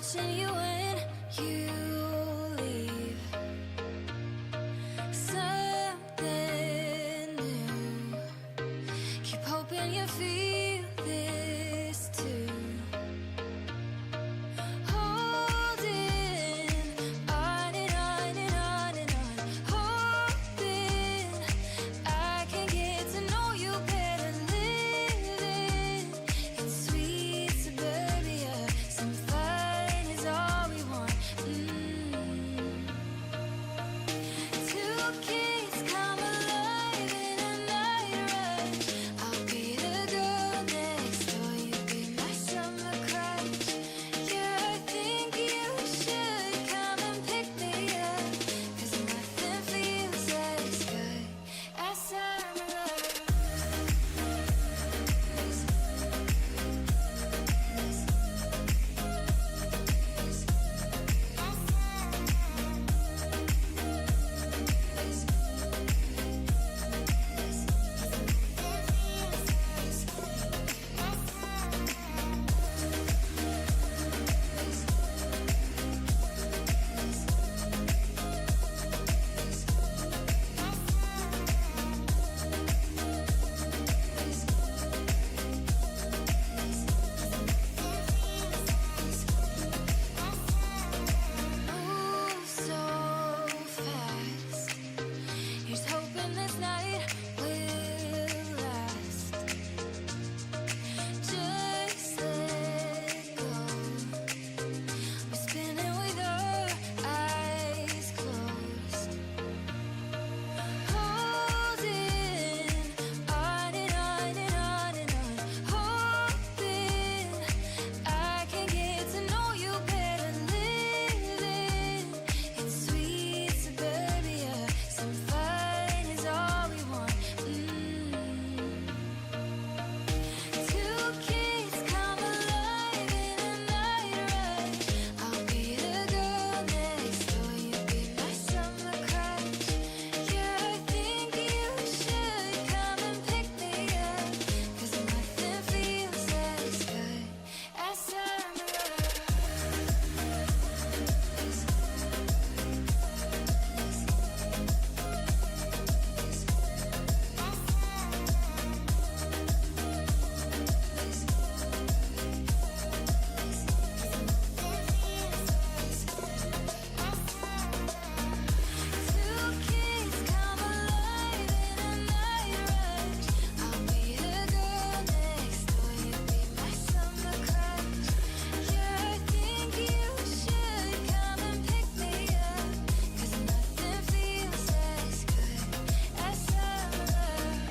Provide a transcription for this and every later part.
watching you when you leave. Something new. Keep hoping you feel this too. Holding on and on and on and on. Hoping I can get to know you better. Living in sweet suburbia. Some fun is all we want. Two kids come alive in a night rush. I'll be the girl next door. You be my summer crush. Yeah, I think you should come and pick me up. 'Cause nothing feels as good as summer love. Move so fast. Here's hoping this night will last. Just let go. We're spinning with our eyes closed. Holding on and on and on and on. Hoping I can get to know you better. Living in sweet suburbia. Some fun is all we want. Two kids come alive in a night rush. I'll be the girl next door. You be my summer crush. Yeah, I think you should come and pick me up. 'Cause nothing feels as good as summer love. Two kids come alive in a night rush. I'll be the girl next door. You be my summer crush. Yeah, I think you should come and pick me up. 'Cause nothing feels as good as summer love.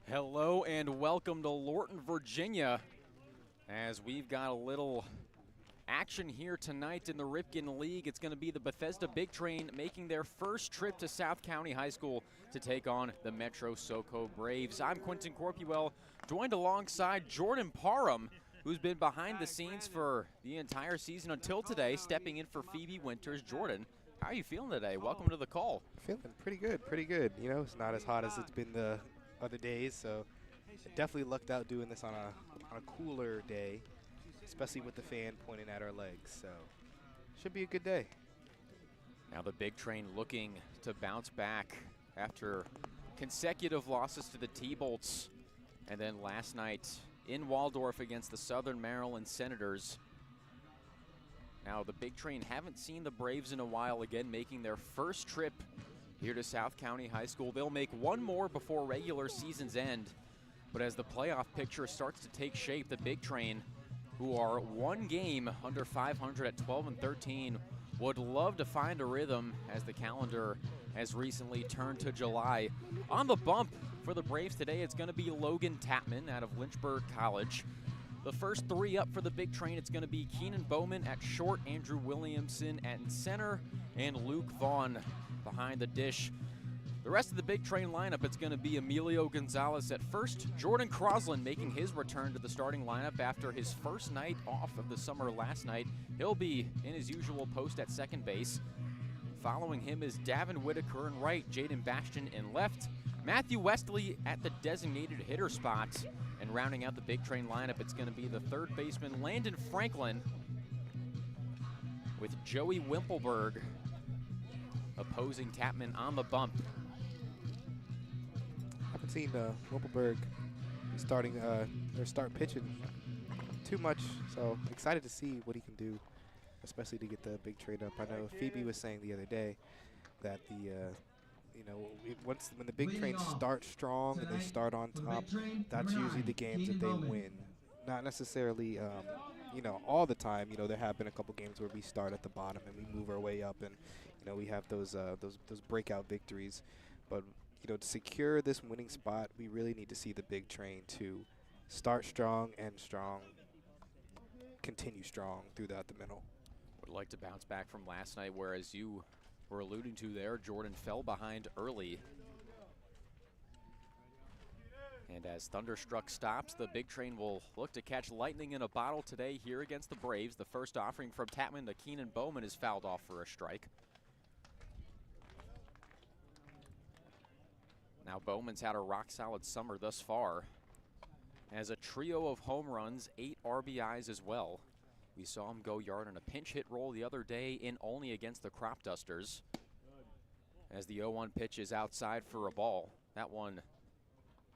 Hello and welcome to Lorton, Virginia, as we've got a little Action here tonight in the Ripken League. It's going to be the Bethesda Big Train making their first trip to South County High School to take on the Metro SOCO Braves. I'm Quentin Corpuel, joined alongside Jordan Parham, who's been behind the scenes for the entire season until today, stepping in for Phoebe Winters. Jordan, how are you feeling today? Welcome to the call. Feeling pretty good, pretty good. You know, it's not as hot as it's been the other days, so I definitely lucked out doing this on a cooler day, especially with the fan pointing at our legs. So should be a good day. Now the Big Train looking to bounce back after consecutive losses to the T-Bolts, and then last night in Waldorf against the Southern Maryland Senators. Now the Big Train haven't seen the Braves in a while, again making their first trip here to South County High School. They'll make one more before regular season's end, but as the playoff picture starts to take shape, the Big Train, who are one game under 500 at 12-13, would love to find a rhythm as the calendar has recently turned to July. On the bump for the Braves today, it's going to be Logan Tapman out of Lynchburg College. The first three up for the Big Train, it's going to be Keenan Bowman at short, Andrew Williamson at center, and Luke Vaughn behind the dish. The rest of the Big Train lineup, it's going to be Emilio Gonzalez at first, Jordan Crosland making his return to the starting lineup after his first night off of the summer last night. He'll be in his usual post at second base. Following him is Davin Whitaker in right, Jaden Bastion in left, Matthew Westley at the designated hitter spot, and rounding out the Big Train lineup, it's going to be the third baseman Landon Franklin with Joey Wimpelberg opposing Tapman on the bump. Haven't seen Wimpelberg start pitching too much, so excited to see what he can do, especially to get the Big Train up. I know Phoebe was saying the other day that when the Big Train starts strong and they start on top, that's usually the games that they win. Not necessarily, all the time. There have been a couple games where we start at the bottom and we move our way up, and we have those breakout victories. But to secure this winning spot, we really need to see the Big Train to start strong and continue strong throughout the middle. Would like to bounce back from last night, whereas you were alluding to there, Jordan fell behind early. And as Thunderstruck stops, the Big Train will look to catch lightning in a bottle today here against the Braves. The first offering from Tapman to Keenan Bowman is fouled off for a strike. Now Bowman's had a rock-solid summer thus far. Has a trio of home runs, 8 RBIs as well. We saw him go yard on a pinch hit roll the other day in Olney against the Crop Dusters. As the 0-1 pitch is outside for a ball. That one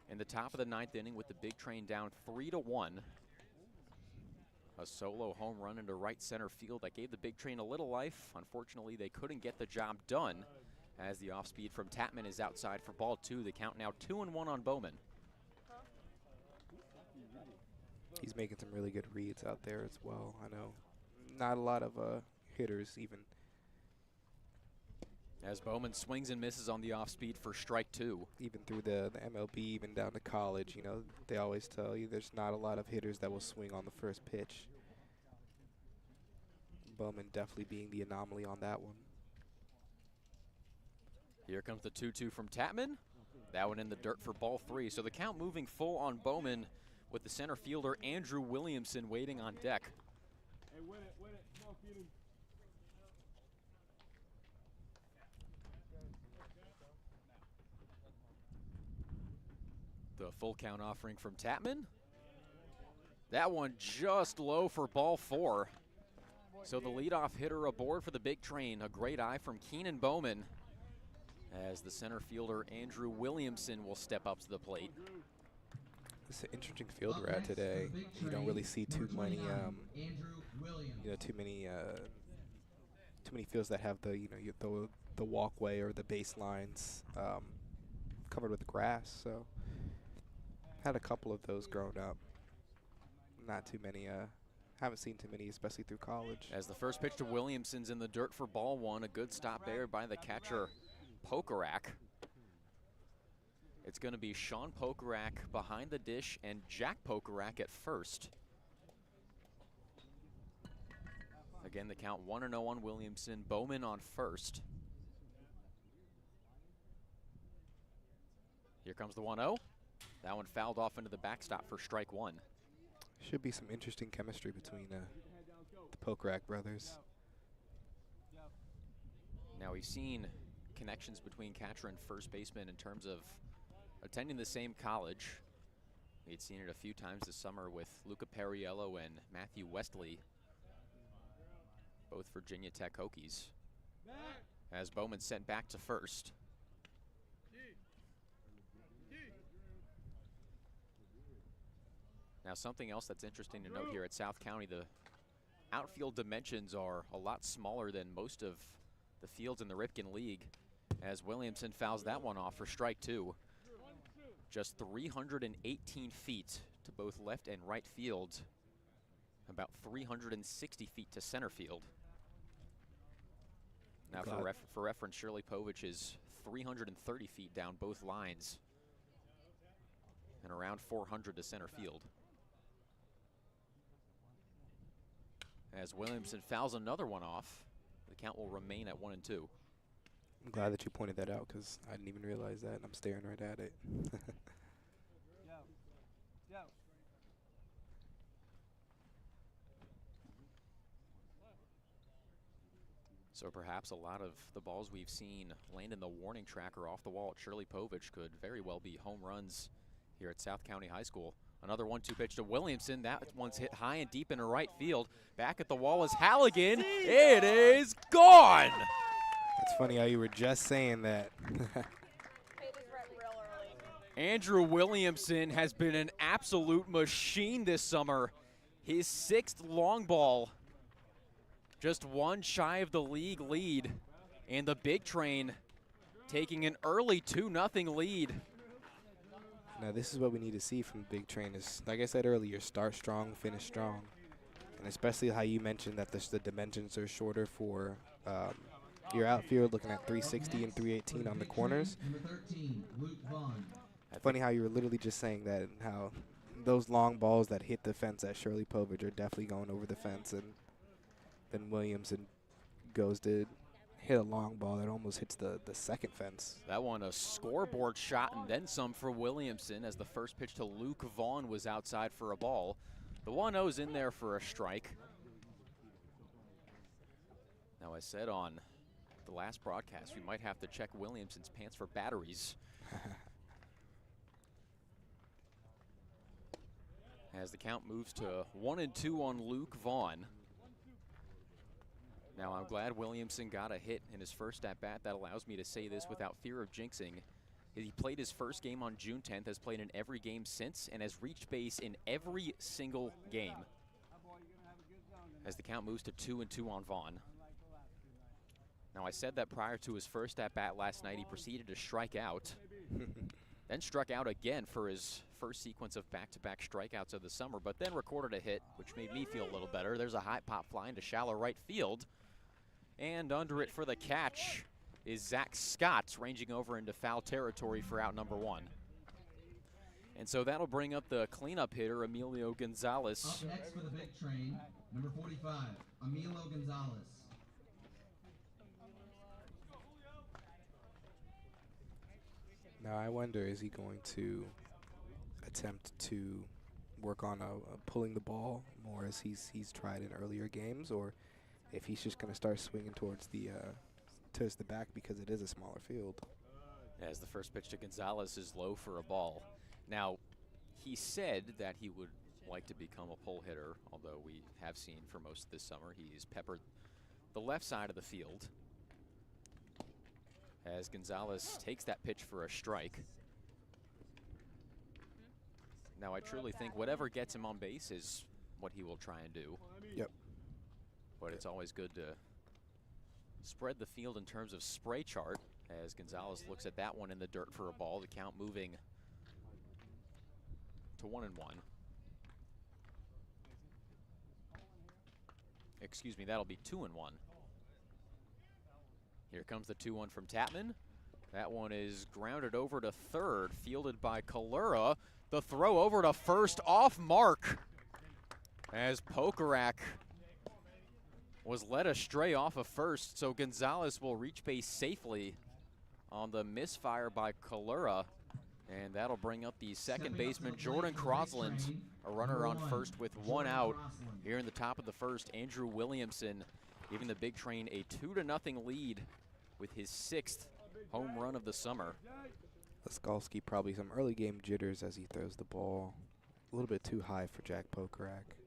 in the top of the 9th inning with the Big Train down 3-1. A solo home run into right center field that gave the Big Train a little life. Unfortunately, they couldn't get the job done as the off-speed from Tapman is outside for ball 2. The count now 2-1 on Bowman. He's making some really good reads out there as well. I know not a lot of hitters even. As Bowman swings and misses on the off-speed for strike 2. Even through the MLB, even down to college, they always tell you there's not a lot of hitters that will swing on the first pitch. Bowman definitely being the anomaly on that one. Here comes the 2-2 from Tapman. That one in the dirt for ball 3. So the count moving full on Bowman with the center fielder Andrew Williamson waiting on deck. Hey, win it. Come on, Keenan. The full count offering from Tapman. That one just low for ball 4. So the leadoff hitter aboard for the Big Train. A great eye from Keenan Bowman as the center fielder Andrew Williamson will step up to the plate. It's an interesting field we're at today. You don't really see too many, too many fields that have the walkway or the baselines covered with grass. So had a couple of those growing up. Not too many. Haven't seen too many, especially through college. As the first pitch to Williamson's in the dirt for ball 1, a good stop there by the catcher Pokerak. It's going to be Sean Pokerak behind the dish and Jack Pokerak at first. Again, the count 1-0 on Williamson. Bowman on first. Here comes the 1-0. That one fouled off into the backstop for strike one. Should be some interesting chemistry between the Pokrack brothers. Now we've seen connections between catcher and first baseman in terms of attending the same college. We'd seen it a few times this summer with Luca Perriello and Matthew Westley, both Virginia Tech Hokies. As Bowman sent back to first. Now something else that's interesting to note here at South County, the outfield dimensions are a lot smaller than most of the fields in the Ripken League, as Williamson fouls that one off for strike two. Just 318 feet to both left and right field, about 360 feet to center field. Now for reference, Shirley Povich is 330 feet down both lines and around 400 to center field. As Williamson fouls another one off, the count will remain at 1-2. I'm glad that you pointed that out because I didn't even realize that, and I'm staring right at it. So perhaps a lot of the balls we've seen land in the warning track or off the wall at Shirley Povich could very well be home runs here at South County High School. Another 1-2 pitch to Williamson. That one's hit high and deep into right field. Back at the wall is Halligan. It is gone! It's funny how you were just saying that. Andrew Williamson has been an absolute machine this summer. His sixth long ball, just one shy of the league lead, and the Big Train taking an early 2-0 lead. Now this is what we need to see from Big Train is, like I said earlier, start strong, finish strong. And especially how you mentioned that the dimensions are shorter for your outfield, looking at 360 and 318 on the corners. Funny how you were literally just saying that, and how those long balls that hit the fence at Shirley Povich are definitely going over the fence, and then Williamson goes to hit a long ball that almost hits the second fence. That one a scoreboard shot and then some for Williamson, as the first pitch to Luke Vaughn was outside for a ball. The 1-0's in there for a strike. Now, I said on the last broadcast we might have to check Williamson's pants for batteries. As the count moves to 1-2 on Luke Vaughn. Now, I'm glad Williamson got a hit in his first at-bat. That allows me to say this without fear of jinxing. He played his first game on June 10th, has played in every game since, and has reached base in every single game. As the count moves to 2-2 on Vaughn. Now, I said that prior to his first at-bat last night, he proceeded to strike out. Then struck out again for his first sequence of back-to-back strikeouts of the summer, but then recorded a hit, which made me feel a little better. There's a high pop fly into shallow right field. And under it for the catch is Zach Scott, ranging over into foul territory for out number one. And so that'll bring up the cleanup hitter, Emilio Gonzalez. Up next for the Big Train, number 45, Emilio Gonzalez. Now I wonder, is he going to attempt to work on pulling the ball more as he's tried in earlier games, or if he's just going to start swinging towards the back because it is a smaller field? As the first pitch to Gonzalez is low for a ball. Now, he said that he would like to become a pull hitter, although we have seen for most of this summer he's peppered the left side of the field. As Gonzalez takes that pitch for a strike. Now, I truly think whatever gets him on base is what he will try and do. Yep. But it's always good to spread the field in terms of spray chart, as Gonzalez looks at that one in the dirt for a ball. The count moving to 1-1. Excuse me, that'll be 2-1. Here comes the 2-1 from Tapman. That one is grounded over to third, fielded by Kalura. The throw over to first off mark, as Pokrack was led astray off of first, so Gonzalez will reach base safely on the misfire by Kalura. And that'll bring up the second baseman, Jordan Crosland, a runner on first with one out. Here in the top of the first, Andrew Williamson giving the Big Train a 2-0 lead with his 6th home run of the summer. Laskalski probably some early game jitters as he throws the ball. A little bit too high for Jack Pokrack.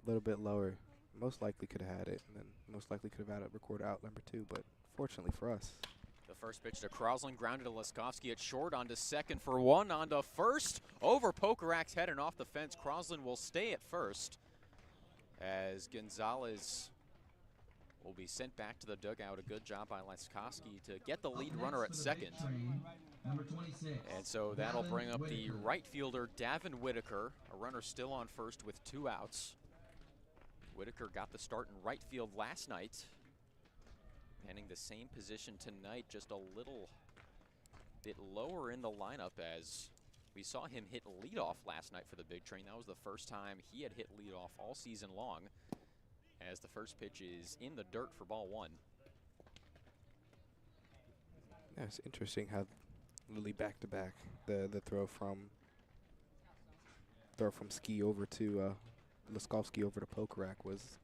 A little bit lower. Most likely could have had it, and then most likely could have had it record out number 2, but fortunately for us. The first pitch to Crosland, grounded to Laskovsky at short, onto second for one, onto first, over Pokrack's head and off the fence. Crosland will stay at first as Gonzalez will be sent back to the dugout. A good job by Laskovsky to get the lead runner at second. Number 26. And so that'll bring up the right fielder, Davin Whitaker, a runner still on first with 2 outs. Whitaker got the start in right field last night. Penning the same position tonight, just a little bit lower in the lineup as we saw him hit leadoff last night for the Big Train. That was the first time he had hit leadoff all season long, as the first pitch is in the dirt for ball 1. Yeah, it's interesting how really back-to-back the throw from Ski over to Laskovsky over to Pokrack was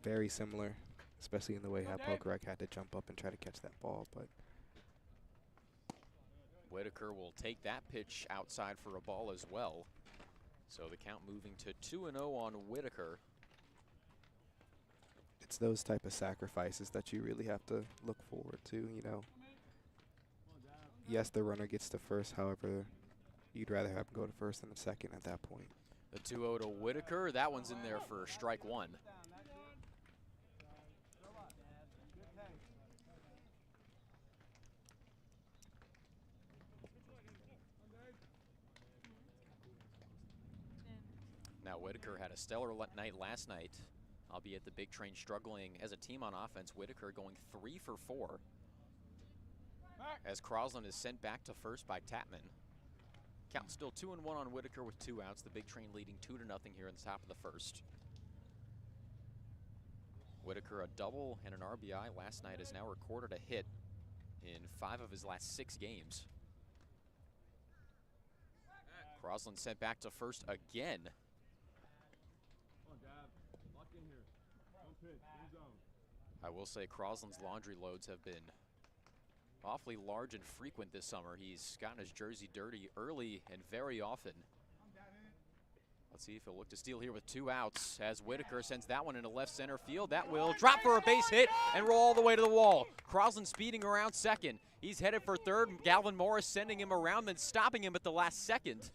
very similar, especially in the way how Pokrack had to jump up and try to catch that ball. But Whitaker will take that pitch outside for a ball as well. So the count moving to 2-0 on Whitaker. it's those type of sacrifices that you really have to look forward to, you know. Yes, the runner gets to first, however, you'd rather have him go to first than to second at that point. The 2-0 to Whitaker, that one's in there for strike 1. Now Whitaker had a stellar night last night, albeit the Big Train struggling as a team on offense. Whitaker going 3 for 4. As Crosland is sent back to first by Tapman. Count still 2-1 on Whitaker with 2 outs. The Big Train leading 2-0 here in the top of the first. Whitaker a double and an RBI last night, has now recorded a hit in 5 of his last 6 games. Crosland sent back to first again. I will say Crosland's laundry loads have been awfully large and frequent this summer. He's gotten his jersey dirty early and very often. Let's see if he'll look to steal here with 2 outs as Whitaker sends that one into left center field. That will drop for a base hit and roll all the way to the wall. Crosland speeding around second. He's headed for third. Galvin Morris sending him around, then stopping him at the last second.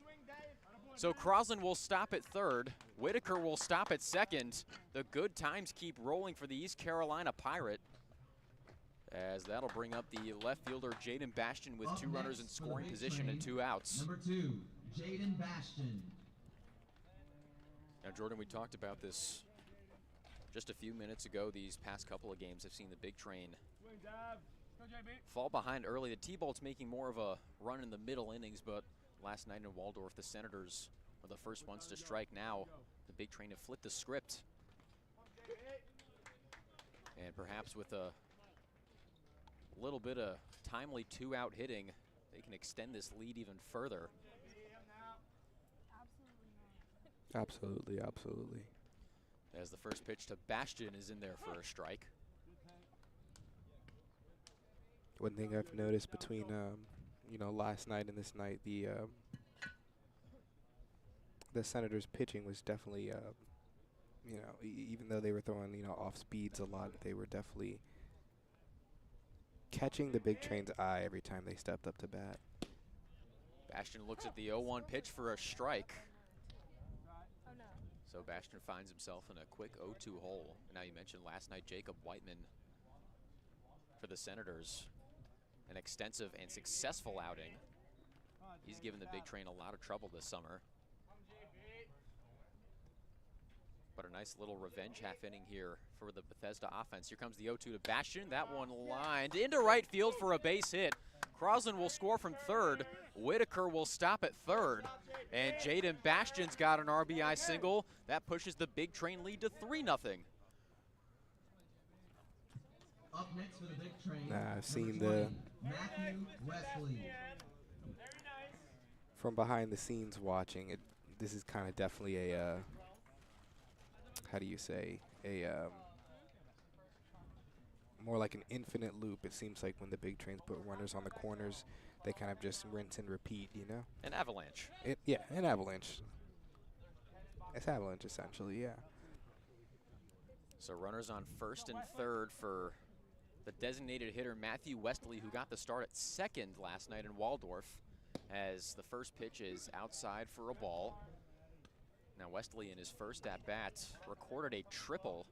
So Crosland will stop at third. Whitaker will stop at second. The good times keep rolling for the East Carolina Pirate, as that'll bring up the left fielder Jaden Bastion with 2 runners in scoring position and 2 outs. Number 2, Jaden Bastion. Now, Jordan, we talked about this just a few minutes ago. These past couple of games have seen the Big Train fall behind early. The T-Bolts making more of a run in the middle innings, but last night in Waldorf, the Senators were the first ones to strike. Now, the Big Train have flipped the script. And perhaps with a little bit of timely 2-out hitting, they can extend this lead even further. Absolutely, absolutely. As the first pitch to Bastion is in there for a strike. One thing I've noticed between, you know, last night and this night, the Senators' pitching was definitely, you know, even though they were throwing, you know, off speeds a lot, they were definitely catching the Big Train's eye every time they stepped up to bat. Bastion looks at the 0-1 pitch for a strike. So Bastion finds himself in a quick 0-2 hole. And now you mentioned last night Jacob Whiteman for the Senators. An extensive and successful outing. He's given the Big Train a lot of trouble this summer. But a nice little revenge half inning here for the Bethesda offense. Here comes the 0-2 to Bastion. That one lined into right field for a base hit. Crosland will score from third. Whitaker will stop at third. And Jaden Bastion's got an RBI single. That pushes the Big Train lead to 3-0. Up next for the Big Train. I've seen number the 20, Matthew Wesley. from behind the scenes watching it. This is kind of definitely a how do you say, a more like an infinite loop. It seems like when the Big Trains put runners on the corners, they kind of just rinse and repeat, you know? An avalanche. Yeah, an avalanche. It's avalanche essentially, yeah. So runners on first and third for the designated hitter Matthew Westley, who got the start at second last night in Waldorf, as the first pitch is outside for a ball. Now Westley in his first at-bat recorded a triple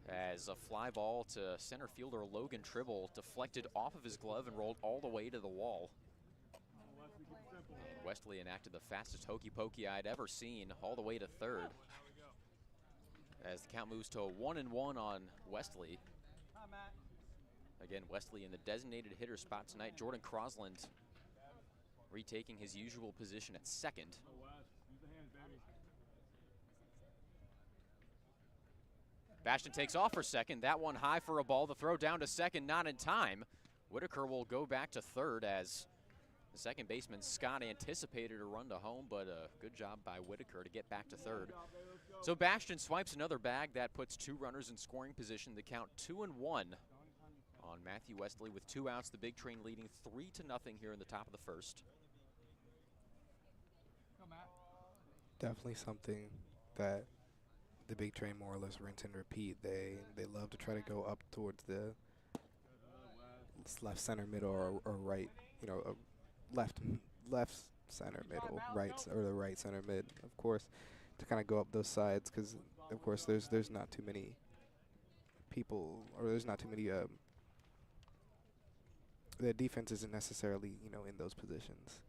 as a fly ball to center fielder Logan Tribble deflected off of his glove and rolled all the way to the wall. And Westley enacted the fastest hokey pokey I'd ever seen all the way to third. As the count moves to a 1-1 on Westley. Again, Westley in the designated hitter spot tonight. Jordan Crosland retaking his usual position at second. Bastion takes off for second. That one high for a ball. The throw down to second, not in time. Whitaker will go back to third as the second baseman Scott anticipated a run to home, but a good job by Whitaker to get back to third. So Bastion swipes another bag. That puts 2 runners in scoring position. The count 2-1 on Matthew Westley with 2 outs. The Big Train leading 3-0 here in the top of the first. Definitely something that the Big Train more or less rinse and repeat. They love to try to go up towards the left center middle or right, you know, left center middle, or the right center mid, of course, to kind of go up those sides, because of course there's not too many people, or there's not too many the defense isn't necessarily, you know, in those positions.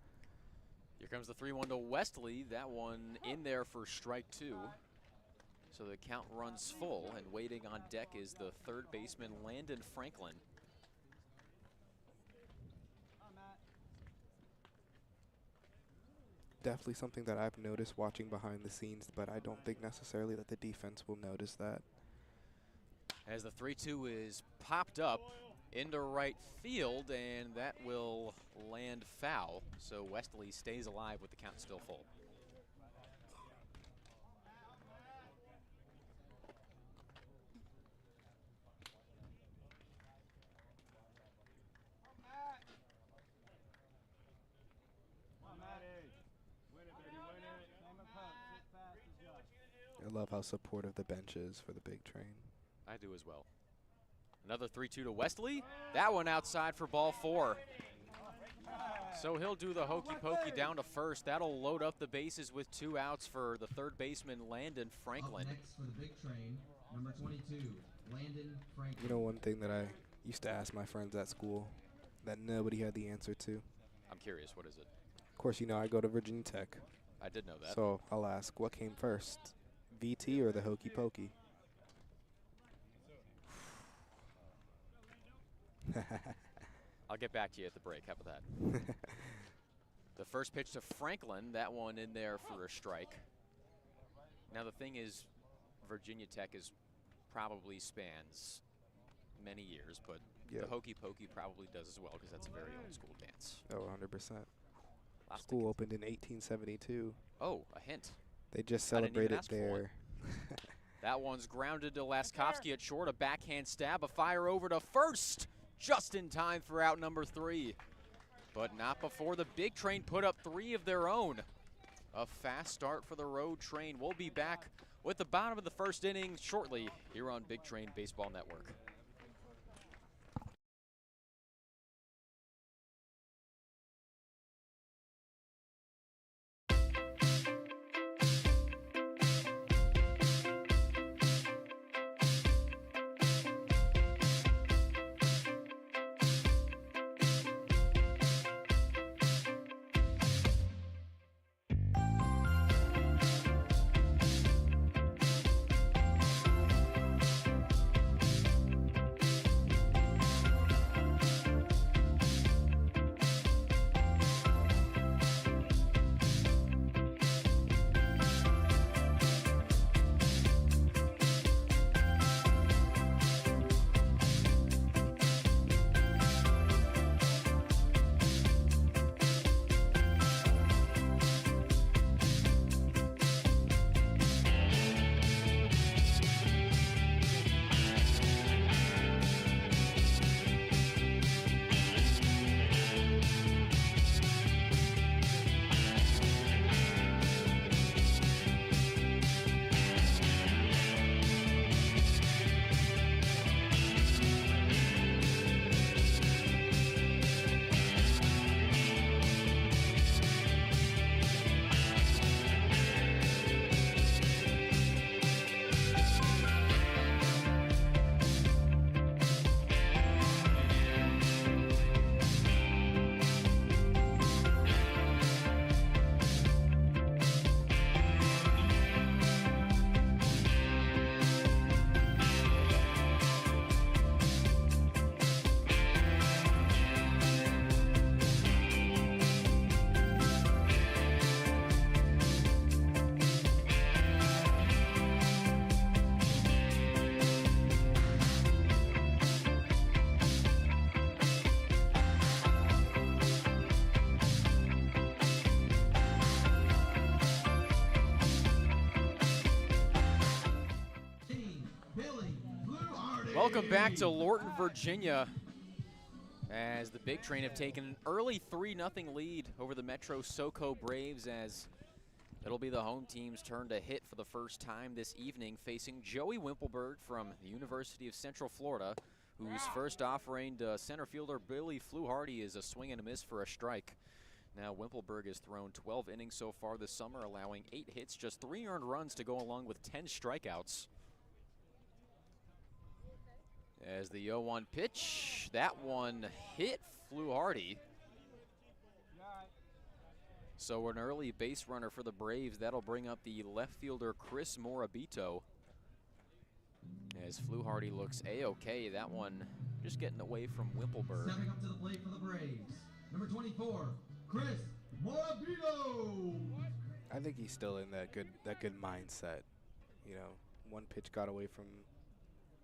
Here comes the 3-1 to Westley. That one in there for strike 2. So the count runs full, and waiting on deck is the third baseman Landon Franklin. Definitely something that I've noticed watching behind the scenes, but I don't think necessarily that the defense will notice that. As the 3-2 is popped up into right field, and that will land foul. So Westley stays alive with the count still full. I love how supportive the bench is for the Big Train. I do as well. Another 3-2 to Westley. That one outside for ball 4. So he'll do the hokey pokey down to first. That'll load up the bases with 2 outs for the third baseman Landon Franklin. Up next for the Big Train, number 22, Landon Franklin. You know, one thing that I used to ask my friends at school that nobody had the answer to. I'm curious, what is it? Of course, you know I go to Virginia Tech. I did know that. So I'll ask, what came first, VT or the hokey pokey? I'll get back to you at the break. How about that? The first pitch to Franklin, that one in there for a strike. Now the thing is, Virginia Tech is probably spans many years, but Yep. the hokey pokey probably does as well, because that's a very old school dance. Oh, 100%. Lots to School opened in 1872. Oh, a hint. They just I didn't even celebrated ask for one. their That one's grounded to Laskowski at short. A backhand stab, a fire over to first. Just in time for out number 3. But not before the Big Train put up 3 of their own. A fast start for the road train. We'll be back with the bottom of the first inning shortly here on Big Train Baseball Network. Welcome back to Lorton, Virginia, as the Big Train have taken an early 3-0 lead over the Metro SOCO Braves, as it'll be the home team's turn to hit for the first time this evening, facing Joey Wimpelberg from the University of Central Florida, whose first offering to center fielder Billy Fluharty is a swing and a miss for a strike. Now, Wimpelberg has thrown 12 innings so far this summer, allowing 8 hits, just 3 earned runs to go along with 10 strikeouts. As the 0-1 pitch, that one hit Fluharty. So an early base runner for the Braves. That'll bring up the left fielder Chris Morabito. As Fluharty looks A-OK, that one just getting away from Wimpelberg. Stepping up to the plate for the Braves, number 24, Chris Morabito. I think he's still in that good mindset. You know, one pitch got away from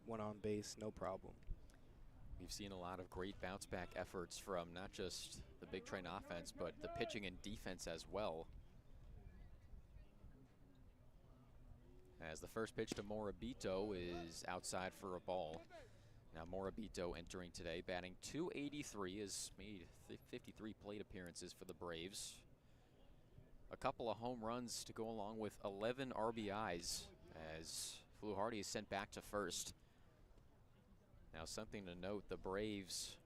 one on base, no problem. We've seen a lot of great bounce back efforts from not just the Big Train offense, but the pitching and defense as well. As the first pitch to Morabito is outside for a ball. Now Morabito entering today, batting .283, has made 53 plate appearances for the Braves. A couple of home runs to go along with 11 RBIs, as Fluharty is sent back to first. Now, something to note, the Braves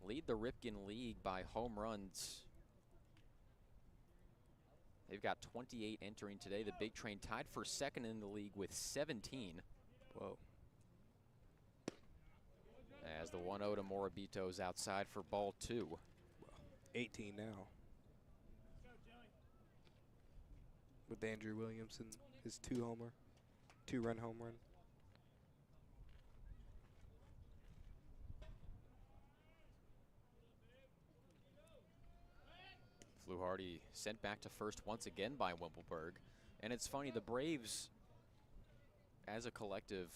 lead the Ripken League by home runs. They've got 28 entering today. The Big Train tied for second in the league with 17. Whoa. As the 1-0 to Morabito is outside for ball 2. 18 now. With Andrew Williamson, his two-run home run. Fluharty sent back to first once again by Wimpelberg. And it's funny, the Braves, as a collective,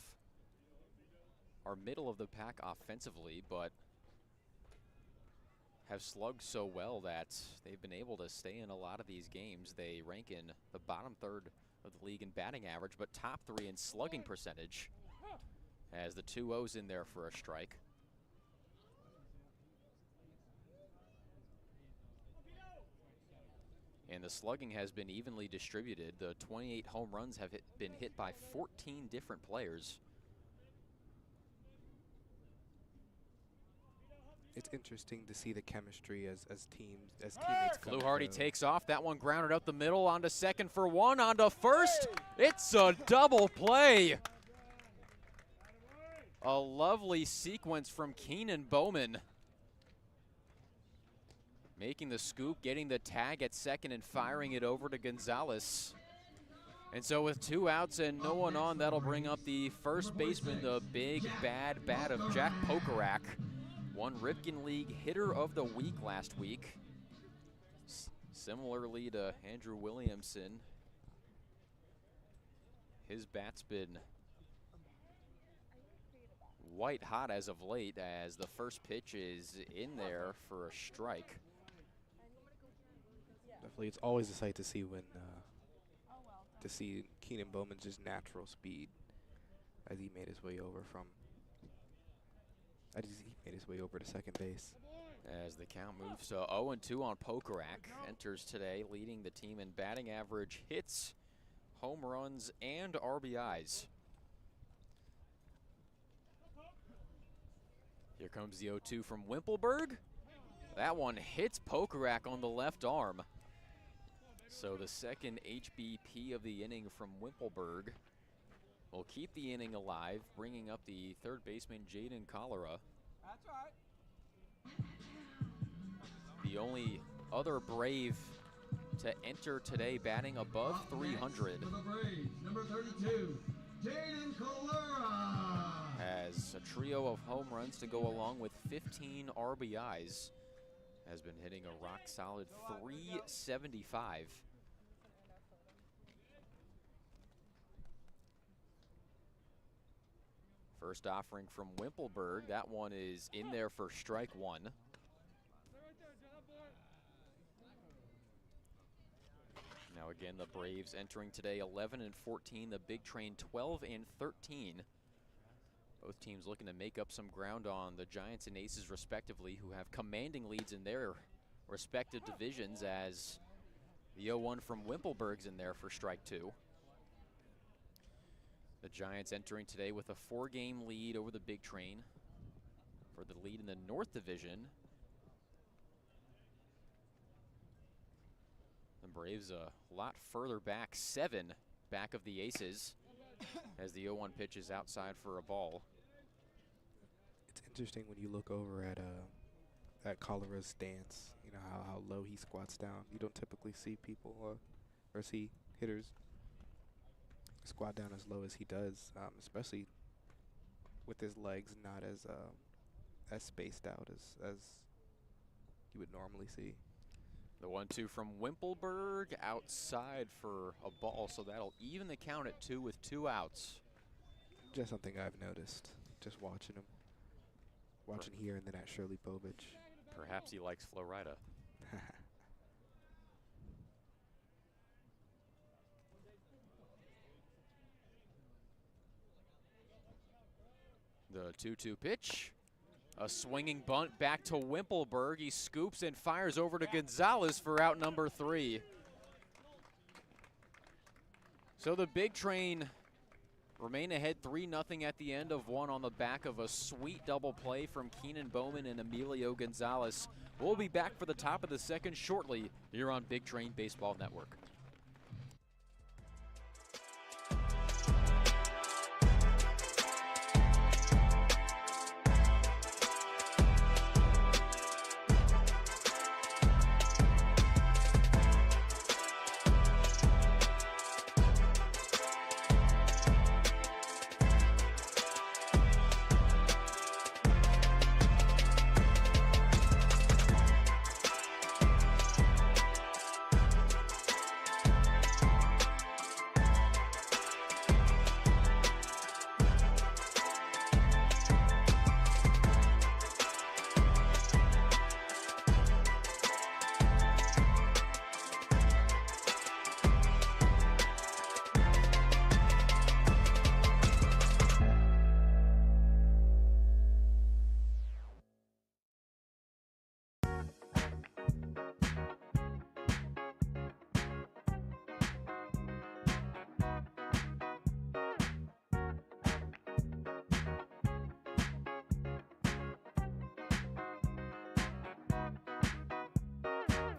are middle of the pack offensively, but have slugged so well that they've been able to stay in a lot of these games. They rank in the bottom third of the league in batting average, but top 3 in slugging percentage, as the 2-0's in there for a strike. And the slugging has been evenly distributed. The 28 home runs have been hit by 14 different players. It's interesting to see the chemistry as teammates. Fluharty takes off. That one grounded up the middle, onto second for one, onto first. It's a double play. A lovely sequence from Keenan Bowman, making the scoop, getting the tag at second, and firing it over to Gonzalez. And so with 2 outs and no one on, that'll bring up the first baseman, the big bad bat of Jack Pokarak. Won Ripken League Hitter of the Week last week. Similarly to Andrew Williamson. His bat's been white hot as of late, as the first pitch is in there for a strike. Definitely, it's always a sight to see when Keenan Bowman's just natural speed as he made his way over to second base. As the count moves to 0-2 on Pokarak, enters today, leading the team in batting average, hits, home runs, and RBIs. Here comes the 0-2 from Wimpelberg. That one hits Pokarak on the left arm. So the second HBP of the inning from Wimpelberg will keep the inning alive, bringing up the third baseman, Jaden Cholera. That's right. The only other Brave to enter today batting above 300. For the Braves, number 32, Jaden Cholera. Has a trio of home runs to go along with 15 RBIs. Has been hitting a rock-solid .375. First offering from Wimpelberg. That one is in there for strike 1. Now again, the Braves entering today 11-14. The Big Train 12-13. Both teams looking to make up some ground on the Giants and Aces respectively, who have commanding leads in their respective divisions, as the 0-1 from Wimpelberg's in there for strike 2. The Giants entering today with a 4-game lead over the Big Train for the lead in the North Division. The Braves a lot further back, 7 back of the Aces, as the 0-1 pitch is outside for a ball. It's interesting when you look over at Cholera's stance, you know, how low he squats down. You don't typically see people or see hitters squat down as low as he does, especially with his legs not as spaced out as you would normally see. The 1-2 from Wimpelberg outside for a ball, so that'll even the count at 2 with 2 outs. Just something I've noticed, just watching him. Watching here and then at Shirley Povich. Perhaps he likes Florida. The 2-2 pitch. A swinging bunt back to Wimpelberg. He scoops and fires over to Gonzalez for out number 3. So the Big Train remain ahead 3-0 at the end of 1 on the back of a sweet double play from Keenan Bowman and Emilio Gonzalez. We'll be back for the top of the second shortly here on Big Train Baseball Network.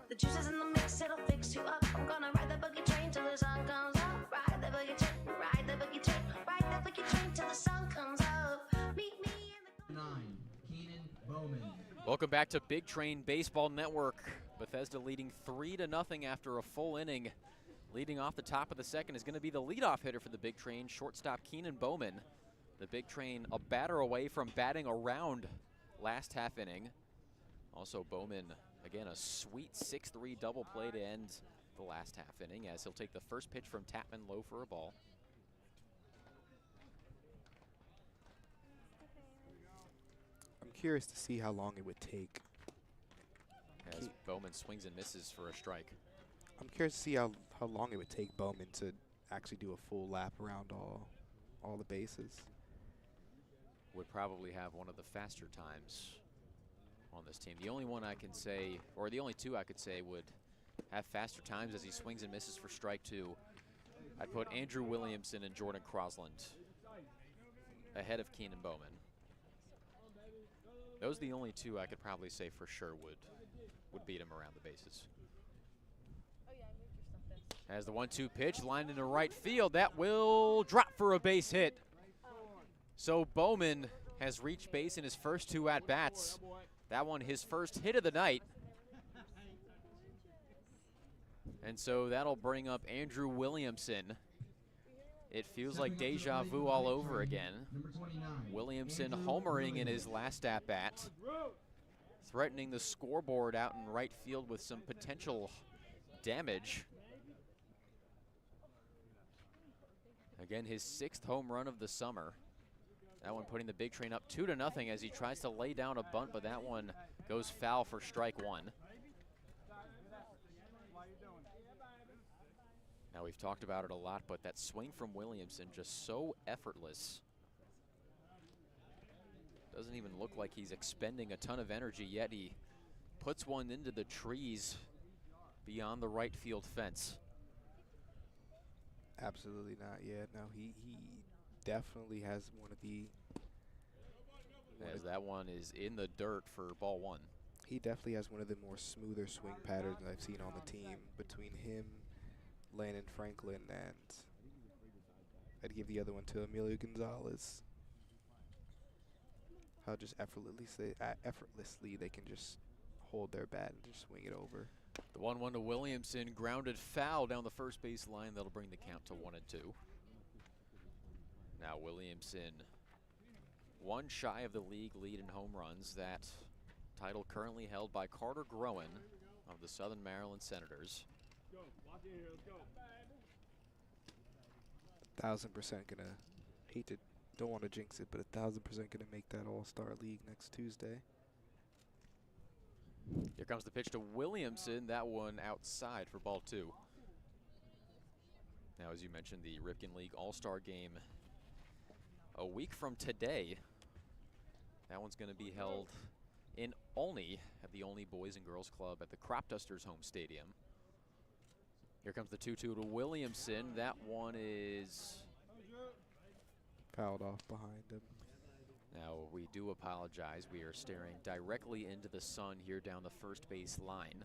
The juice is in the mix, it'll fix you up. I'm gonna ride the buggy train till the sun comes up. Ride the buggy train, ride the buggy train, ride the buggy train till the sun comes up. Meet me in the 9, Keenan Bowman. Welcome back to Big Train Baseball Network. Bethesda leading 3-0 after a full inning. Leading off the top of the second is going to be the leadoff hitter for the Big Train, shortstop Keenan Bowman. The Big Train a batter away from batting around last half inning. Also Bowman, again, a sweet 6-3 double play to end the last half inning, as he'll take the first pitch from Tapman low for a ball. I'm curious to see how long it would take. As Bowman swings and misses for a strike. I'm curious to see how long it would take Bowman to actually do a full lap around all the bases. Would probably have one of the faster times on this team. The only one I can say, or the only two I could say would have faster times as he swings and misses for strike 2. I'd put Andrew Williamson and Jordan Crosland ahead of Keenan Bowman. Those are the only two I could probably say for sure would beat him around the bases. As the 1-2 pitch lined into right field, that will drop for a base hit. So Bowman has reached base in his first 2 at-bats. That one his first hit of the night. And so that'll bring up Andrew Williamson. It feels like deja vu all over again. Williamson homering in his last at-bat, threatening the scoreboard out in right field with some potential damage. Again, his 6th home run of the summer. That one putting the Big Train up 2-0 as he tries to lay down a bunt, but that one goes foul for strike 1. Now, we've talked about it a lot, but that swing from Williamson just so effortless. Doesn't even look like he's expending a ton of energy yet. He puts one into the trees beyond the right field fence. Absolutely not. Yeah, no, he definitely has one of the. As that one is in the dirt for ball one. He definitely has one of the more smoother swing patterns I've seen on the team between him, Landon Franklin, and I'd give the other one to Emilio Gonzalez. How just effortlessly they can just hold their bat and just swing it over. The 1-1 to Williamson, grounded foul down the first base line. That'll bring the count to 1-2. Now Williamson, one shy of the league lead in home runs. That title currently held by Carter Groen of the Southern Maryland Senators. Go. Lock in here. Let's go. 1,000% gonna don't want to jinx it, but 1,000% gonna make that All-Star League next Tuesday. Here comes the pitch to Williamson. That one outside for ball two. Now, as you mentioned, the Ripken League All-Star Game a week from today. That one's going to be held in Olney at the Olney Boys and Girls Club at the Crop Dusters home stadium. Here comes the 2-2 to Williamson. That one is Fouled off behind him. Now, we do apologize. We are staring directly into the sun here down the first base line.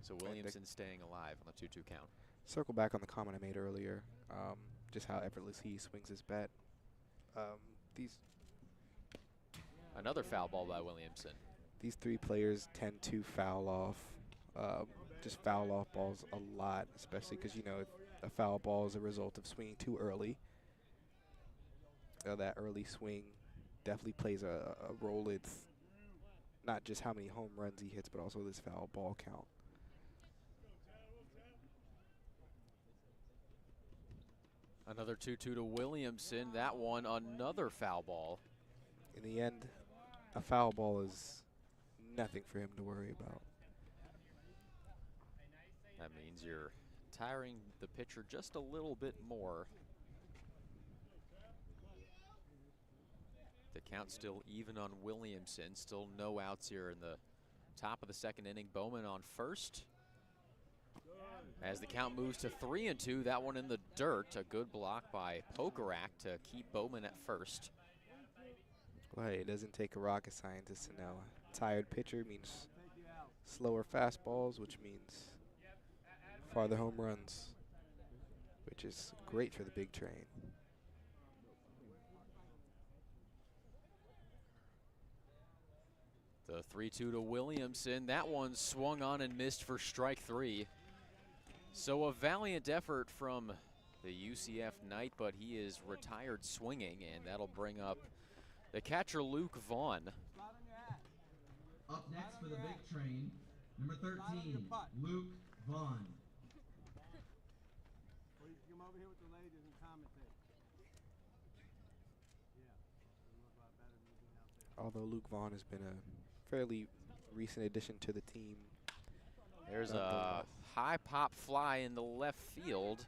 So Williamson staying alive on the 2-2 count. Circle back on the comment I made earlier, just how effortless he swings his bat. Another foul ball by Williamson. These three players tend to foul off, just foul off balls a lot, especially because, you know, if a foul ball is a result of swinging too early. That early swing definitely plays a role. It's not just how many home runs he hits, but also this foul ball count. Another 2-2 to Williamson. That one, another foul ball. In the end, a foul ball is nothing for him to worry about. That means you're tiring the pitcher just a little bit more. The count still even on Williamson. Still no outs here in the top of the second inning. Bowman on first. As the count moves to 3-2, that one in the dirt. A good block by Pokerak to keep Bowman at first. Well, hey, it doesn't take a rocket scientist to know. A tired pitcher means slower fastballs, which means farther home runs, which is great for the Big Train. The 3-2 to Williamson. That one swung on and missed for strike three. So a valiant effort from the UCF Knight, but he is retired swinging, and that'll bring up the catcher, Luke Vaughn. Up next for the Big Train, number 13, Luke Vaughn. Or you can come over here with the ladies and commentate. Yeah. It'll look a lot better than being out there. Although Luke Vaughn has been a fairly recent addition to the team. There's a high pop fly in the left field.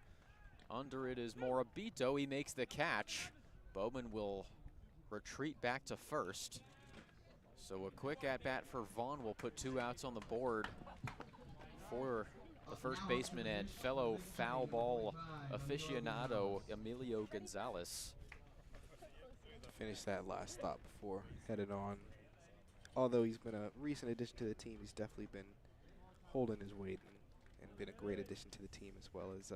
Under it is Morabito. He makes the catch. Bowman will retreat back to first. So a quick at-bat for Vaughn will put two outs on the board for the first baseman and fellow foul ball aficionado Emilio Gonzalez. To finish that last stop before headed on. Although he's been a recent addition to the team, he's definitely been holding his weight and been a great addition to the team, as well as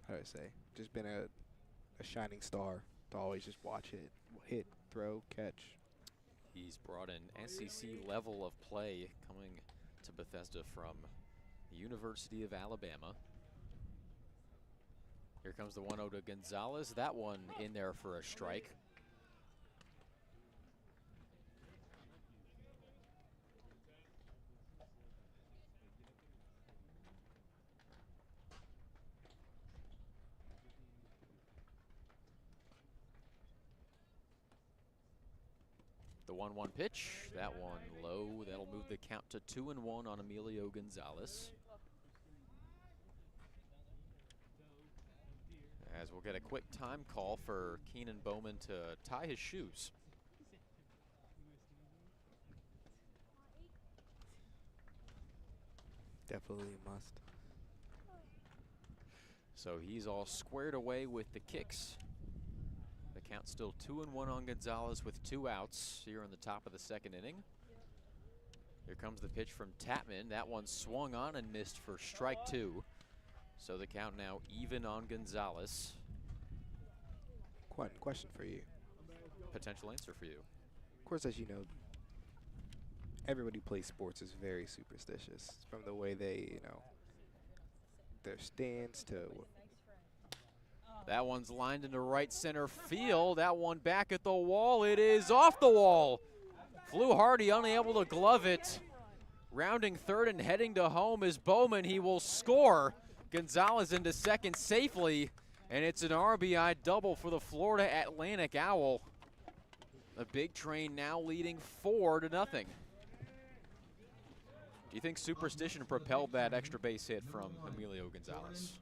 how do I say, just been a shining star to always just watch it, hit, throw, catch. He's brought an SEC level of play coming to Bethesda from the University of Alabama. Here comes the 1-0 to Gonzalez. That one in there for a strike. The 1-1 pitch, that one low. That'll move the count to 2-1 on Emilio Gonzalez. As we'll get a quick time call for Keenan Bowman to tie his shoes. Definitely a must. So he's all squared away with the kicks. The count's still 2-1 on Gonzalez with 2 outs here in the top of the second inning. Here comes the pitch from Tapman. That one swung on and missed for strike 2. So the count now even on Gonzalez. Question for you. Potential answer for you. Of course, as you know, everybody who plays sports is very superstitious. From the way they, their stance to. That one's lined into right center field. That one back at the wall. It is off the wall. Flew Hardy unable to glove it. Rounding third and heading to home is Bowman. He will score. Gonzalez into second safely. And it's an RBI double for the Florida Atlantic Owl. The Big Train now leading 4-0. Do you think superstition propelled that extra base hit from Emilio Gonzalez?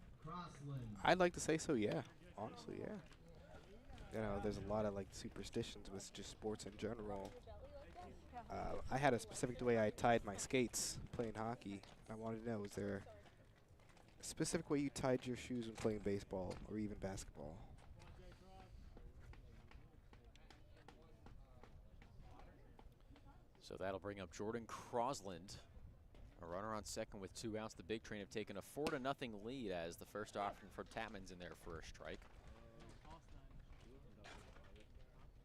I'd like to say so, yeah. Honestly, yeah. There's a lot of superstitions with just sports in general. I had a specific way I tied my skates playing hockey. I wanted to know, is there a specific way you tied your shoes when playing baseball or even basketball? So that'll bring up Jordan Crosland. A runner on second with 2 outs. The Big Train have taken a 4-0 lead as the first option for Tapman's in there for a strike.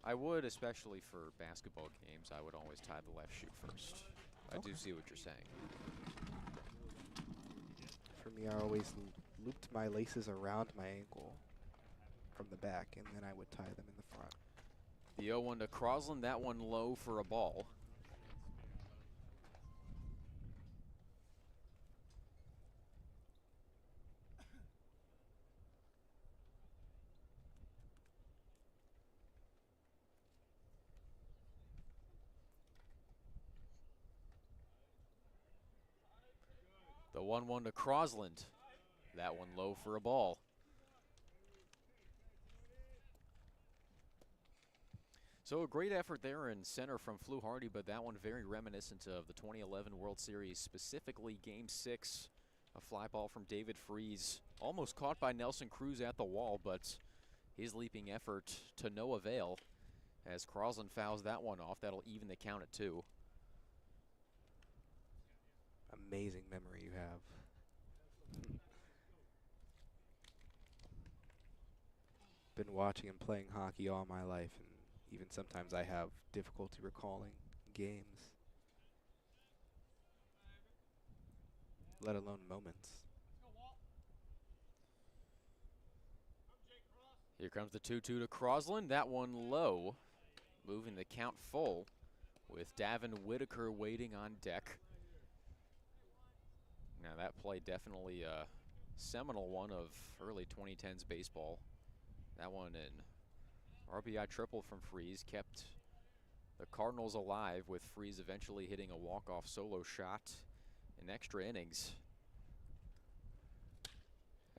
I would, especially for basketball games, I would always tie the left shoe first. I do see what you're saying. For me, I always looped my laces around my ankle from the back, and then I would tie them in the front. The 0-1 to Crosland. That one low for a ball. The 1-1 to Crosland. That one low for a ball. So a great effort there in center from Flew Hardy, but that one very reminiscent of the 2011 World Series, specifically Game 6. A fly ball from David Freese. Almost caught by Nelson Cruz at the wall, but his leaping effort to no avail as Crosland fouls that one off. That'll even the count at 2. Amazing memory you have. Been watching and playing hockey all my life, and even sometimes I have difficulty recalling games, let alone moments. Here comes the 2-2 to Crosland. That one low, moving the count full with Davin Whitaker waiting on deck. Now that play definitely a seminal one of early 2010s baseball. That one in RBI triple from Freese kept the Cardinals alive, with Freese eventually hitting a walk-off solo shot in extra innings.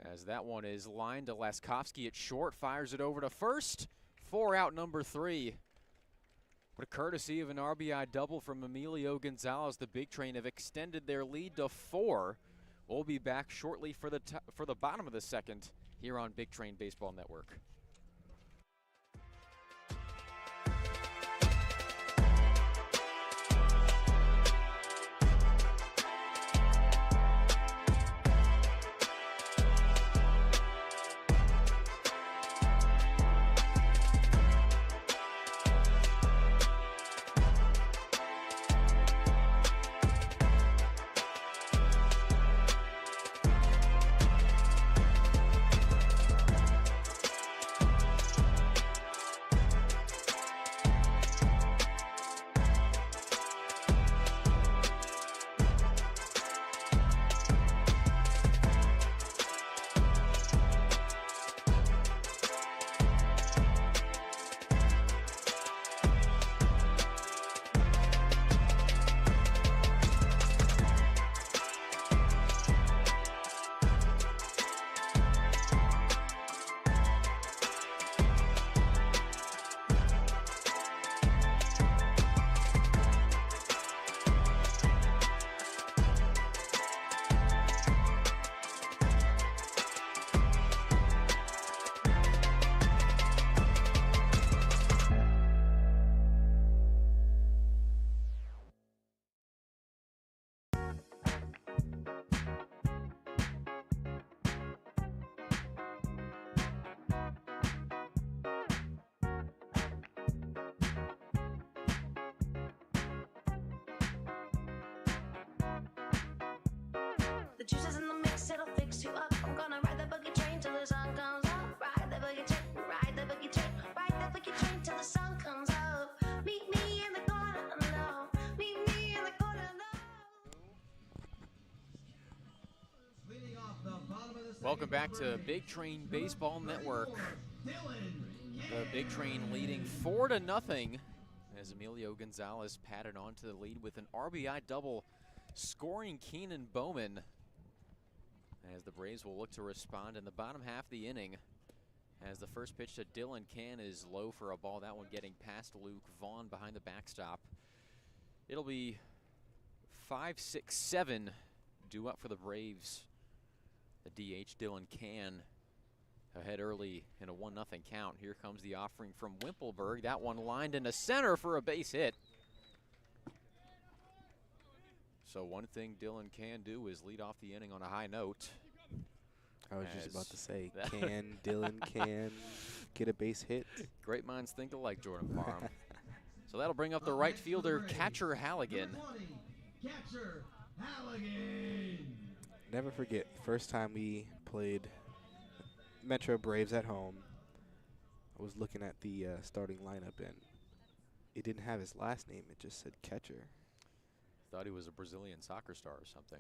As that one is lined to Laskovsky at short, fires it over to first. 4 out, number 3. What a courtesy of an RBI double from Emilio Gonzalez. The Big Train have extended their lead to 4. We'll be back shortly for the bottom of the second here on Big Train Baseball Network. Welcome back to Big Train Baseball Network. The Big Train leading 4-0 as Emilio Gonzalez patted onto the lead with an RBI double, scoring Keenan Bowman. As the Braves will look to respond in the bottom half of the inning, as the first pitch to Dylan Can is low for a ball. That one getting past Luke Vaughn behind the backstop. It'll be 5-6-7 due up for the Braves. The DH Dylan Can ahead early in a 1-0 count. Here comes the offering from Wimpelberg. That one lined into center for a base hit. So one thing Dylan can do is lead off the inning on a high note. I was just about to say, can Dylan can get a base hit? Great minds think alike, Jordan Parham. So that'll bring up the right fielder, Catcher Halligan. Catcher Halligan. Never forget, first time we played Metro Braves at home, I was looking at the starting lineup, and it didn't have his last name. It just said Catcher. Thought he was a Brazilian soccer star or something.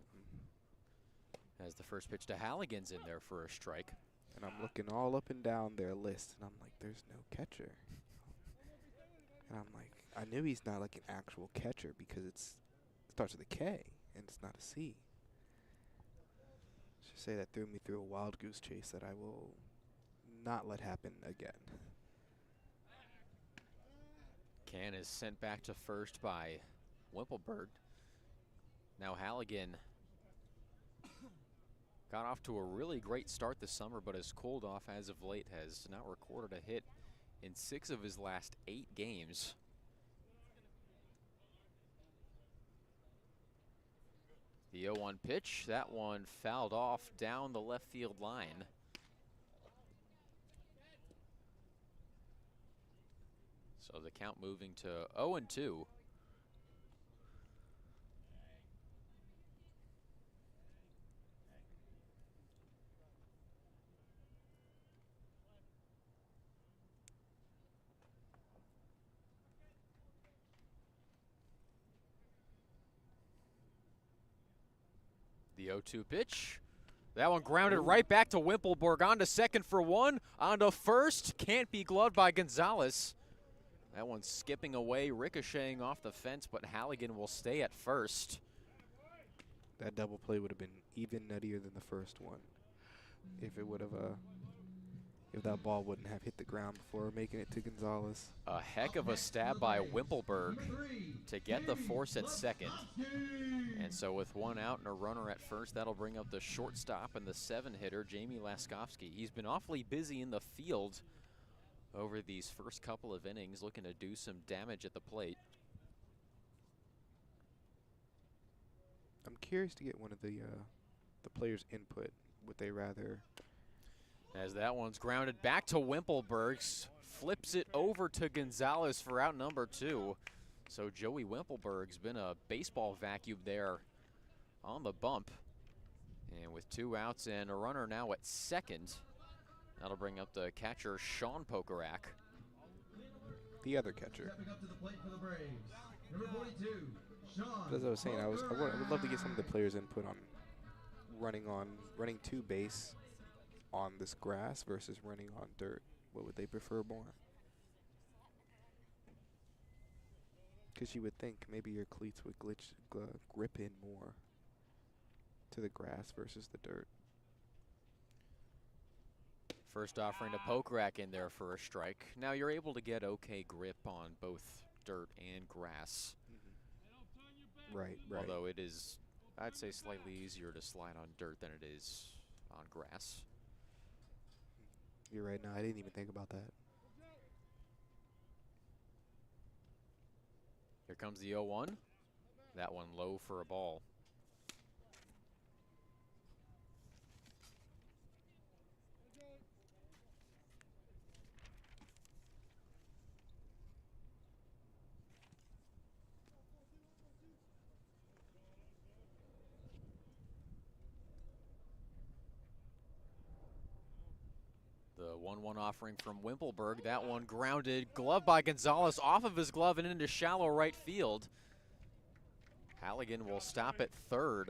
As the first pitch to Halligan's in there for a strike. And I'm looking all up and down their list, and I'm like, there's no catcher. And I'm like, I knew he's not like an actual catcher because it starts with a K, and it's not a C. Should say that threw me through a wild goose chase that I will not let happen again. Can is sent back to first by Wimpelberg. Now Halligan got off to a really great start this summer, but has cooled off as of late, has not recorded a hit in 6 of his last 8 games. The 0-1 pitch, that one fouled off down the left field line. So the count moving to 0-2. The 0-2 pitch. That one grounded right back to Wimpelberg. On to second for one. On to first. Can't be gloved by Gonzalez. That one skipping away, ricocheting off the fence, but Halligan will stay at first. That double play would have been even nuttier than the first one if it would have if that ball wouldn't have hit the ground before making it to Gonzalez. A heck of a stab by Wimpelberg to get the force at second. And so with one out and a runner at first, that'll bring up the shortstop and the 7-hitter, Jamie Laskowski. He's been awfully busy in the field over these first couple of innings, looking to do some damage at the plate. I'm curious to get one of the players' input. Would they rather? As that one's grounded back to Wimpelberg, flips it over to Gonzalez for out number 2. So Joey Wimpelberg's been a baseball vacuum there on the bump. And with 2 outs and a runner now at second, that'll bring up the catcher, Sean Pokorak. The other catcher. Stepping up to the plate for the Braves, number 42, Sean. As I was saying, I would love to get some of the players' input on running to base on this grass versus running on dirt. What would they prefer more? Because you would think maybe your cleats would grip in more to the grass versus the dirt. First offering to Pokorak in there for a strike. Now you're able to get okay grip on both dirt and grass. Right. Although it is, I'd say, slightly easier to slide on dirt than it is on grass. You're right. No, I didn't even think about that. Here comes the 0-1. That one low for a ball. The 1-1 offering from Wimpelberg. That one grounded, gloved by Gonzalez, off of his glove and into shallow right field. Halligan will stop at third.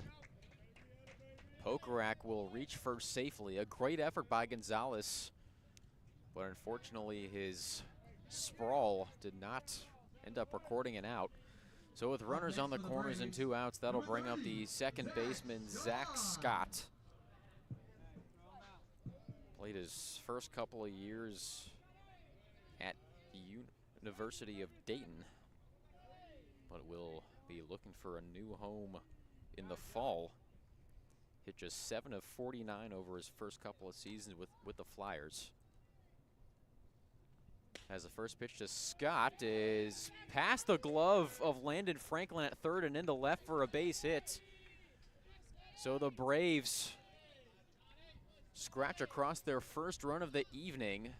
Okarak will reach first safely. A great effort by Gonzalez, but unfortunately his sprawl did not end up recording an out. So with runners on the corners and 2 outs, that'll bring up the second baseman, Zach Scott. Played his first couple of years at the University of Dayton, but will be looking for a new home in the fall. Hit just 7 of 49 over his first couple of seasons with the Flyers. As the first pitch to Scott is past the glove of Landon Franklin at third and into left for a base hit. So the Braves scratch across their first run of the evening,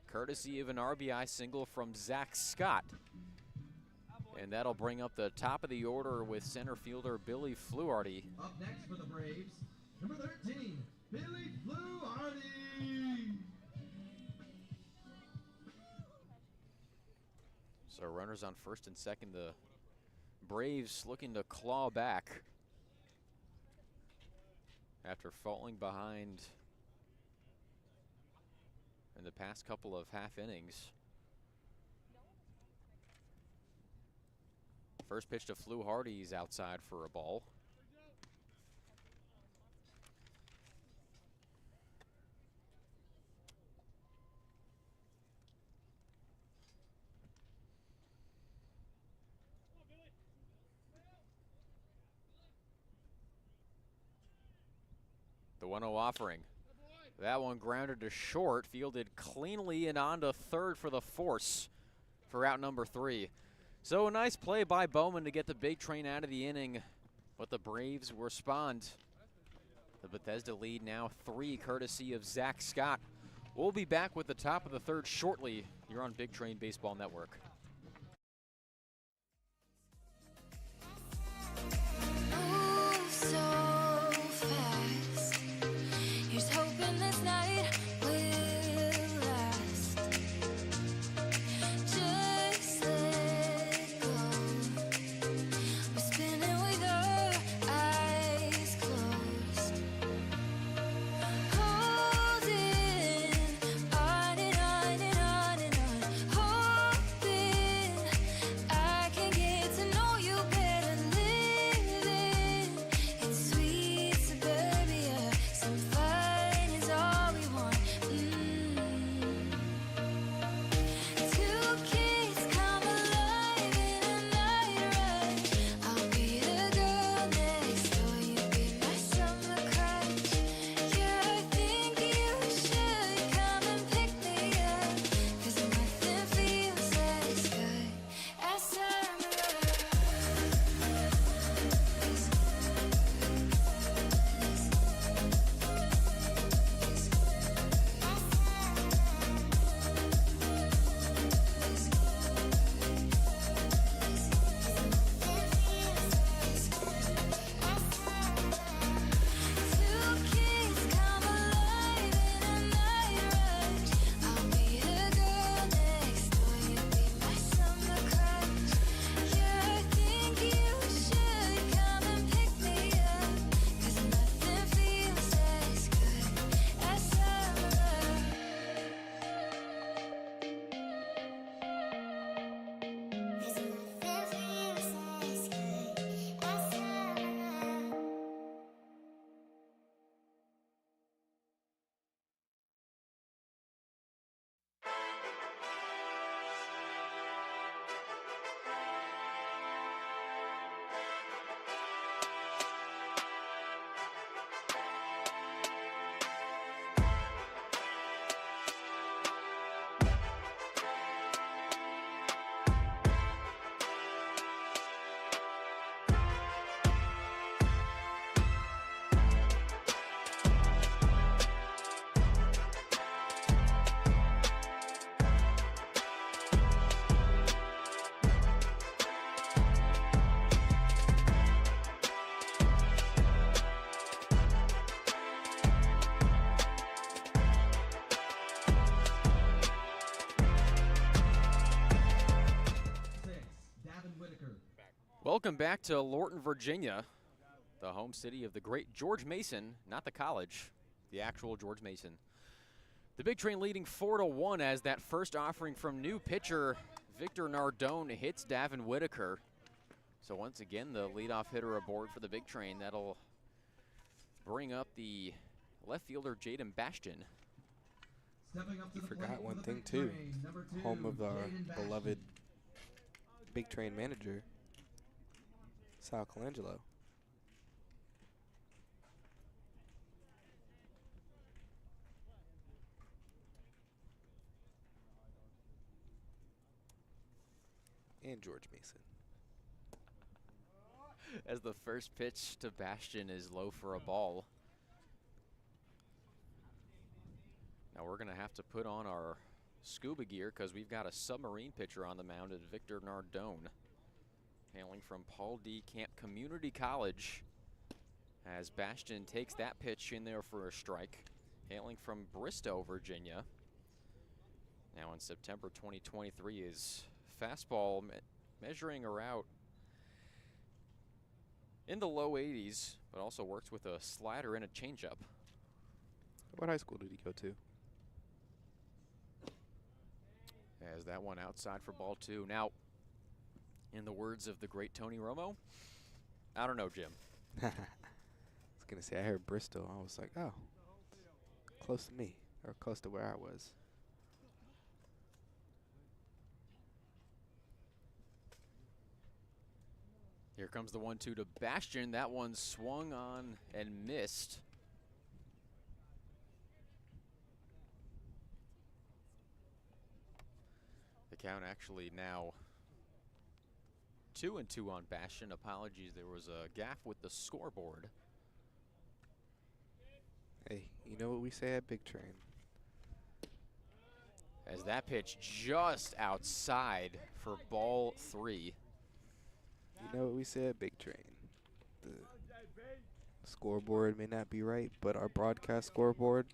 courtesy of an RBI single from Zach Scott. And that'll bring up the top of the order with center fielder Billy Fluharty. Up next for the Braves, number 13, Billy Fluharty. So runners on first and second, the Braves looking to claw back after falling behind in the past couple of half innings. First pitch to Fluharty, he's outside for a ball. The 1-0 offering. That one grounded to short, fielded cleanly and on to third for the force for out number 3. So a nice play by Bowman to get the Big Train out of the inning, but the Braves respond. The Bethesda lead now 3, courtesy of Zach Scott. We'll be back with the top of the third shortly. You're on Big Train Baseball Network. Move so fast. Here's hoping this night will last. Just let go. We're spinning with our eyes closed. Holding on and on and on and on. Hoping I can get to know you better. Living in sweet suburbia. Some fun is all we want. Two kids come alive in a night rush. I'll be the girl next door. You be my summer crush. Yeah, I think you should come and pick me up. 'Cause nothing feels as good as summer. Two kids come alive in a night rush. I'll be the girl next door. You be my summer crush. Yeah, I think you should come and pick me up. 'Cause nothing feels as good as summer. Davin Whitaker. Welcome back to Lorton, Virginia. the home city of the great George Mason, not the college, the actual George Mason. The Big Train leading 4-1 as that first offering from new pitcher Victor Nardone hits Davin Whitaker. So once again, the leadoff hitter aboard for the Big Train. That'll bring up the left fielder Jaden Bastion. Stepping up to You the forgot plate for one the thing Big too. Train, number 2, Home of our Jaden Bastion. beloved Big Train manager, Sal Colangelo. And George Mason. As the first pitch to Bastion is low for a ball. Now we're going to have to put on our scuba gear because we've got a submarine pitcher on the mound at Victor Nardone. Hailing from Paul D. Camp Community College. As Bastion takes that pitch in there for a strike. Hailing from Bristow, Virginia. Now in September 2023, his fastball measuring around in the low 80s, but also works with a slider and a changeup. What high school did he go to? As that one outside for ball 2. Now, in the words of the great Tony Romo, I don't know, Jim. I was going to say, I heard Bristol. I was like, oh, close to me, or close to where I was. Here comes the 1-2 to Bastion. That one swung on and missed. The count actually now 2-2 on Bastion. Apologies, there was a gaffe with the scoreboard. Hey, you know what we say at Big Train? As that pitch just outside for ball 3. You know what we say at Big Train? The scoreboard may not be right, but our broadcast scoreboard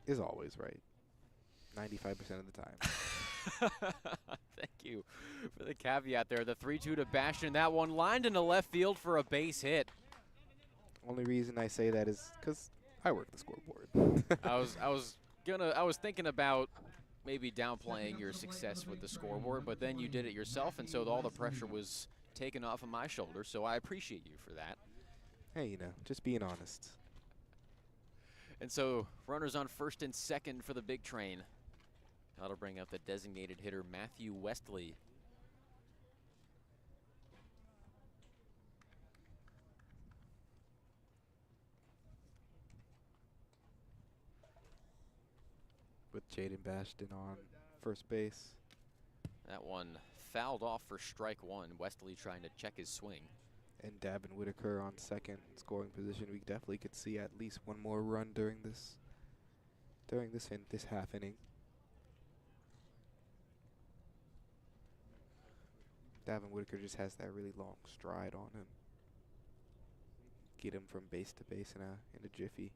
is always right. 95% of the time. Thank you for the caveat there. The 3-2 to Bastion. That one lined into left field for a base hit. Only reason I say that is because I work the scoreboard. I was thinking about maybe downplaying your success with the scoreboard, but then you did it yourself, and so all the pressure was taken off of my shoulders, so I appreciate you for that. Hey, you know, just being honest. And so runners on first and second for the Big Train. That'll bring up the designated hitter Matthew Westley. With Jaden Bastion on first base. That one fouled off for strike 1. Westley trying to check his swing. And Davin Whitaker on second scoring position. We definitely could see at least one more run during this half inning. Davin Whitaker just has that really long stride on him. Get him from base to base in a jiffy.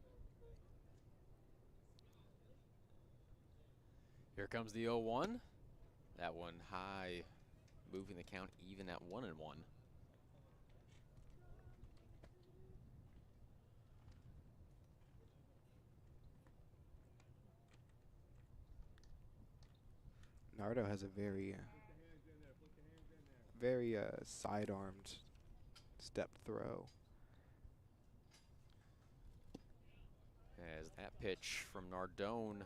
Here comes the 0-1. That one high, moving the count even at 1-1. Nardo has a very side-armed step throw. As that pitch from Nardone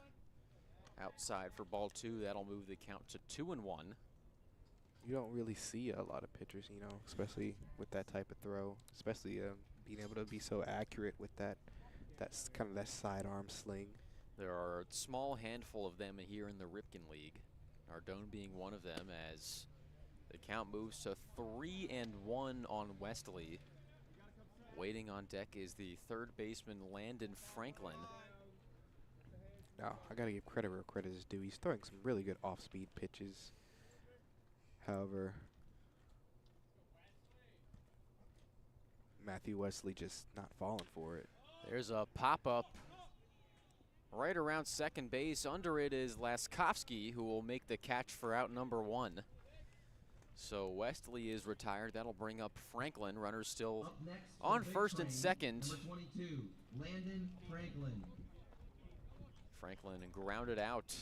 outside for ball 2, that'll move the count to 2-1. You don't really see a lot of pitchers, you know, especially with that type of throw, especially being able to be so accurate with that's kind of that sidearm sling. There are a small handful of them here in the Ripken League. Nardone being one of them, as the count moves to 3-1 on Westley. Waiting on deck is the third baseman Landon Franklin. Now, I got to give credit where credit is due. He's throwing some really good off-speed pitches. However, Matthew Westley just not falling for it. There's a pop-up right around second base. Under it is Laskowski, who will make the catch for out number 1. So Westley is retired. That'll bring up Franklin. Runners still Up next, on the Big first and Train, second. Number 22, Landon Franklin. Franklin grounded out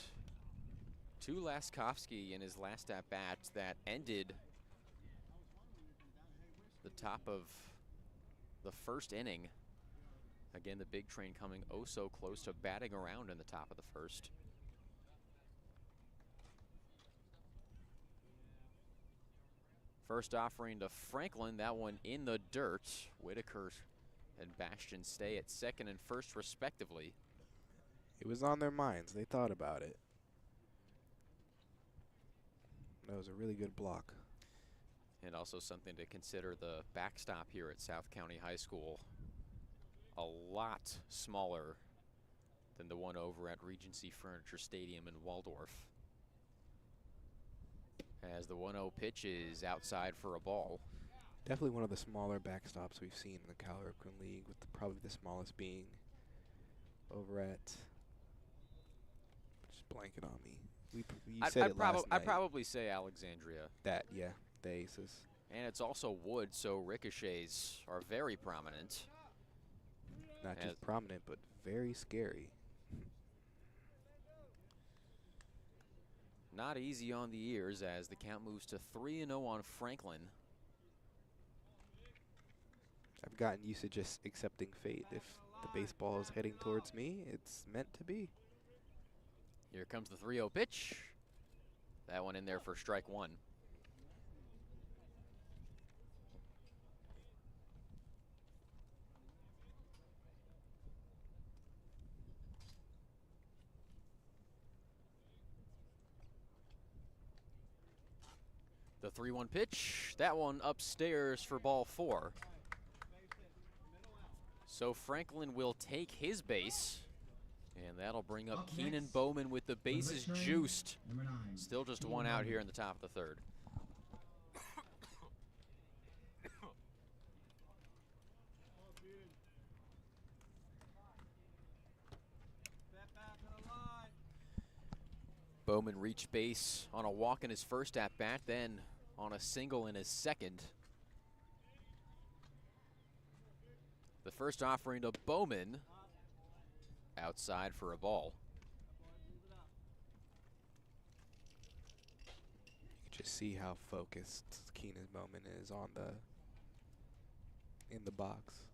to Laskowski in his last at-bat that ended the top of the first inning. Again, the Big Train coming oh so close to batting around in the top of the first. First offering to Franklin, that one in the dirt. Whitaker and Bastion stay at second and first respectively. It was on their minds. They thought about it. That was a really good block. And also something to consider, the backstop here at South County High School. A lot smaller than the one over at Regency Furniture Stadium in Waldorf. As the 1-0 pitch is outside for a ball. Definitely one of the smaller backstops we've seen in the Cal Ripken League, with probably the smallest being over at, just blanket on me. You said it last night. I'd probably say Alexandria. That, yeah, the Aces. And it's also wood, so ricochets are very prominent. Not just prominent, but very scary. Not easy on the ears as the count moves to 3-0 on Franklin. I've gotten used to just accepting fate. If the baseball is heading towards me, it's meant to be. Here comes the 3-0 pitch. That one in there for strike one. The 3-1 pitch, that one upstairs for ball four. So Franklin will take his base, and that'll bring up Keenan next, Bowman with the bases Train, juiced. Number 9. Still just Keenan one out Bowman. here in the top of the third. Step back to the line. Bowman reached base on a walk in his first at-bat, then on a single in his second. The first offering to Bowman, outside for a ball. You can just see how focused Keenan Bowman is on in the box.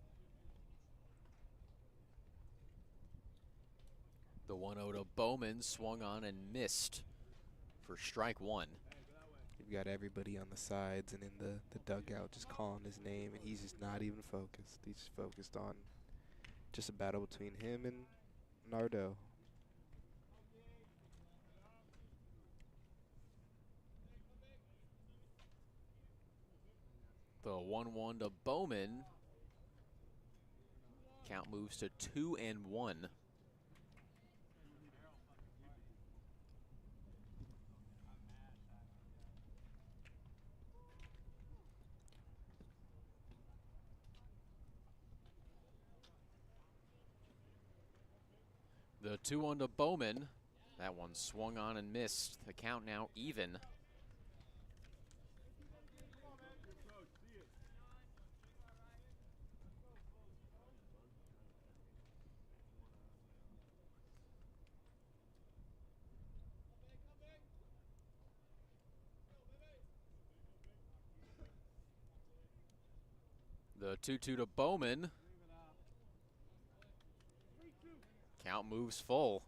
The 1-0 to Bowman, swung on and missed for strike one. You've got everybody on the sides and in the dugout just calling his name, and he's just not even focused. He's just focused on just a battle between him and Nardo. The 1-1 to Bowman. Count moves to 2-1. The 2-1 to Bowman. That one swung on and missed. The count now even. The 2-2 to Bowman. Count moves full.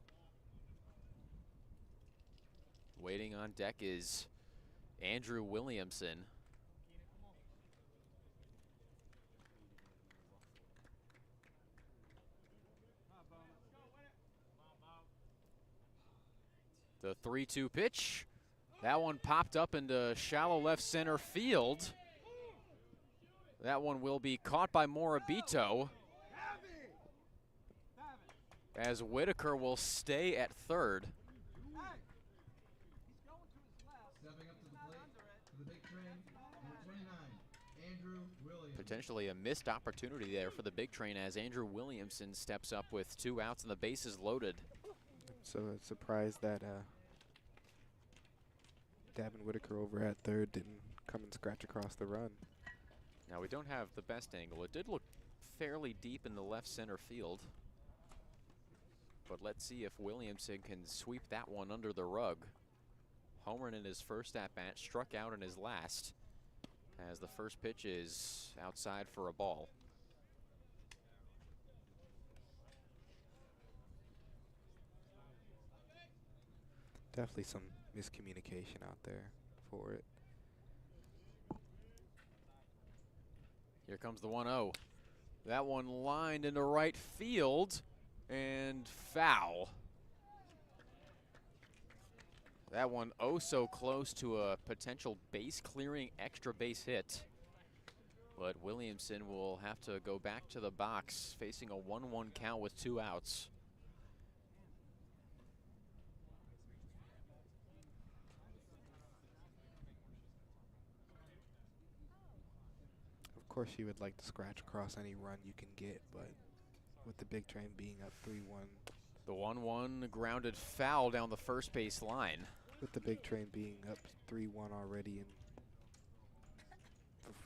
Waiting on deck is Andrew Williamson. The 3-2 pitch. That one popped up into shallow left center field. That one will be caught by Morabito, as Whitaker will stay at third. Stepping up to the plate for the Big Train, number 29, Andrew Williams. Potentially a missed opportunity there for the Big Train as Andrew Williamson steps up with 2 outs and the bases loaded. So surprised that Davin Whitaker over at third didn't come and scratch across the run. Now we don't have the best angle. It did look fairly deep in the left center field. But let's see if Williamson can sweep that one under the rug. Homered in his first at-bat, struck out in his last, as the first pitch is outside for a ball. Definitely some miscommunication out there for it. Here comes the 1-0. That one lined into right field and foul. That one oh so close to a potential base clearing extra base hit. But Williamson will have to go back to the box facing a 1-1 count with 2 outs. Of course, you would like to scratch across any run you can get, but with the Big Train being up 3-1. The 1-1 grounded foul down the first base line. With the Big Train being up 3-1 already in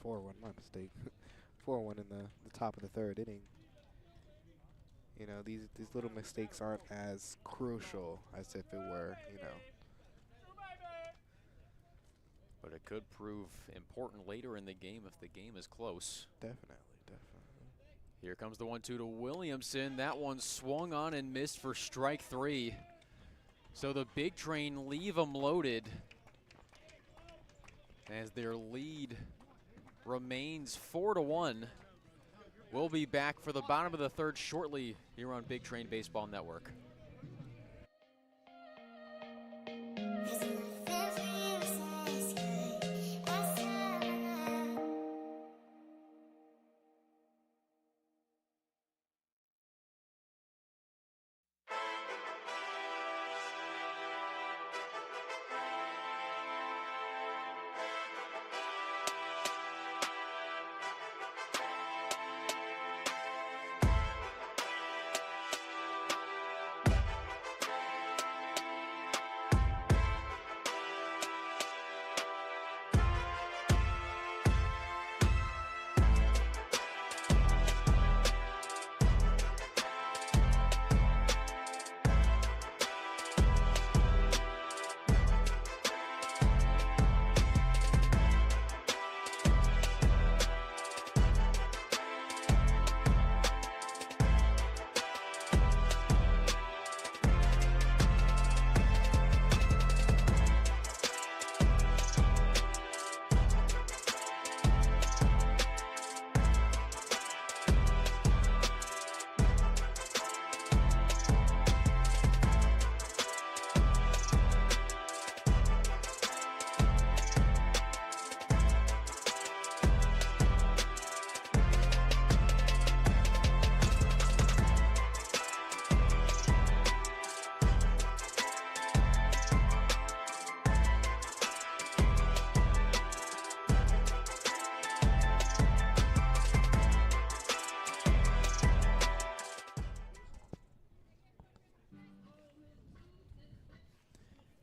4-1, my mistake. 4-1 in the top of the 3rd inning. You know, these little mistakes aren't as crucial as if it were, you know. But it could prove important later in the game if the game is close. Definitely. Here comes the 1-2 to Williamson. That one swung on and missed for strike 3. So the Big Train leave them loaded as their lead remains 4-1. We'll be back for the bottom of the 3rd shortly here on Big Train Baseball Network.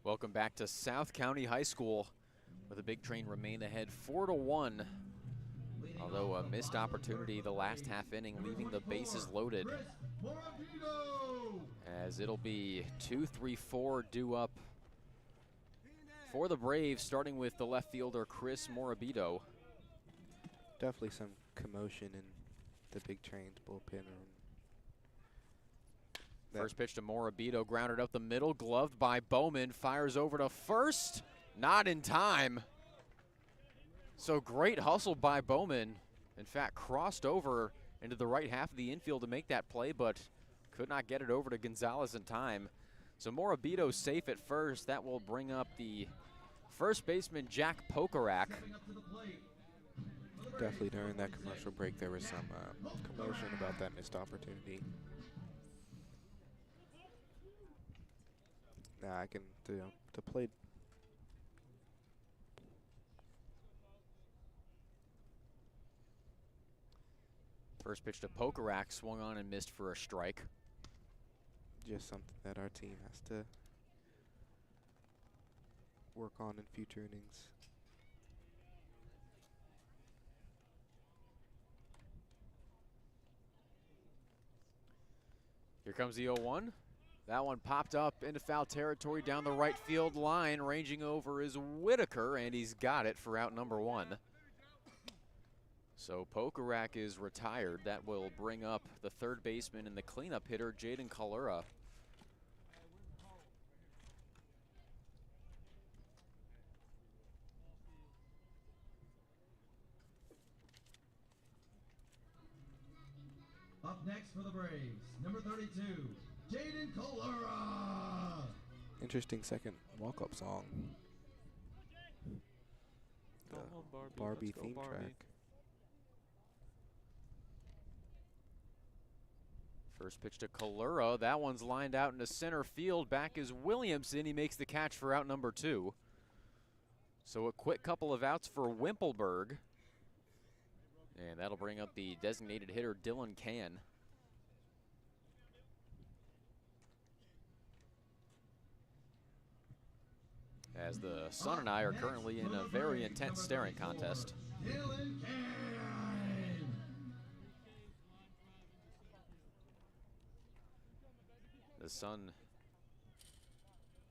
Welcome back to South County High School, where the Big Train remain ahead 4-1. Although a missed opportunity the last half inning, leaving the bases loaded. As it'll be 2-3-4 due up for the Braves, starting with the left fielder Chris Morabito. Definitely some commotion in the Big Train's bullpen. First pitch to Morabito, grounded up the middle, gloved by Bowman, fires over to first, not in time. So great hustle by Bowman. In fact, crossed over into the right half of the infield to make that play, but could not get it over to Gonzalez in time. So Morabito safe at first. That will bring up the first baseman, Jack Pokarak. Definitely during that commercial break, there was some commotion about that missed opportunity. Now I can to play. First pitch to Pokarak, swung on and missed for a strike. Just something that our team has to work on in future innings. Here comes the 0-1. That one popped up into foul territory down the right field line. Ranging over is Whitaker, and he's got it for out number 1. So Pokarak is retired. That will bring up the third baseman and the cleanup hitter, Jaden Kalura. Up next for the Braves, number 32, Jaden Kalura. Interesting second walk-up song. The Barbie theme track. First pitch to Kalura. That one's lined out into center field. Back is Williamson. He makes the catch for out number 2. So a quick couple of outs for Wimpelberg. And that'll bring up the designated hitter, Dylan Can. As the Sun and I are currently in a very intense staring contest. Dylan Can. The Sun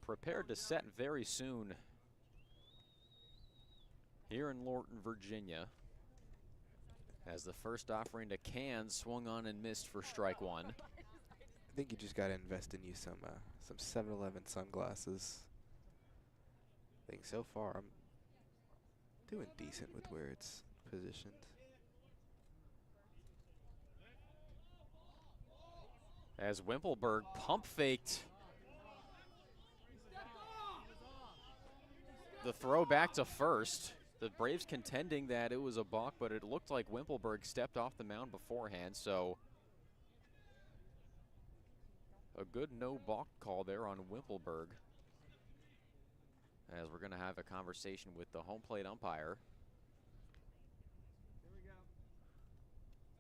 prepared to set very soon here in Lorton, Virginia, as the first offering to Can swung on and missed for strike 1. I think you just got to invest in you some 7-Eleven sunglasses. I think so far I'm doing decent with where it's positioned. As Wimpelberg pump faked the throw back to first. The Braves contending that it was a balk, but it looked like Wimpelberg stepped off the mound beforehand, so a good no balk call there on Wimpelberg. As we're going to have a conversation with the home plate umpire. Here we go.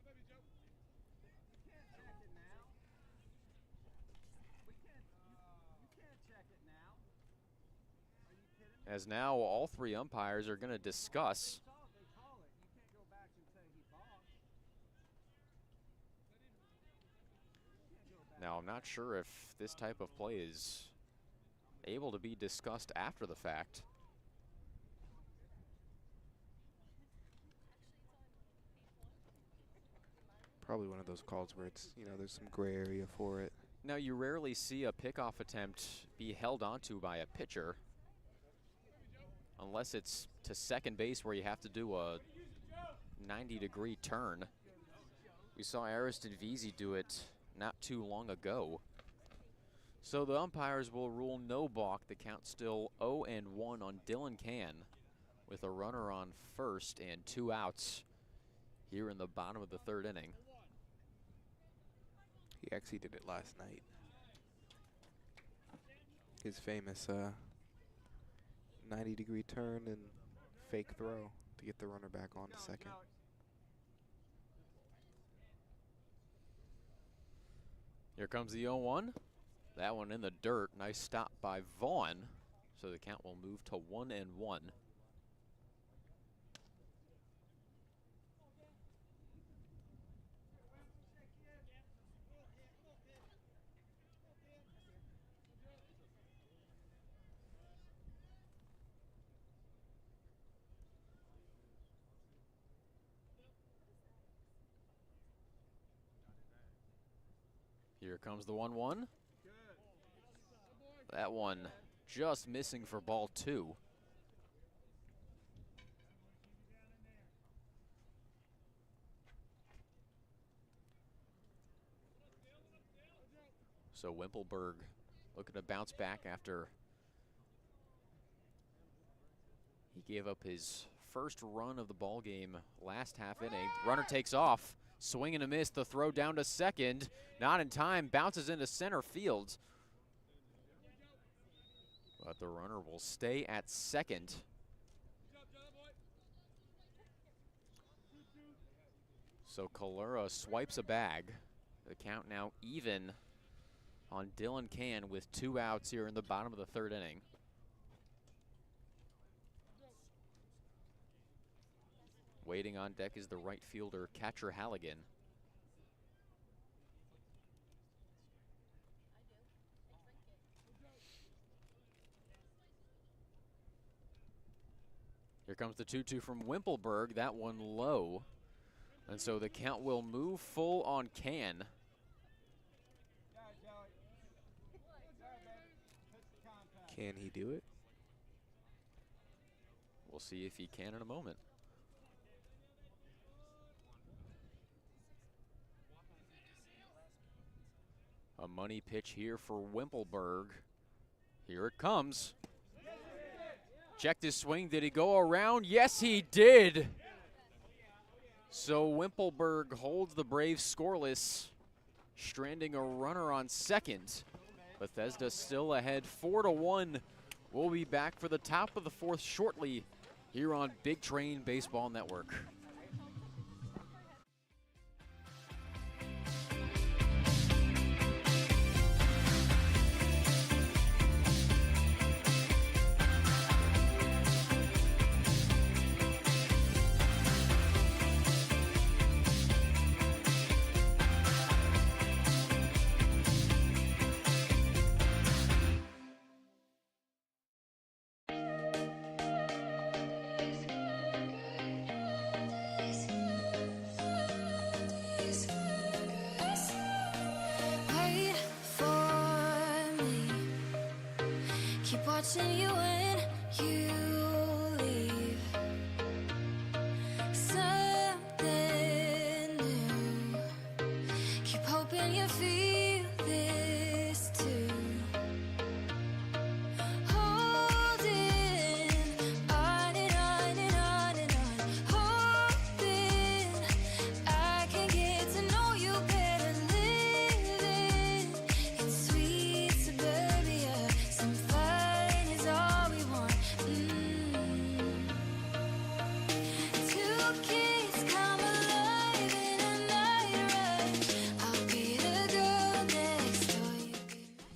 Hey, baby Joe. You can't check it now. You can't check it now. Are you kidding me? As now all 3 umpires are going to discuss. They call it. You can't go back and say he balked. Now I'm not sure if this type of play is able to be discussed after the fact. Probably one of those calls where it's, there's some gray area for it. Now you rarely see a pickoff attempt be held onto by a pitcher, unless it's to second base where you have to do a 90-degree turn. We saw Ariston Veazey do it not too long ago. So the umpires will rule no balk. The count still 0-1 on Dylan Can, with a runner on first and 2 outs here in the bottom of the 3rd inning. He actually did it last night. His famous 90-degree turn and fake throw to get the runner back on to second. Here comes the 0-1. That one in the dirt. Nice stop by Vaughn. So the count will move to 1-1. Here comes the 1-1. That one just missing for ball 2. So Wimpelberg looking to bounce back after he gave up his first run of the ball game last half inning. Runner takes off, swing and a miss. The throw down to second, not in time, bounces into center field. But the runner will stay at second. So Kalura swipes a bag. The count now even on Dylan Can with 2 outs here in the bottom of the 3rd inning. Waiting on deck is the right fielder, catcher Halligan. comes the 2-2 from Wimpelberg. That one low. And so the count will move full on Can. Can he do it? We'll see if he can in a moment. A money pitch here for Wimpelberg. Here it comes. Checked his swing. Did he go around? Yes, he did. So Wimpelberg holds the Braves scoreless, stranding a runner on second. Bethesda still ahead 4-1. We'll be back for the top of the fourth shortly here on Big Train Baseball Network. Wait for me. Keep watching you when you leave. Something new. Keep hoping you feel this too. Holding on and on and on and on. Hoping I can get to know you better. Living in sweet suburbia. Some fun is all we want. Two kids come alive in a night rush. I'll be the girl next door. You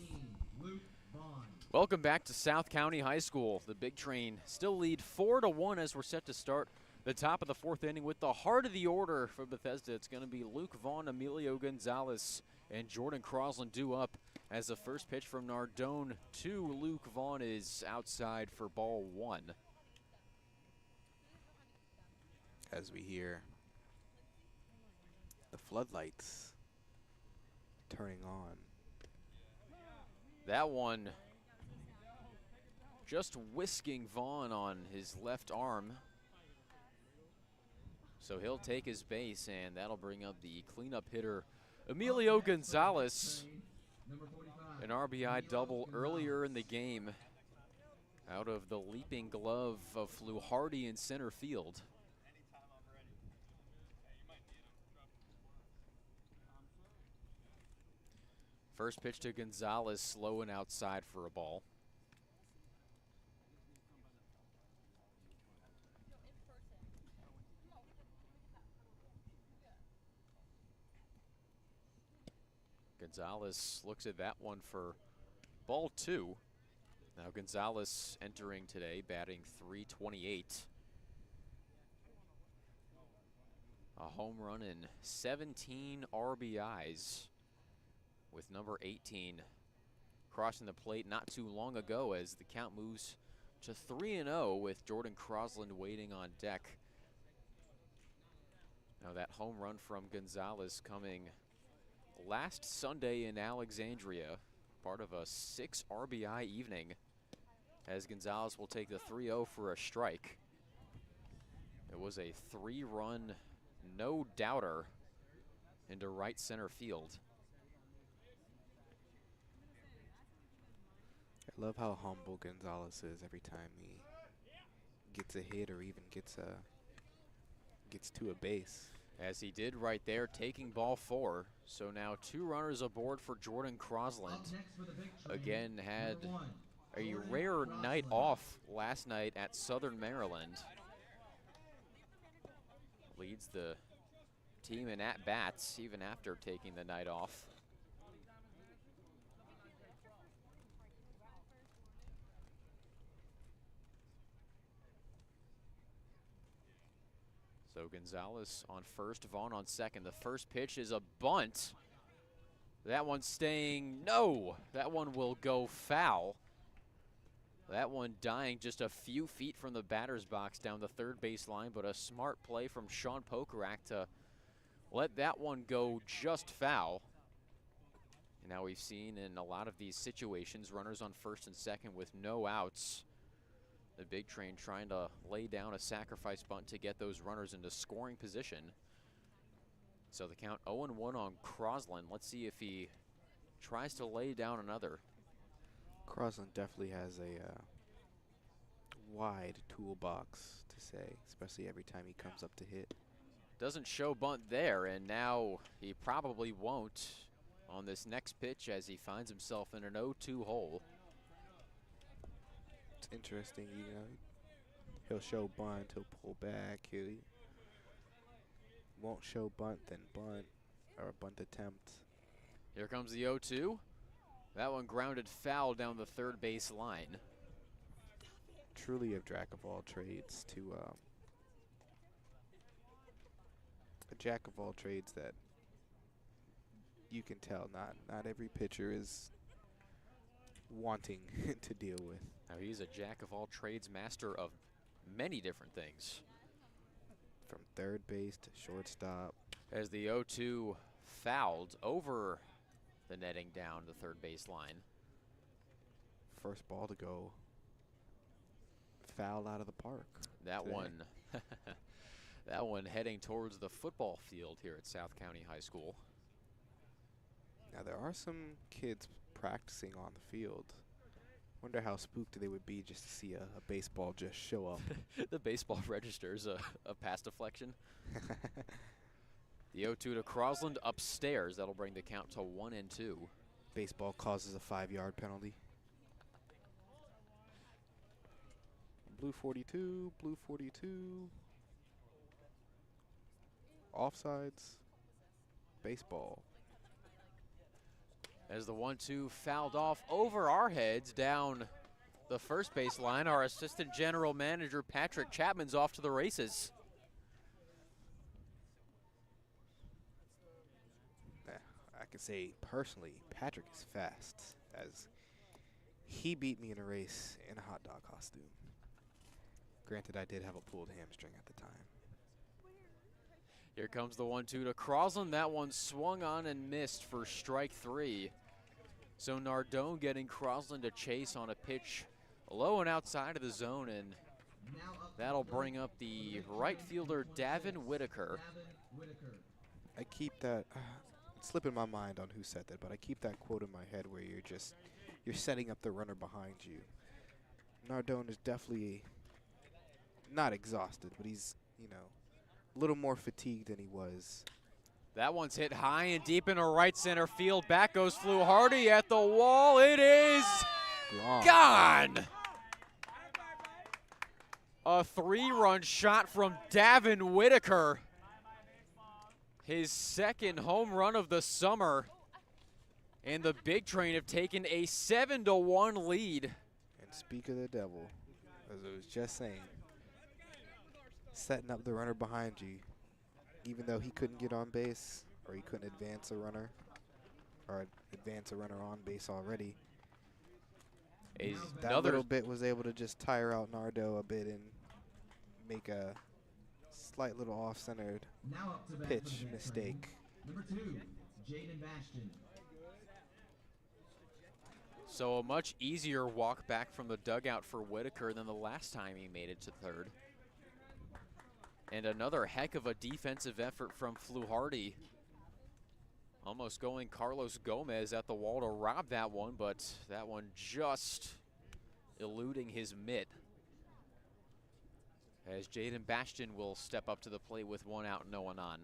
be my Luke Vaughn. Welcome back to South County High School. The Big Train still lead 4-1 as we're set to start the top of the fourth inning with the heart of the order for Bethesda. It's going to be Luke Vaughn, Emilio Gonzalez, and Jordan Crosland due up as the first pitch from Nardone to Luke Vaughn is outside for ball one. As we hear the floodlights turning on. That one just whisking Vaughn on his left arm. So he'll take his base, and that'll bring up the cleanup hitter, Emilio Gonzalez. Number 45. An RBI double earlier in the game out of the leaping glove of Fluharty in center field. First pitch to Gonzalez, slow and outside for a ball. Gonzalez looks at that one for ball two. Now Gonzalez entering today, batting .328. A home run and 17 RBIs, with number 18 crossing the plate not too long ago as the count moves to 3-0 with Jordan Crosland waiting on deck. Now that home run from Gonzalez coming last Sunday in Alexandria, part of a 6 RBI evening, as Gonzalez will take the 3-0 for a strike. It was a 3-run no-doubter into right center field. I love how humble Gonzalez is every time he gets a hit or even gets to a base. As he did right there, taking ball 4. So now 2 runners aboard for Jordan Crosland. Up next for the Big Train, Again, had number 1, a Jordan rare night Crosland. off last night at Southern Maryland. Leads the team in at-bats even after taking the night off. So Gonzalez on first, Vaughn on second. The first pitch is a bunt. That one's staying, no, that one will go foul. That one dying just a few feet from the batter's box down the third base line, but a smart play from Sean Pokorak to let that one go just foul. And now we've seen in a lot of these situations, runners on first and second with no outs. The Big Train trying to lay down a sacrifice bunt to get those runners into scoring position. So the count 0-1 on Crosland. Let's see if he tries to lay down another. Crosland definitely has a wide toolbox to say, especially every time he comes up to hit. Doesn't show bunt there, and now he probably won't on this next pitch as he finds himself in an 0-2 hole. It's interesting, you know, he'll show bunt, he'll pull back, he won't show bunt, then bunt, or a bunt attempt. Here comes the 0-2. That one grounded foul down the third base line. Truly a jack of all trades to a jack of all trades that you can tell not every pitcher is wanting to deal with. Now he's a jack of all trades, master of many different things. From third base to shortstop. As the 0-2 fouled over the netting down the third base line. First ball to go foul out of the park. That today. one, that one heading towards the football field here at South County High School. Now there are some kids practicing on the field. Wonder how spooked they would be just to see a baseball just show up. The baseball registers a pass deflection. The 0-2 to Crosland upstairs. That'll bring the count to 1-2. Baseball causes a 5-yard penalty. Blue 42, blue 42. Offsides. Baseball. As the 1-2 fouled off over our heads down the first base line, our assistant general manager Patrick Chapman's off to the races. I can say personally, Patrick is fast, as he beat me in a race in a hot dog costume. Granted, I did have a pulled hamstring at the time. Here comes the 1-2 to Crosland. That one swung on and missed for strike 3. So Nardone getting Crosland to chase on a pitch low and outside of the zone, and that'll bring up the right fielder Davin Whitaker. I keep that, it's slipping my mind on who said that, but I keep that quote in my head where you're setting up the runner behind you. Nardone is definitely not exhausted, but he's, you know, a little more fatigued than he was. That one's hit high and deep into right center field. Back goes Fluharty at the wall. It is gone. A 3-run shot from Davin Whitaker. His second home run of the summer. And the Big Train have taken a 7-1 lead. And speak of the devil, as I was just saying, setting up the runner behind you, even though he couldn't get on base or he couldn't advance a runner or advance a runner on base already. That little bit was able to just tire out Nardo a bit and make a slight little off-centered pitch mistake. Number 2, Jaden Bastion. So a much easier walk back from the dugout for Whitaker than the last time he made it to third. And another heck of a defensive effort from Fluharty. Almost going Carlos Gomez at the wall to rob that one, but that one just eluding his mitt. As Jaden Bastion will step up to the plate with 1 out and no one on.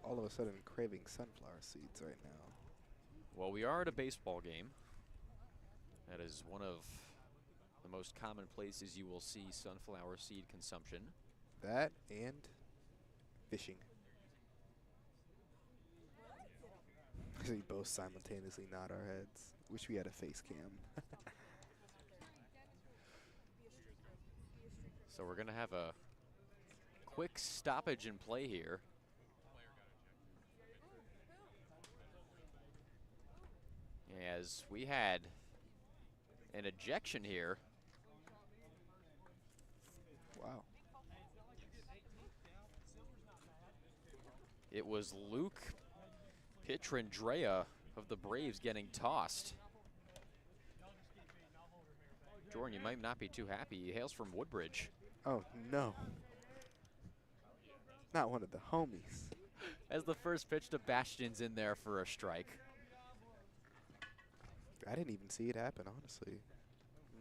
All of a sudden craving sunflower seeds right now. Well, we are at a baseball game. That is one of the most common places you will see sunflower seed consumption. That and fishing. We both simultaneously nod our heads. Wish we had a face cam. So we're going to have a quick stoppage in play here. As we had an ejection here. Wow. It was Luke Pietrandrea of the Braves getting tossed. Jordan, you might not be too happy. He hails from Woodbridge. Oh, no. Not one of the homies. As the first pitch to Bastion's in there for a strike. I didn't even see it happen, honestly.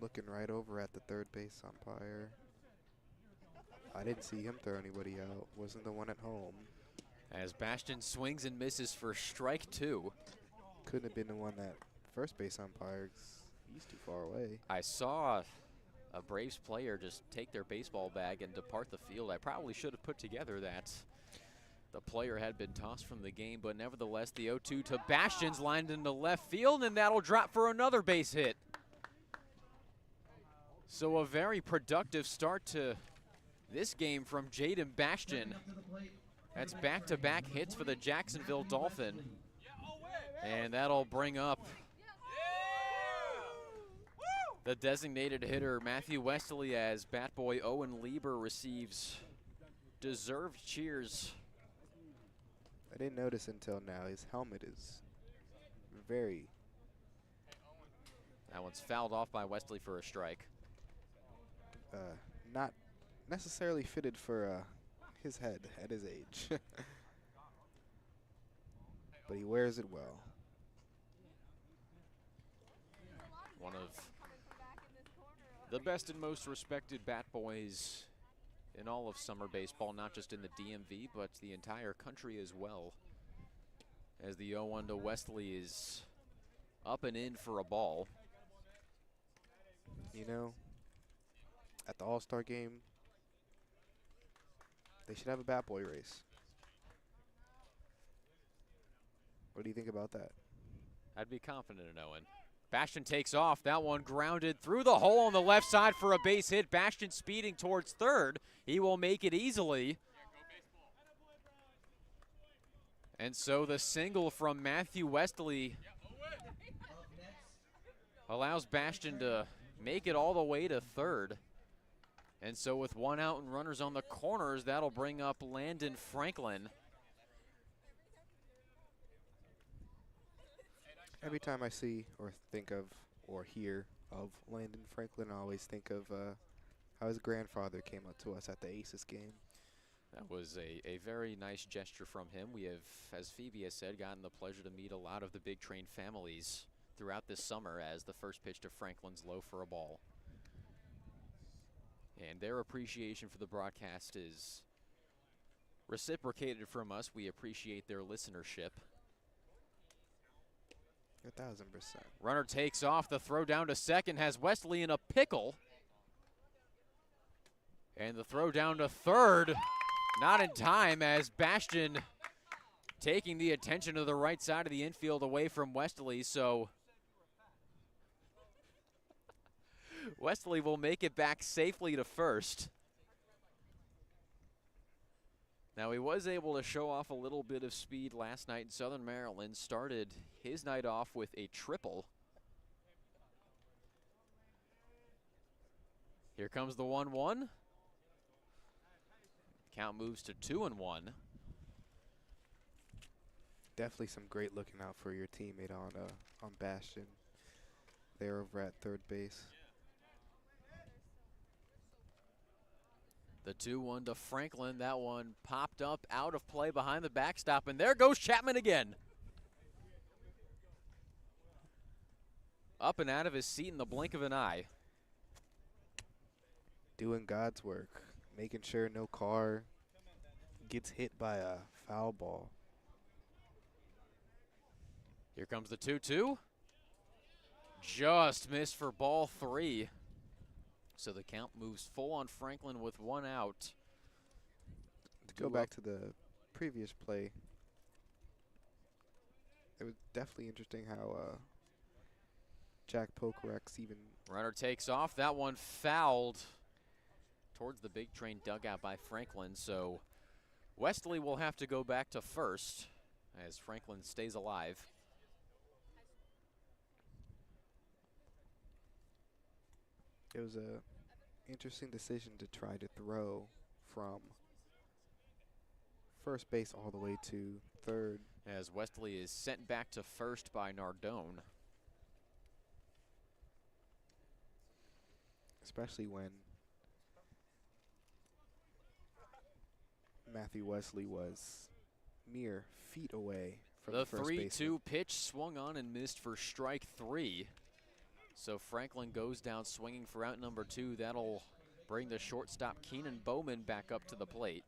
Looking right over at the third base umpire. I didn't see him throw anybody out. Wasn't the one at home. As Bastion swings and misses for strike 2. Couldn't have been the one that first base umpire. 'Cause he's too far away. I saw a Braves player just take their baseball bag and depart the field. I probably should have put together that the player had been tossed from the game, but nevertheless, the 0-2 to Bastion's lined into left field, and that'll drop for another base hit. So a very productive start to this game from Jaden Bastion. That's back-to-back hits for the Jacksonville Dolphin. And that'll bring up the designated hitter, Matthew Wesley, as bat boy Owen Lieber receives deserved cheers. I didn't notice until now. His helmet is very... That one's fouled off by Wesley for a strike. not necessarily fitted for his head at his age. But he wears it well. One of the best and most respected bat boys in all of summer baseball, not just in the DMV, but the entire country as well. As the 0-1 to Wesley is up and in for a ball. You know, at the All-Star game, they should have a bat boy race. What do you think about that? I'd be confident in Owen. Bastion takes off. That one grounded through the hole on the left side for a base hit. Bastion speeding towards third. He will make it easily. And so the single from Matthew Wesley allows Bastion to make it all the way to third. And so with one out and runners on the corners, that'll bring up Landon Franklin. Every time I see or think of or hear of Landon Franklin, I always think of how his grandfather came up to us at the Aces game. That was a very nice gesture from him. We have, as Phoebe has said, gotten the pleasure to meet a lot of the Big Train families throughout this summer, as the first pitch to Franklin's low for a ball. And their appreciation for the broadcast is reciprocated from us. We appreciate their listenership. 1,000%. Runner takes off. The throw down to second has Wesley in a pickle. And the throw down to third, not in time, as Bastion taking the attention to the right side of the infield away from Wesley. So Wesley will make it back safely to first. Now, he was able to show off a little bit of speed last night in Southern Maryland. Started his night off with a triple. Here comes the 1-1. Count moves to 2-1. Definitely some great looking out for your teammate on Bastion. They're over at third base. The 2-1 to Franklin. That one popped up out of play behind the backstop, and there goes Chapman again. Up and out of his seat in the blink of an eye. Doing God's work, making sure no car gets hit by a foul ball. Here comes the 2-2. Just missed for ball 3. So the count moves full on Franklin with one out. To go back to the previous play, it was definitely interesting how Jack Pokerex even. Runner takes off. That one fouled towards the Big Train dugout by Franklin. So Wesley will have to go back to first as Franklin stays alive. It was a interesting decision to try to throw from first base all the way to third. As Wesley is sent back to first by Nardone. Especially when Matthew Wesley was mere feet away from the first baseman. The 3-2 pitch swung on and missed for strike 3. So Franklin goes down swinging for out number 2. That'll bring the shortstop Keenan Bowman back up to the plate.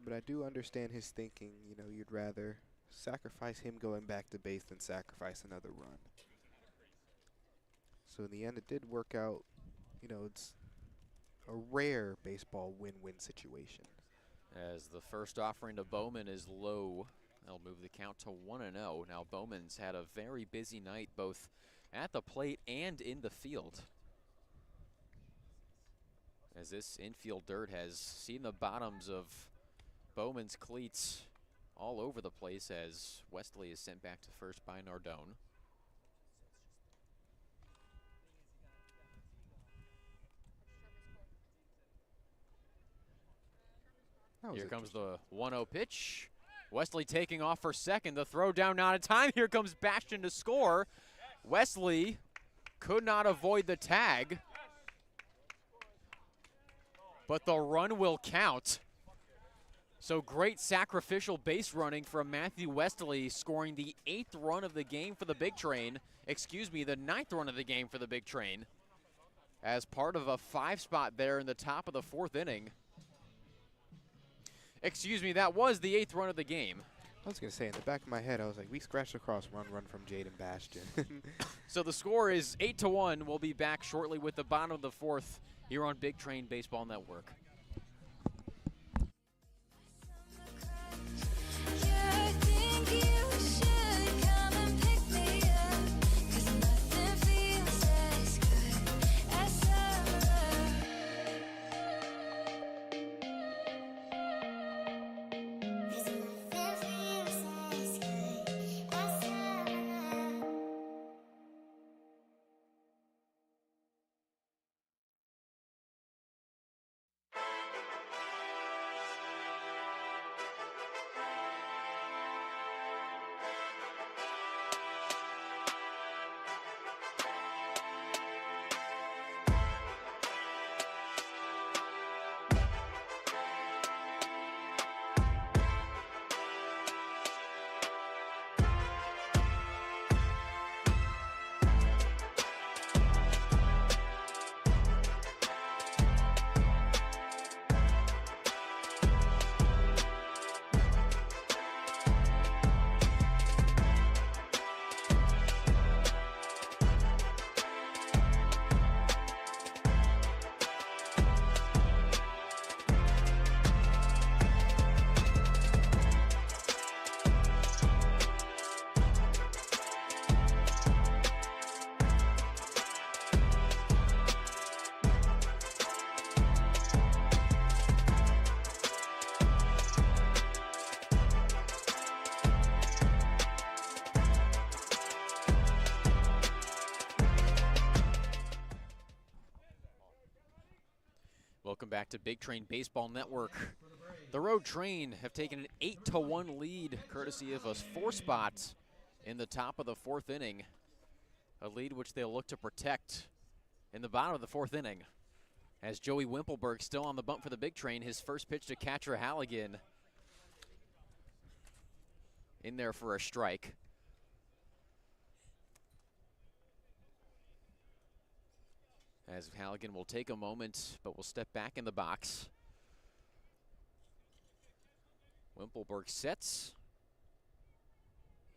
But I do understand his thinking. You know, you'd rather sacrifice him going back to base than sacrifice another run. So in the end, it did work out. You know, it's a rare baseball win-win situation. As the first offering to Bowman is low, they'll move the count to 1-0. Now Bowman's had a very busy night both at the plate and in the field, as this infield dirt has seen the bottoms of Bowman's cleats all over the place as Wesley is sent back to first by Nardone. Here comes the 1-0 pitch. Wesley taking off for second. The throw down, not in time. Here comes Bastion to score. Wesley could not avoid the tag, but the run will count. So great sacrificial base running from Matthew Wesley, scoring the 8th run of the game for the Big Train. Excuse me, the 9th run of the game for the Big Train, as part of a 5 spot there in the top of the 4th inning. Excuse me, that was the 8th run of the game. I was going to say, in the back of my head, I was like, we scratched across run from Jaden Bastion. So the score is 8-1. We'll be back shortly with the bottom of the 4th here on Big Train Baseball Network. Yeah, I think you should come and pick me up, 'cause nothing feels as good as summer. Welcome back to Big Train Baseball Network. The Road Train have taken an 8-1 lead, courtesy of a 4 spot in the top of the 4th inning. A lead which they'll look to protect in the bottom of the 4th inning. As Joey Wimpelberg still on the bump for the Big Train, his first pitch to catcher Halligan in there for a strike. As Halligan will take a moment, but will step back in the box. Wimpelberg sets.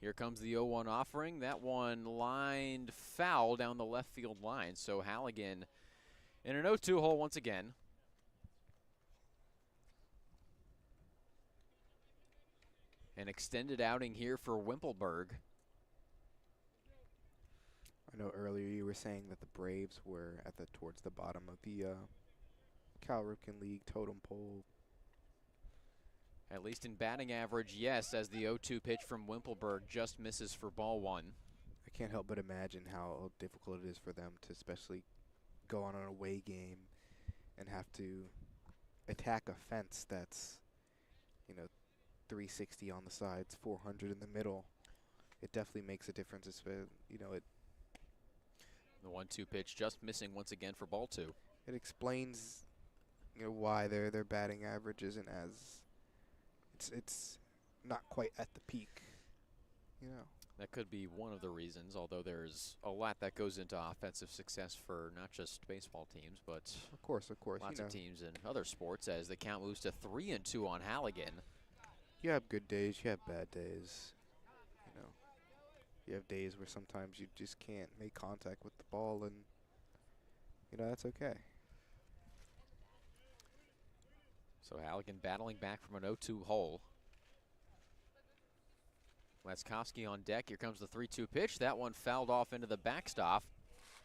Here comes the 0-1 offering. That one lined foul down the left field line. So Halligan in an 0-2 hole once again. An extended outing here for Wimpelberg. I know earlier you were saying that the Braves were towards the bottom of the Cal Ripken League totem pole. At least in batting average, yes, as the 0-2 pitch from Wimpelberg just misses for ball one. I can't help but imagine how difficult it is for them to especially go on an away game and have to attack a fence that's, 360 on the sides, 400 in the middle. It definitely makes a difference. The 1-2 pitch just missing once again for ball two. It explains, why their batting average isn't as it's not quite at the peak. That could be one of the reasons, although there's a lot that goes into offensive success for not just baseball teams, but Of course. lots of teams in other sports as the count moves to 3-2 on Halligan. You have good days, you have bad days. You have days where sometimes you just can't make contact with the ball, and that's okay. So Halligan battling back from an 0-2 hole. Laskowski on deck. Here comes the 3-2 pitch. That one fouled off into the backstop.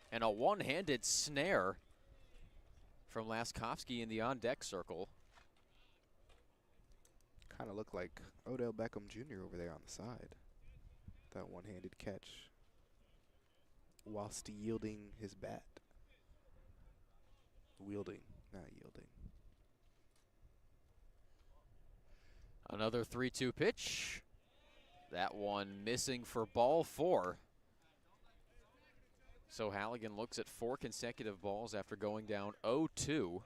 And a one-handed snare from Laskowski in the on-deck circle. Kind of looked like Odell Beckham Jr. over there on the side. That one-handed catch whilst yielding his bat. Wielding, not yielding. Another 3-2 pitch. That one missing for ball four. So Halligan looks at 4 consecutive balls after going down 0-2.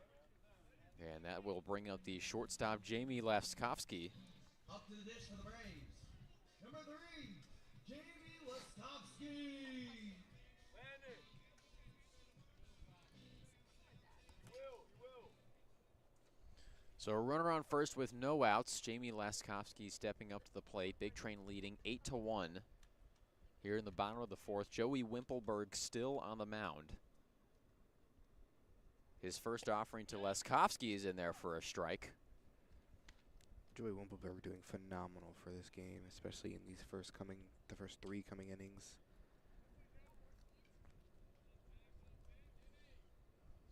And that will bring up the shortstop, Jamie Laskowski. Up to the dish for the Braves. Number 3, Jamie Laskowski. So a runner on first with no outs. Jamie Laskowski stepping up to the plate. Big Train leading 8-1. Here in the bottom of the fourth, Joey Wimpelberg still on the mound. His first offering to Laskowski is in there for a strike. Joey Wimpelberg doing phenomenal for this game, especially in the first 3 coming innings.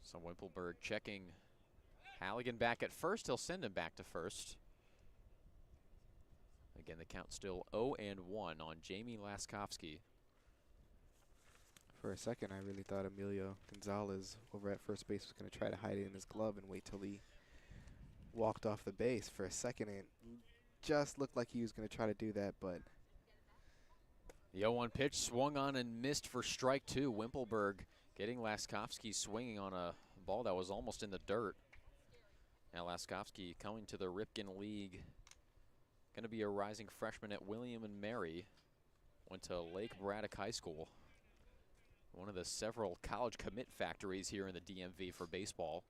So Wimpelberg checking Halligan back at first. He'll send him back to first. Again, the count still 0-1 on Jamie Laskowski. For a second, I really thought Emilio Gonzalez over at first base was going to try to hide it in his glove and wait till he walked off the base. For a second, it just looked like he was going to try to do that, but The 0-1 pitch swung on and missed for strike two. Wimpelberg getting Laskowski swinging on a ball that was almost in the dirt. Now Laskowski coming to the Ripken League. Going to be a rising freshman at William and Mary. Went to Lake Braddock High School. One of the several college commit factories here in the DMV for baseball.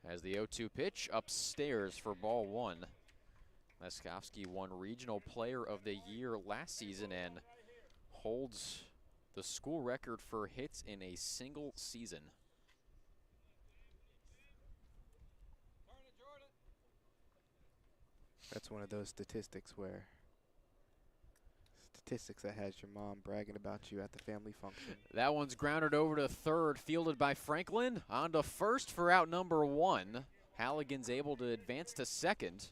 As the 0-2 pitch upstairs for ball one. Laskowski won Regional Player of the Year last season and holds the school record for hits in a single season. that's one of those statistics that has your mom bragging about you at the family function. That one's grounded over to third, fielded by Franklin. On to first for out number one. Halligan's able to advance to second.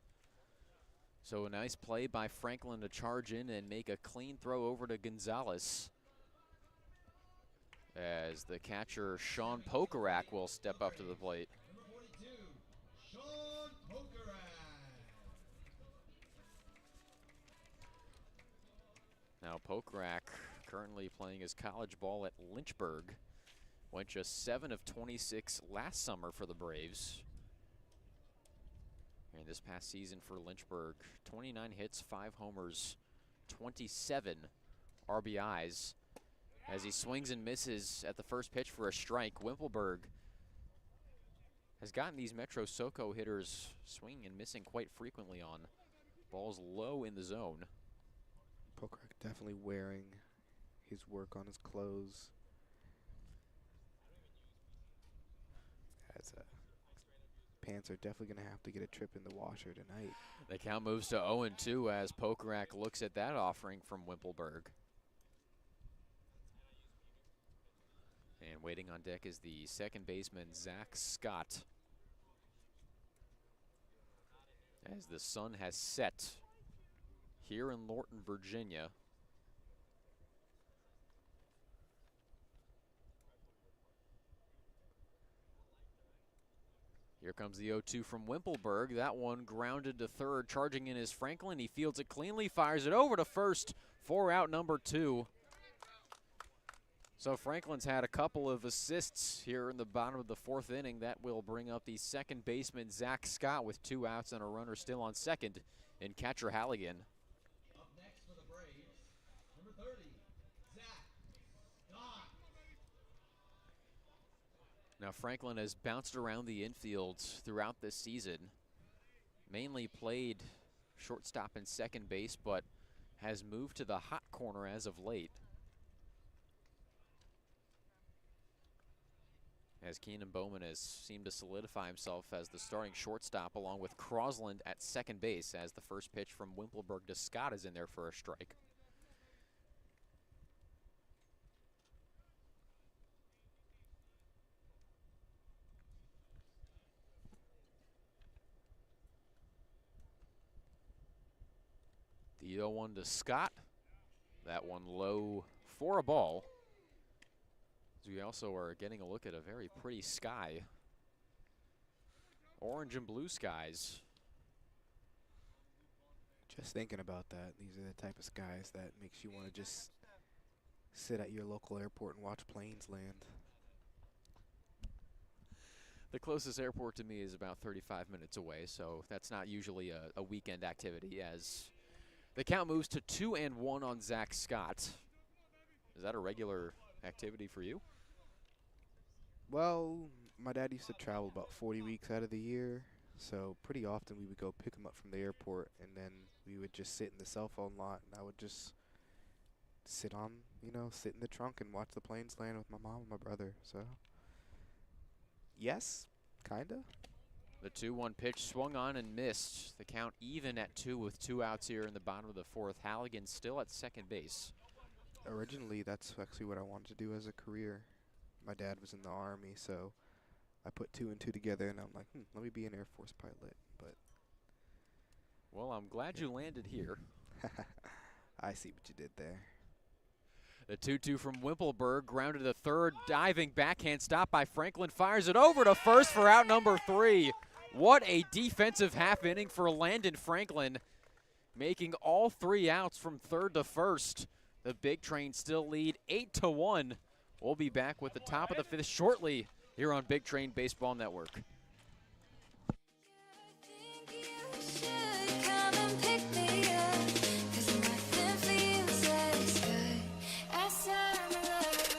So a nice play by Franklin to charge in and make a clean throw over to Gonzalez. As the catcher, Sean Pokarak, will step up to the plate. Number 42, Sean Pokarak. Now Pokarak currently playing his college ball at Lynchburg. Went just 7 of 26 last summer for the Braves. And this past season for Lynchburg, 29 hits, 5 homers, 27 RBIs. As he swings and misses at the first pitch for a strike, Wimpelberg has gotten these Metro SOCO hitters swinging and missing quite frequently on balls low in the zone. Pokarak definitely wearing his work on his clothes. pants are definitely going to have to get a trip in the washer tonight. The count moves to 0-2 as Pokrack looks at that offering from Wimpelberg. And waiting on deck is the second baseman, Zach Scott. As the sun has set here in Lorton, Virginia. Here comes the 0-2 from Wimpelberg. That one grounded to third, charging in is Franklin. He fields it cleanly, fires it over to first for out number 2. So Franklin's had a couple of assists here in the bottom of the 4th inning. That will bring up the second baseman, Zach Scott, with 2 outs and a runner still on second in catcher Halligan. Up next for the Braves, number 30, Zach Scott. Now Franklin has bounced around the infield throughout this season. Mainly played shortstop and second base, but has moved to the hot corner as of late. As Keenan Bowman has seemed to solidify himself as the starting shortstop, along with Crosland at second base, as the first pitch from Wimpelberg to Scott is in there for a strike. The 0-1 to Scott. That one low for a ball. We also are getting a look at a very pretty sky. Orange and blue skies. Just thinking about that, these are the type of skies that makes you want to just sit at your local airport and watch planes land. The closest airport to me is about 35 minutes away, so that's not usually a weekend activity, as the count moves to 2-1 on Zach Scott. Is that a regular activity for you? Well, my dad used to travel about 40 weeks out of the year, so pretty often we would go pick him up from the airport, and then we would just sit in the cell phone lot, and I would just sit in the trunk and watch the planes land with my mom and my brother. So, yes, kinda. The 2-1 pitch swung on and missed. The count even at 2 with 2 outs here in the bottom of the 4th. Halligan still at second base. Originally, that's actually what I wanted to do as a career. My dad was in the Army, so I put 2 and 2 together, and I'm like, let me be an Air Force pilot. But Well, I'm glad you landed here. I see what you did there. The 2-2 from Wimpelberg, grounded to third, diving backhand stop by Franklin, fires it over to first for out number 3. What a defensive half inning for Landon Franklin, making all 3 outs from third to first. The Big Train still lead 8-1. We'll be back with the top of the 5th shortly here on Big Train Baseball Network. Think you should come and pick me up, 'cause nothing feels as good as summer love.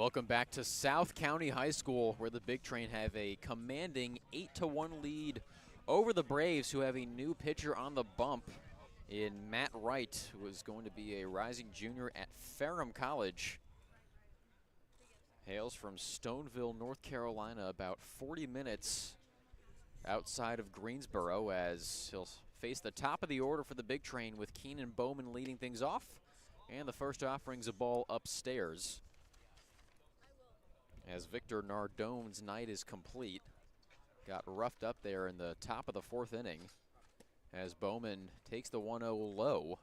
Welcome back to South County High School, where the Big Train have a commanding 8-1 lead over the Braves, who have a new pitcher on the bump in Matt Wright, who is going to be a rising junior at Ferrum College. Hails from Stoneville, North Carolina, about 40 minutes outside of Greensboro, as he'll face the top of the order for the Big Train with Keenan Bowman leading things off, and the first off brings a ball upstairs. As Victor Nardone's night is complete. Got roughed up there in the top of the 4th inning as Bowman takes the 1-0 low.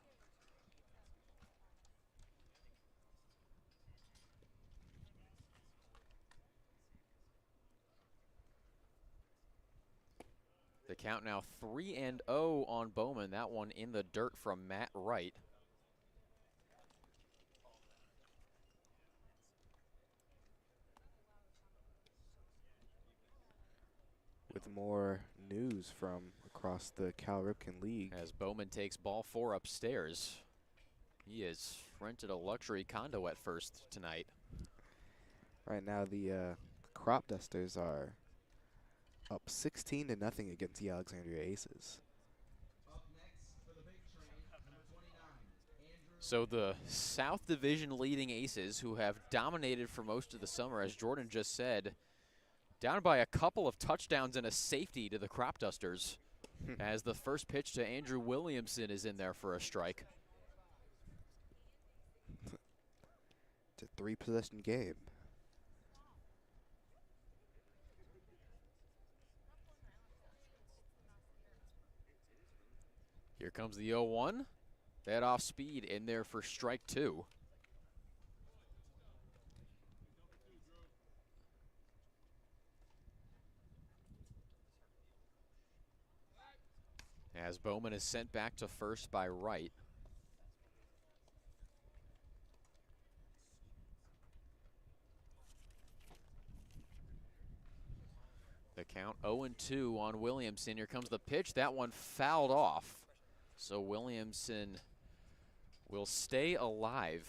The count now 3-0 on Bowman. That one in the dirt from Matt Wright. With more news from across the Cal Ripken League. As Bowman takes ball 4 upstairs. He has rented a luxury condo at first tonight. Right now the Crop Dusters are up 16-0 against the Alexandria Aces. So the South Division leading Aces, who have dominated for most of the summer, as Jordan just said, down by a couple of touchdowns and a safety to the Crop Dusters as the first pitch to Andrew Williamson is in there for a strike. It's a 3-possession game. Here comes the 0-1. That off speed in there for strike 2. As Bowman is sent back to first by Wright. The count 0-2 on Williamson. Here comes the pitch. That one fouled off. So Williamson will stay alive.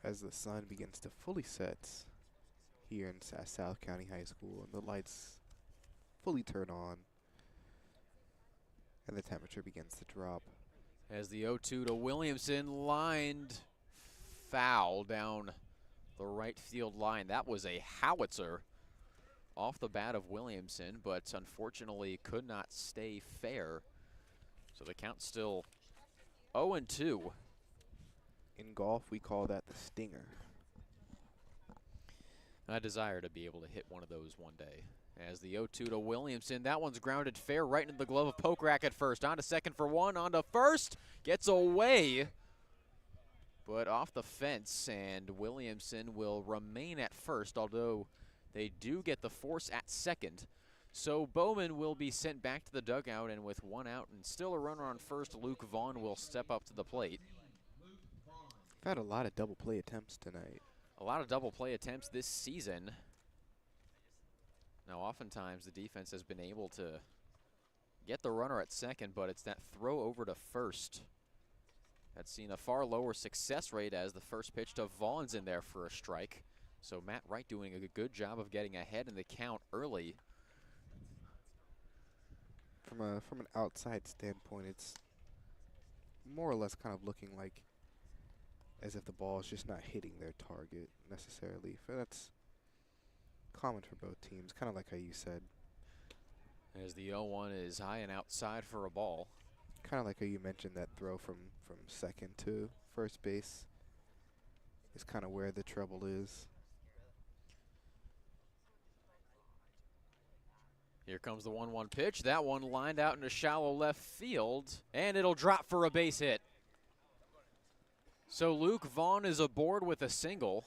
As the sun begins to fully set here in South County High School and the lights fully turn on and the temperature begins to drop. As the 0-2 to Williamson, lined foul down the right field line. That was a howitzer off the bat of Williamson, but unfortunately could not stay fair. So the count's still 0-2. In golf, we call that the stinger. I desire to be able to hit one of those one day. As the 0-2 to Williamson, that one's grounded fair right into the glove of Pokrack at first. On to second for one, on to first, gets away, but off the fence, and Williamson will remain at first, although they do get the force at second. So Bowman will be sent back to the dugout, and with 1 out and still a runner on first, Luke Vaughn will step up to the plate. We've had a lot of double play attempts tonight. A lot of double play attempts this season. Now, oftentimes the defense has been able to get the runner at second, but it's that throw over to first that's seen a far lower success rate, as the first pitch to Vaughn's in there for a strike. So Matt Wright doing a good job of getting ahead in the count early. From an outside standpoint, it's more or less kind of looking like as if the ball is just not hitting their target necessarily. But that's common for both teams, kind of like how you said. As the 0-1 is high and outside for a ball. Kind of like how you mentioned that throw from second to first base is kind of where the trouble is. Here comes the 1-1 pitch. That one lined out into shallow left field, and it'll drop for a base hit. So Luke Vaughn is aboard with a single,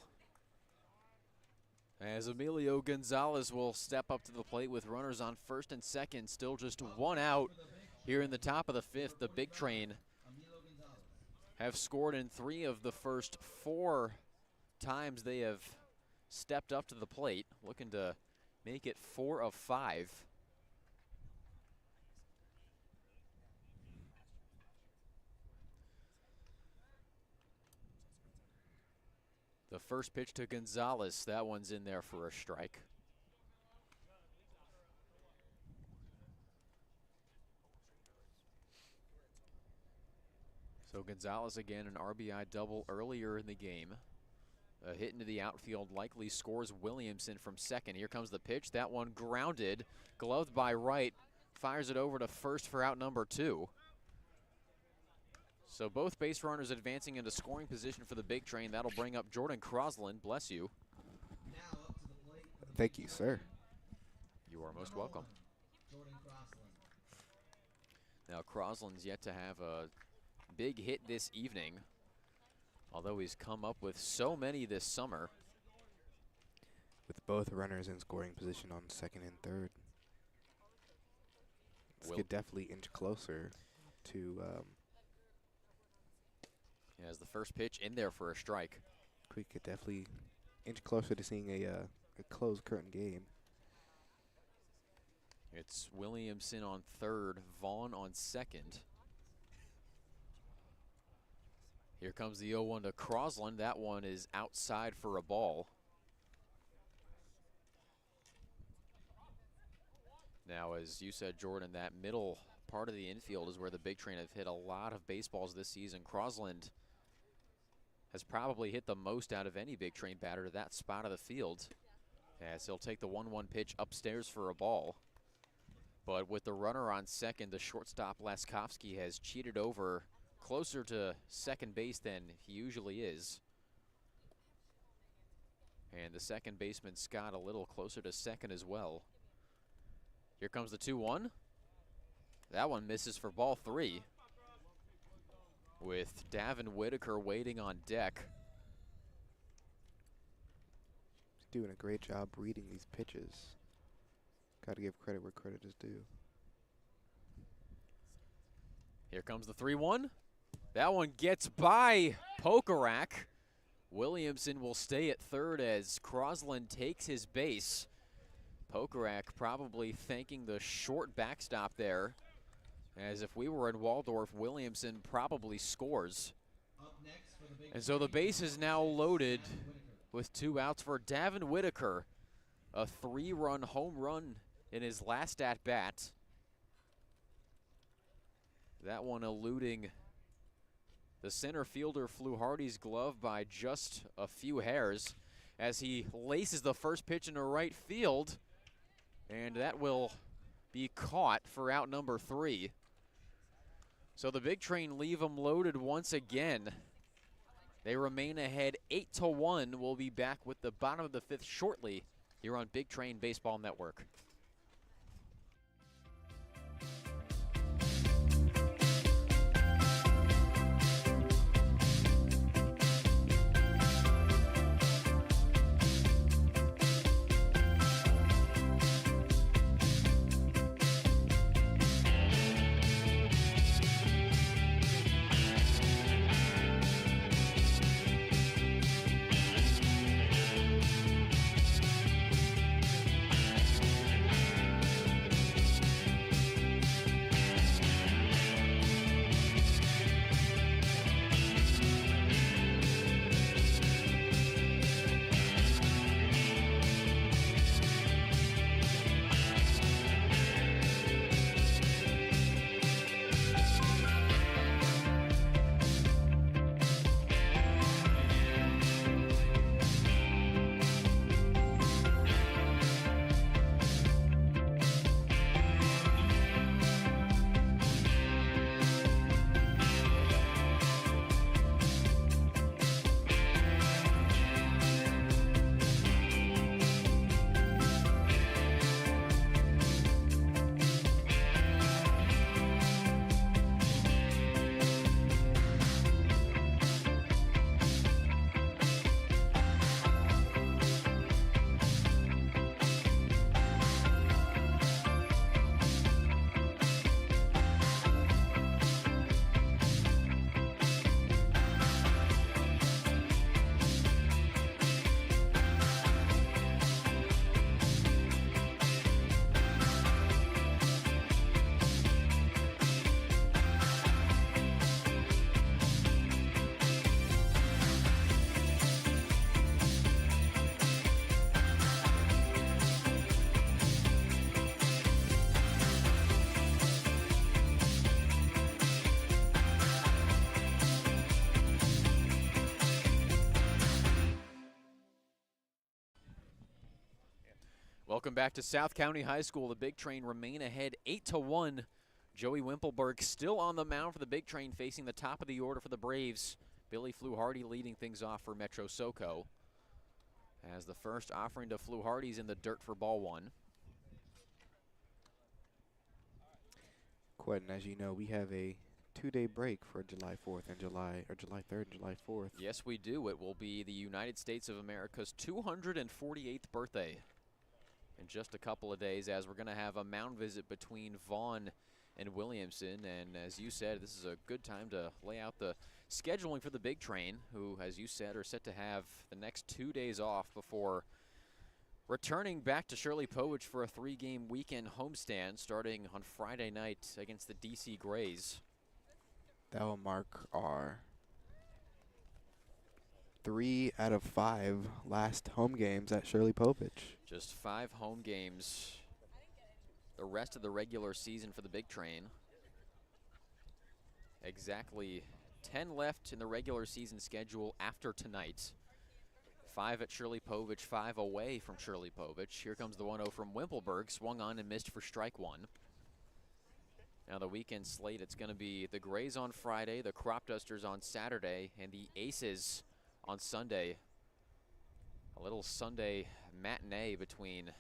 as Emilio Gonzalez will step up to the plate with runners on first and second. Still just 1 out here in the top of the 5th. The Big Train have scored in 3 of the first 4 times they have stepped up to the plate, looking to make it 4 of 5. The first pitch to Gonzalez, that one's in there for a strike. So Gonzalez again, an RBI double earlier in the game. A hit into the outfield likely scores Williamson from second. Here comes the pitch. That one grounded, gloved by Wright. Fires it over to first for out number 2. So both base runners advancing into scoring position for the Big Train. That'll bring up Jordan Crosland. Bless you. Now up to the plate. for the Thank Big you, Train, sir. You are most number welcome. 1, Jordan Crossland. Now Crosland's yet to have a big hit this evening, although he's come up with so many this summer. With both runners in scoring position on second and third. This could definitely inch closer to As the first pitch in there for a strike. we could definitely inch closer to seeing a closed curtain game. It's Williamson on third, Vaughn on second. Here comes the 0-1 to Crosland. That one is outside for a ball. Now, as you said, Jordan, that middle part of the infield is where the Big Train have hit a lot of baseballs this season. Crosland has probably hit the most out of any Big Train batter to that spot of the field, as he'll take the 1-1 pitch upstairs for a ball. But with the runner on second, the shortstop Laskovsky has cheated over closer to second base than he usually is. And the second baseman, Scott, a little closer to second as well. Here comes the 2-1. That one misses for ball 3. With Davin Whitaker waiting on deck. He's doing a great job reading these pitches. Got to give credit where credit is due. Here comes the 3-1. That one gets by Pokarak. Williamson will stay at third as Crosland takes his base. Pokarak probably thanking the short backstop there, as if we were in Waldorf, Williamson probably scores. Up next for the Big And so the Train, base is now loaded Davin Whitaker. with 2 outs for Davin Whitaker. A 3-run home run in his last at-bat. That one eluding the center fielder Fluharty's glove by just a few hairs as he laces the first pitch into right field. And that will be caught for out number 3. So the Big Train leave them loaded once again. They remain ahead 8-1. We'll be back with the bottom of the 5th shortly here on Big Train Baseball Network. Welcome back to South County High School. The Big Train remain ahead 8-1. Joey Wimpelberg still on the mound for the Big Train, facing the top of the order for the Braves. Billy Fluharty leading things off for Metro SOCO. As the first offering to Fluharty's in the dirt for ball one. Quentin, as you know, we have a 2-day break for July 4th and July 3rd and July 4th. Yes, we do. It will be the United States of America's 248th birthday in just a couple of days, as we're going to have a mound visit between Vaughn and Williamson. And as you said, this is a good time to lay out the scheduling for the Big Train, who, as you said, are set to have the next 2 days off before returning back to Shirley Povich for a 3-game weekend homestand starting on Friday night against the DC Grays. That will mark our 3 out of 5 last home games at Shirley Povich. Just 5 home games the rest of the regular season for the Big Train. Exactly 10 left in the regular season schedule after tonight. 5 at Shirley Povich, 5 away from Shirley Povich. Here comes the 1-0 from Wimpelberg, swung on and missed for strike one. Now the weekend slate, it's going to be the Grays on Friday, the Crop Dusters on Saturday, and the Aces on Sunday. A little Sunday matinee between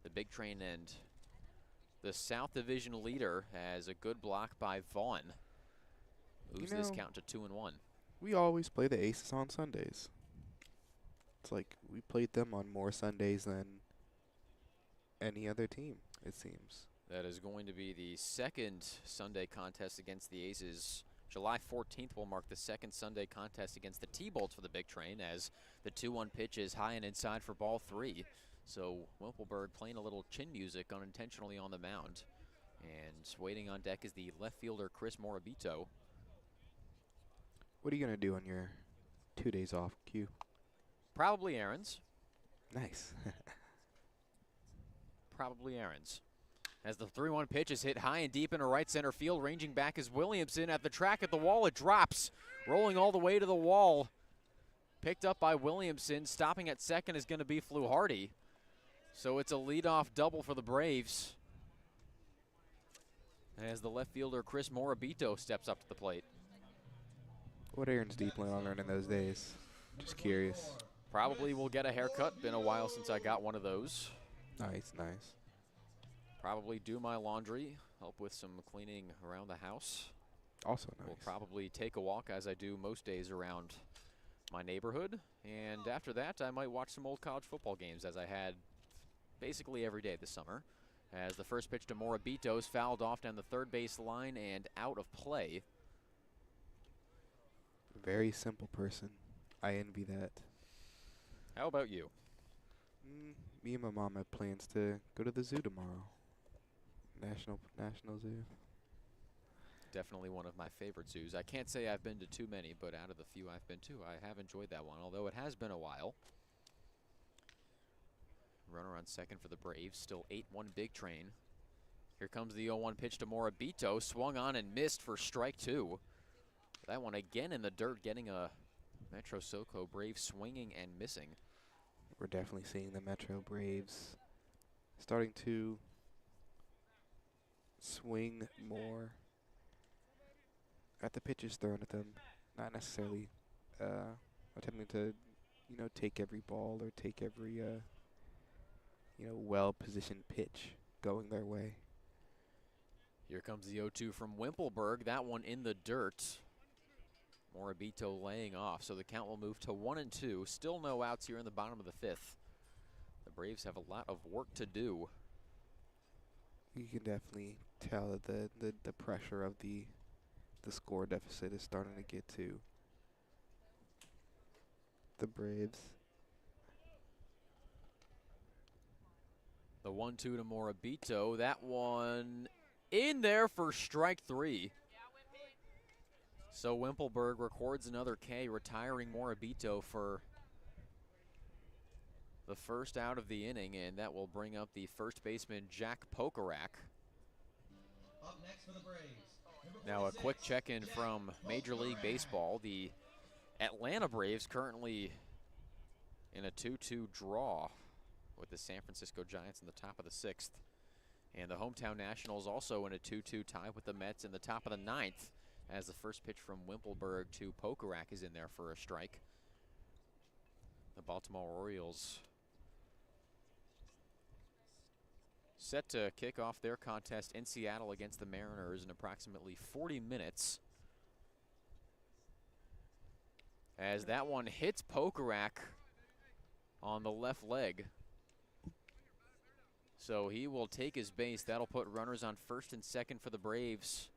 the Big Train and the South Division leader, as a good block by Vaughn moves this count to 2-1. We always play the Aces on Sundays. It's like we played them on more Sundays than any other team, it seems. That is going to be the second Sunday contest against the Aces. July 14th will mark the second Sunday contest against the T-Bolts for the Big Train, as the 2-1 pitch is high and inside for ball 3. So Wimpelberg playing a little chin music unintentionally on the mound. And waiting on deck is the left fielder, Chris Morabito. What are you going to do on your 2 days off, Q? Probably errands. Nice. Probably errands. As the 3-1 pitch is hit high and deep into right center field, ranging back is Williamson. At the track at the wall, it drops, rolling all the way to the wall. Picked up by Williamson. Stopping at second is going to be Fluharty. So it's a leadoff double for the Braves, as the left fielder Chris Morabito steps up to the plate. What errands do you plan on running those days? Just curious. Probably will get a haircut. Been a while since I got one of those. Nice, nice. Probably do my laundry, help with some cleaning around the house. Also nice. Will probably take a walk, as I do most days, around my neighborhood. And after that, I might watch some old college football games, as I had basically every day this summer. As the first pitch to Morabito is fouled off down the third base line and out of play. Very simple person. I envy that. How about you? Me and my mom have plans to go to the zoo tomorrow. National Zoo. Definitely one of my favorite zoos. I can't say I've been to too many, but out of the few I've been to, I have enjoyed that one, although it has been a while. Runner on second for the Braves, still 8-1 Big Train. Here comes the 0-1 pitch to Morabito, swung on and missed for strike two. That one again in the dirt, getting a Metro SOCO Braves swinging and missing. We're definitely seeing the Metro Braves starting to swing more at the pitches thrown at them, not necessarily attempting to, take every ball or take every, well-positioned pitch going their way. Here comes the 0-2 from Wimpelberg. That one in the dirt. Morabito laying off, so the count will move to 1-2. Still no outs here in the bottom of the fifth. The Braves have a lot of work to do. You can definitely tell that the pressure of the score deficit is starting to get to the Braves. The 1-2 to Morabito. That one in there for strike three. So Wimpelberg records another K, retiring Morabito for the first out of the inning, and that will bring up the first baseman, Jack Pokarak. Up next for the Braves. Now a quick check-in from Major League Baseball. The Atlanta Braves currently in a 2-2 draw with the San Francisco Giants in the top of the 6th. And the hometown Nationals also in a 2-2 tie with the Mets in the top of the 9th, as the first pitch from Wimpelberg to Pokarak is in there for a strike. The Baltimore Orioles set to kick off their contest in Seattle against the Mariners in approximately 40 minutes. As that one hits Pokarak on the left leg. So he will take his base. That'll put runners on first and second for the Braves.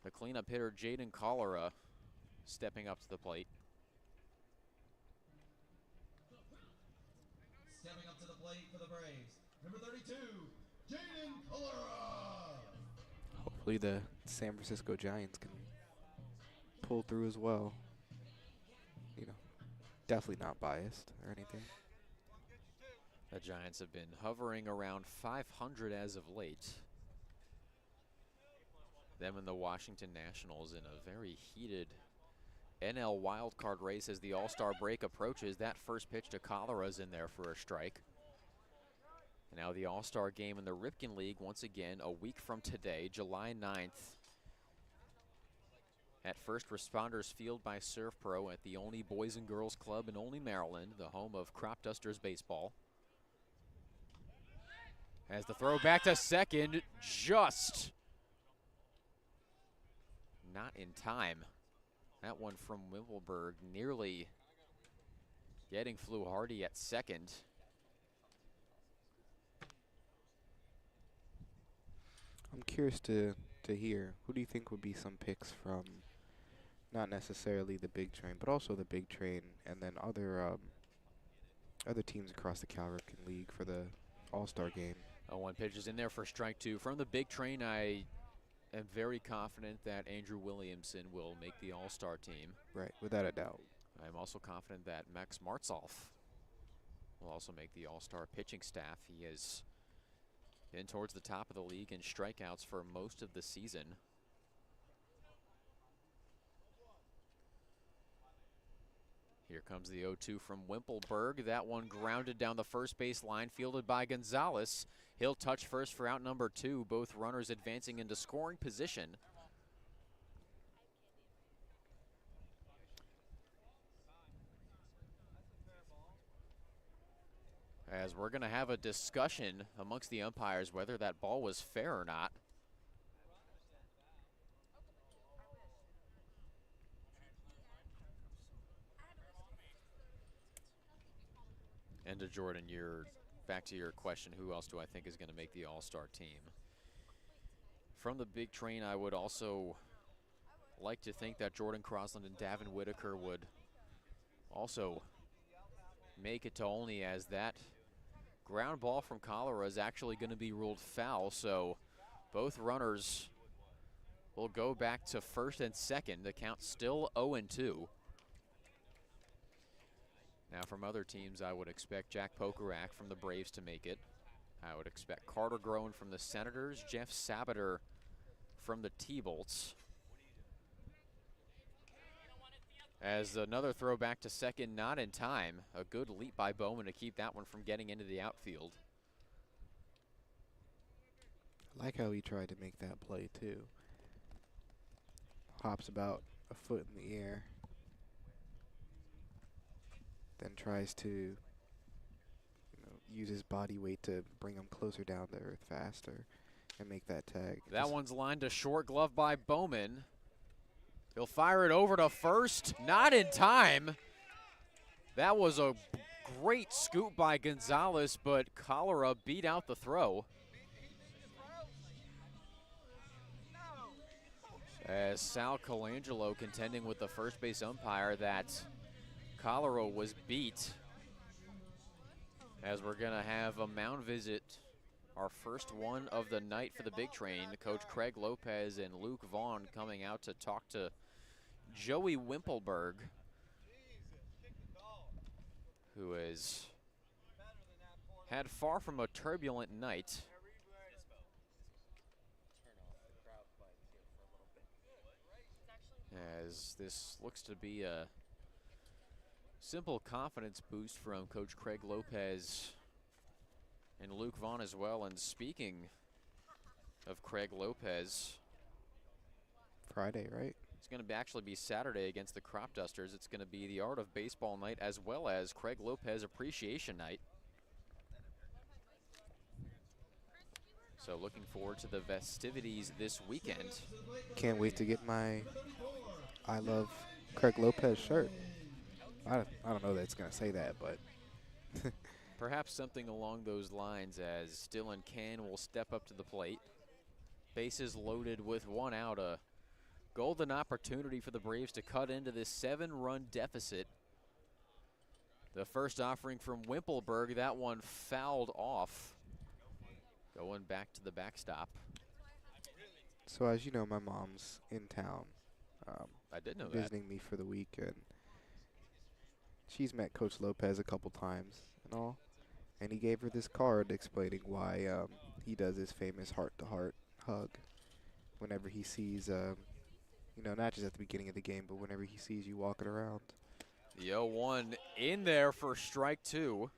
The cleanup hitter, Jaden Cholera, stepping up to the plate. Stepping up to the plate for the Braves, number 32, Jaden Cholera. Hopefully the San Francisco Giants can pull through as well. You know, definitely not biased or anything. The Giants have been hovering around 500 as of late. Them and the Washington Nationals in a very heated NL wildcard race as the All-Star break approaches. That first pitch to Cholera's in there for a strike. And now the All-Star game in the Ripken League once again a week from today, July 9th. At First Responders Field by Surf Pro at the Olney Boys and Girls Club in Olney, Maryland, the home of Crop Dusters baseball. As the throw back to second, just not in time. That one from Wimpelberg nearly getting Fluharty at second. I'm curious to hear, who do you think would be some picks from not necessarily the Big Train, but also the Big Train, and then other teams across the Cal Ripken League for the All-Star game? 0-1 pitch is in there for strike two. From the Big Train, I am very confident that Andrew Williamson will make the All-Star team. Right, without a doubt. I'm also confident that Max Martzolf will also make the All-Star pitching staff. He is in towards the top of the league in strikeouts for most of the season. Here comes the 0-2 from Wimpelberg. That one grounded down the first base line, fielded by Gonzalez. He'll touch first for out number 2. Both runners advancing into scoring position. As we're going to have a discussion amongst the umpires whether that ball was fair or not. And to Jordan, back to your question, who else do I think is going to make the All-Star team? From the Big Train, I would also like to think that Jordan Crosland and Davin Whitaker would also make it to Olney, as that ground ball from Cholera is actually going to be ruled foul. So both runners will go back to first and second. The count's still 0-2. Now from other teams, I would expect Jack Pokarak from the Braves to make it. I would expect Carter Groen from the Senators, Jeff Sabater from the T-Bolts. As another throw back to second, not in time. A good leap by Bowman to keep that one from getting into the outfield. I like how he tried to make that play too. Hops about a foot in the air. Then tries to use his body weight to bring him closer down to earth faster and make that tag. That one's lined to short glove by Bowman. He'll fire it over to first, not in time. That was a great scoop by Gonzalez, but Cholera beat out the throw. As Sal Colangelo contending with the first base umpire that Cholera was beat. As we're gonna have a mound visit, our first one of the night for the Big Train. Coach Craig Lopez and Luke Vaughn coming out to talk to Joey Wimpelberg, who has had far from a turbulent night. As this looks to be a simple confidence boost from Coach Craig Lopez and Luke Vaughn as well. And speaking of Craig Lopez, Friday, right? it's going to actually be Saturday against the Crop Dusters. It's going to be the Art of Baseball night as well as Craig Lopez Appreciation Night. So looking forward to the festivities this weekend. Can't wait to get my I Love Craig Lopez shirt. I don't know that it's going to say that, but Perhaps something along those lines as Dylan Can will step up to the plate. Bases loaded with 1 out. A golden opportunity for the Braves to cut into this 7-run deficit. The first offering from Wimpelberg, that one fouled off. Going back to the backstop. so as you know, my mom's in town I did know that. visiting me for the week, and she's met Coach Lopez a couple times and all, and he gave her this card explaining why he does his famous heart-to-heart hug whenever he sees, you know, not just at the beginning of the game, but whenever he sees you walking around. The 0-1 in there for strike 2.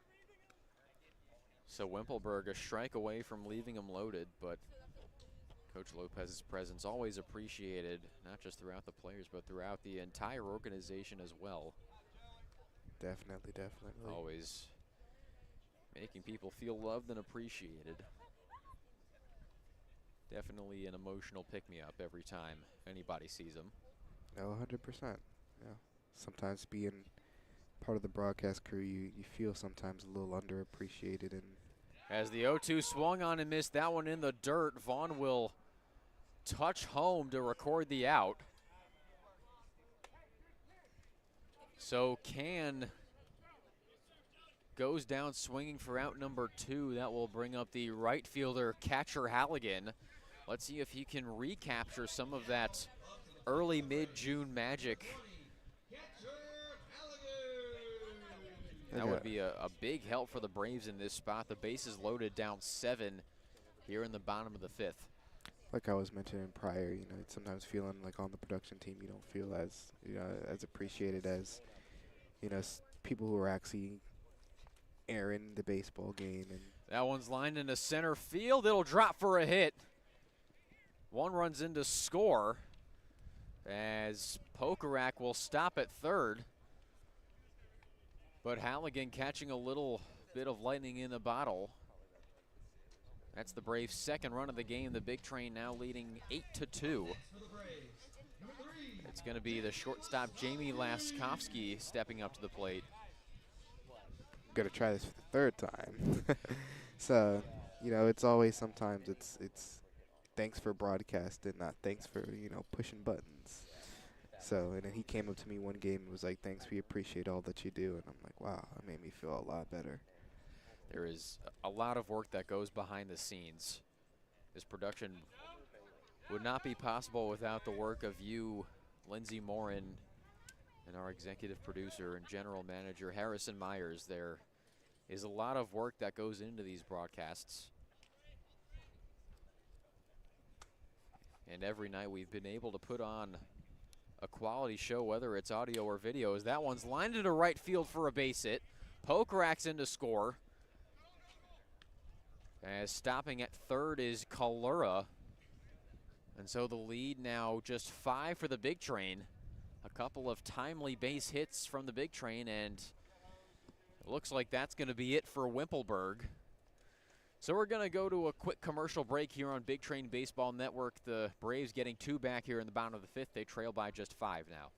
So Wimpelberg a strike away from leaving him loaded, but Coach Lopez's presence always appreciated, not just throughout the players, but throughout the entire organization as well. Definitely. Always making people feel loved and appreciated. Definitely an emotional pick-me-up every time anybody sees him. No, 100%. Yeah. Sometimes being part of the broadcast crew, you feel sometimes a little underappreciated. And As the 0-2 swung on and missed that one in the dirt, Vaughn will touch home to record the out. So Can goes down swinging for out number 2. That will bring up the right fielder, catcher Halligan. Let's see if he can recapture some of that early mid-June magic. That would be a big help for the Braves in this spot. The bases loaded, down 7 here in the bottom of the 5th. like I was mentioning prior, you know, it's sometimes feeling like on the production team you don't feel as, you know, as appreciated as, you know, people who are actually airing the baseball game. And that one's lined into center field. It'll drop for a hit. One runs in to score as Pokarak will stop at third. But Halligan catching a little bit of lightning in the bottle. That's the Braves' second run of the game. The Big Train now leading 8-2. It's going to be the shortstop Jamie Laskowski stepping up to the plate. gonna try this for the third time. So, you know, it's always sometimes it's thanks for broadcasting, not thanks for, you know, pushing buttons. So, and then he came up to me one game and was like, thanks, we appreciate all that you do. And I'm like, wow, that made me feel a lot better. There is a lot of work that goes behind the scenes. This production would not be possible without the work of you, Lindsey Morin, and our executive producer and general manager, Harrison Myers. There is a lot of work that goes into these broadcasts. And every night we've been able to put on a quality show, whether it's audio or video, as that one's lined into right field for a base hit. Pokarak's in to score. As stopping at third is Kalura. And so the lead now just 5 for the Big Train. A couple of timely base hits from the Big Train, and it looks like that's going to be it for Wimpelberg. So we're going to go to a quick commercial break here on Big Train Baseball Network. The Braves getting 2 back here in the bottom of the 5th. They trail by just 5 now.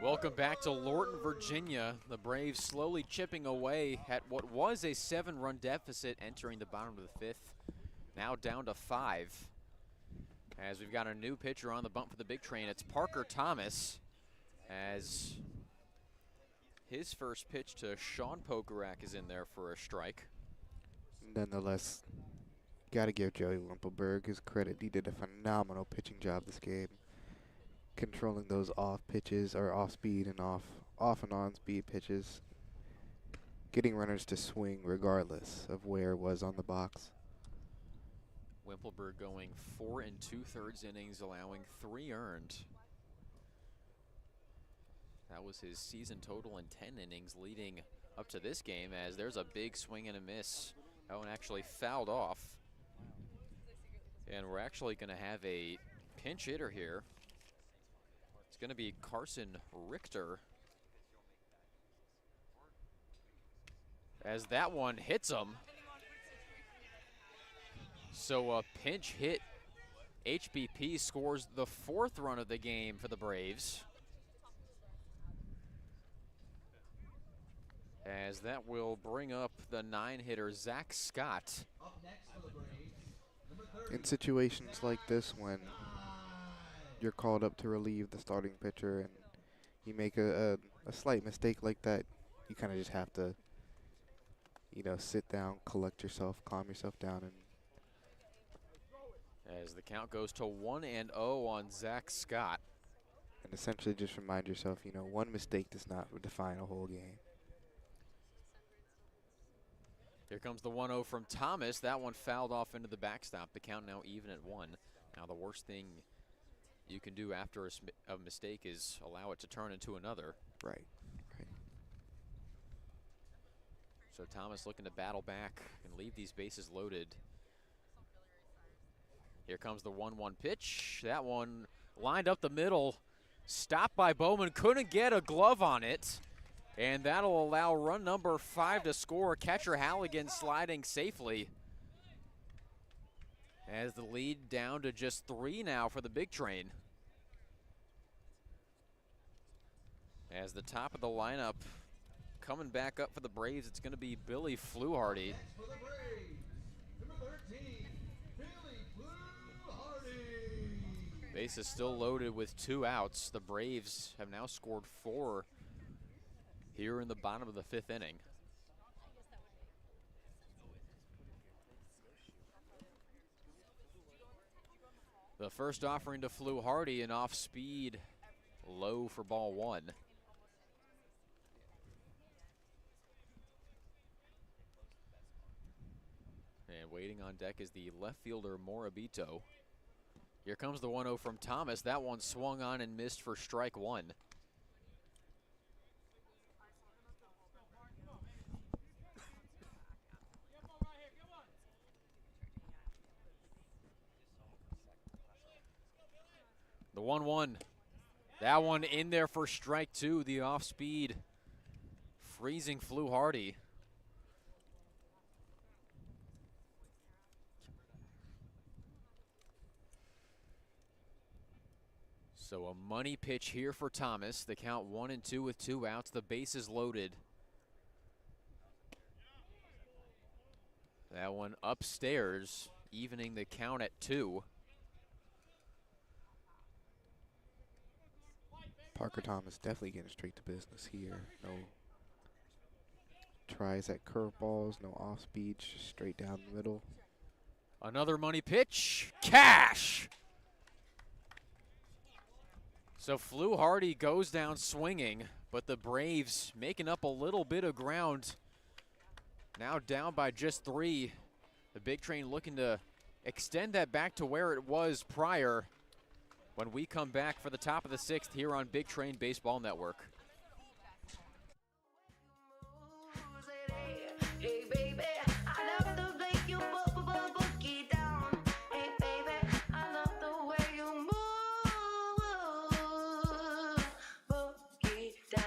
Welcome back to Lorton, Virginia. The Braves slowly chipping away at what was a 7-run deficit entering the bottom of the 5th. Now down to 5. As we've got a new pitcher on the bump for the Big Train. It's Parker Thomas, as his first pitch to Sean Pokerak is in there for a strike. Nonetheless, got to give Joey Wimpelberg his credit. He did a phenomenal pitching job this game, controlling those off pitches, or off speed and off and on speed pitches, getting runners to swing regardless of where it was on the box. Wimpelberg going 4 2/3 innings, allowing 3 earned. That was his season total in 10 innings leading up to this game, as there's a big swing and a miss. That one actually fouled off. And we're actually going to have a pinch hitter here. It's going to be Carson Richter, as that one hits him. So a pinch hit. HBP scores the 4th run of the game for the Braves, as that will bring up the 9-hitter Zach Scott. Up next for the Braves, number 30. In situations like this, when you're called up to relieve the starting pitcher and you make a slight mistake like that, you kind of just have to, you know, sit down, collect yourself, calm yourself down, and As the count goes to 1-0 on Zach Scott. essentially just remind yourself, you know, one mistake does not define a whole game. Here comes the 1-0 from Thomas. That one fouled off into the backstop. The count now even at 1. Now the worst thing you can do after a mistake is allow it to turn into another. Right. So Thomas looking to battle back and leave these bases loaded. Here comes the 1-1 pitch. That one lined up the middle. Stopped by Bowman. Couldn't get a glove on it. And that'll allow run number 5 to score. Catcher Halligan sliding safely, as the lead down to just 3 now for the Big Train. As the top of the lineup coming back up for the Braves, it's going to be Billy Fluharty. Next for the Braves, number 13, Billy Fluharty. Base is still loaded with 2 outs. The Braves have now scored 4 here in the bottom of the 5th inning. The first offering to Fluharty, an off speed, low for ball 1. And waiting on deck is the left fielder Morabito. Here comes the 1-0 from Thomas. That one swung on and missed for strike 1. The 1-1. That one in there for strike 2. The off speed freezing Fluharty. So a money pitch here for Thomas. The count 1-2 with 2 outs. The bases loaded. That one upstairs, evening the count at 2. Parker Thomas definitely getting straight to business here. No tries at curveballs, no off speed, just straight down the middle. Another money pitch. Cash! So Fluharty goes down swinging, but the Braves making up a little bit of ground. Now down by just 3. The Big Train looking to extend that back to where it was prior when we come back for the top of the 6th here on Big Train Baseball Network. Hey baby, I love the way you boogie down. Hey baby, I love the way you move, boogie down.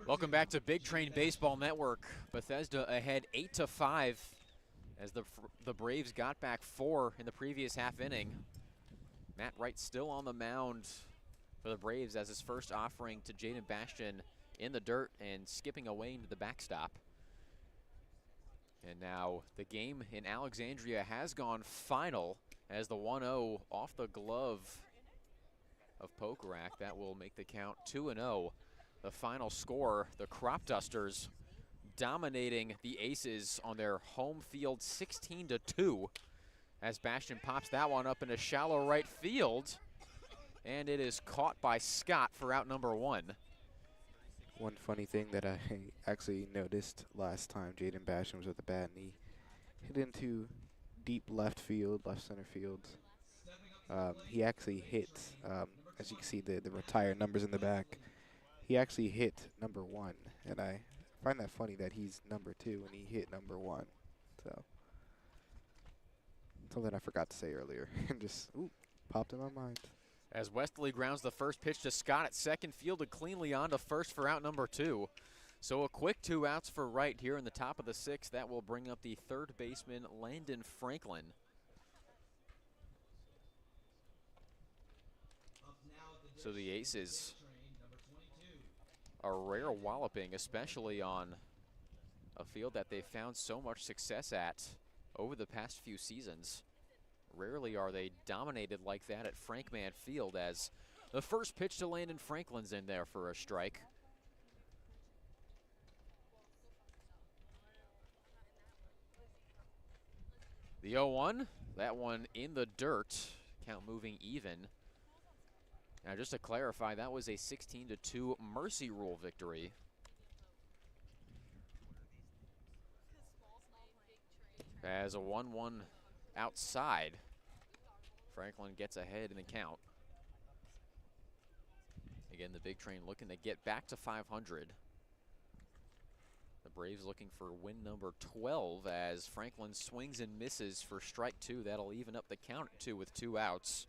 Welcome back to Big Train Baseball Network. Bethesda ahead 8-5 as the Braves got back 4 in the previous half inning. Matt Wright still on the mound for the Braves as his first offering to Jaden Bastian in the dirt and skipping away into the backstop. And now the game in Alexandria has gone final as the 1-0 off the glove of Pokerak. That will make the count 2-0. The final score, the Crop Dusters dominating the Aces on their home field 16-2 as Bastian pops that one up into shallow right field, and it is caught by Scott for out number 1. One funny thing that I actually noticed last time Jaden Bastian was with the bat, and he hit into deep left field, left center field. He actually hit, as you can see the retired numbers in the back, he actually hit number 1, and I find that funny that he's number 2 and he hit number 1. So something I forgot to say earlier and just popped in my mind. As Westerly grounds the first pitch to Scott at second, fielded cleanly onto first for out number 2. So a quick 2 outs for Wright here in the top of the 6th. That will bring up the third baseman, Landon Franklin. So the Aces, a rare walloping, especially on a field that they've found so much success at over the past few seasons. Rarely are they dominated like that at Frankman Field, as the first pitch to Landon Franklin's in there for a strike. The 0-1, that one in the dirt, count moving even. Now just to clarify, that was a 16-2 Mercy Rule victory. As a 1-1 outside, Franklin gets ahead in the count. Again, the Big Train looking to get back to 500. The Braves looking for win number 12 as Franklin swings and misses for strike 2. That'll even up the count at 2 with 2 outs.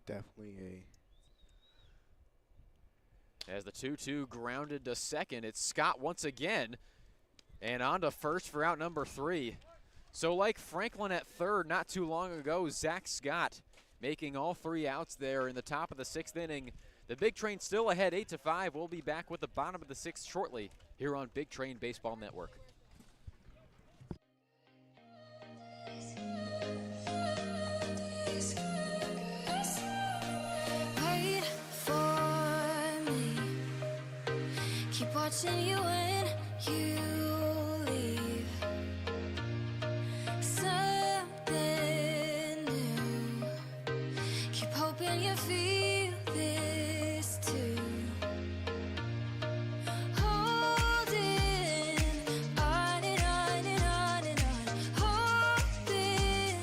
Definitely As the 2-2 grounded to second, it's Scott once again, and on to first for out number 3. So like Franklin at third not too long ago, Zach Scott making all 3 outs there in the top of the 6th inning. The Big Train still ahead 8-5. We'll be back with the bottom of the 6th shortly here on Big Train Baseball Network. Wait for me. Keep watching you when you leave. Something new. Keep hoping you feel this too. Holding on and on and on and on. Hoping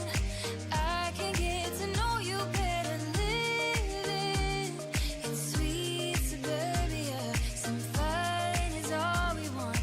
I can get to know you better. Living in sweet suburbia. Some fun is all we want.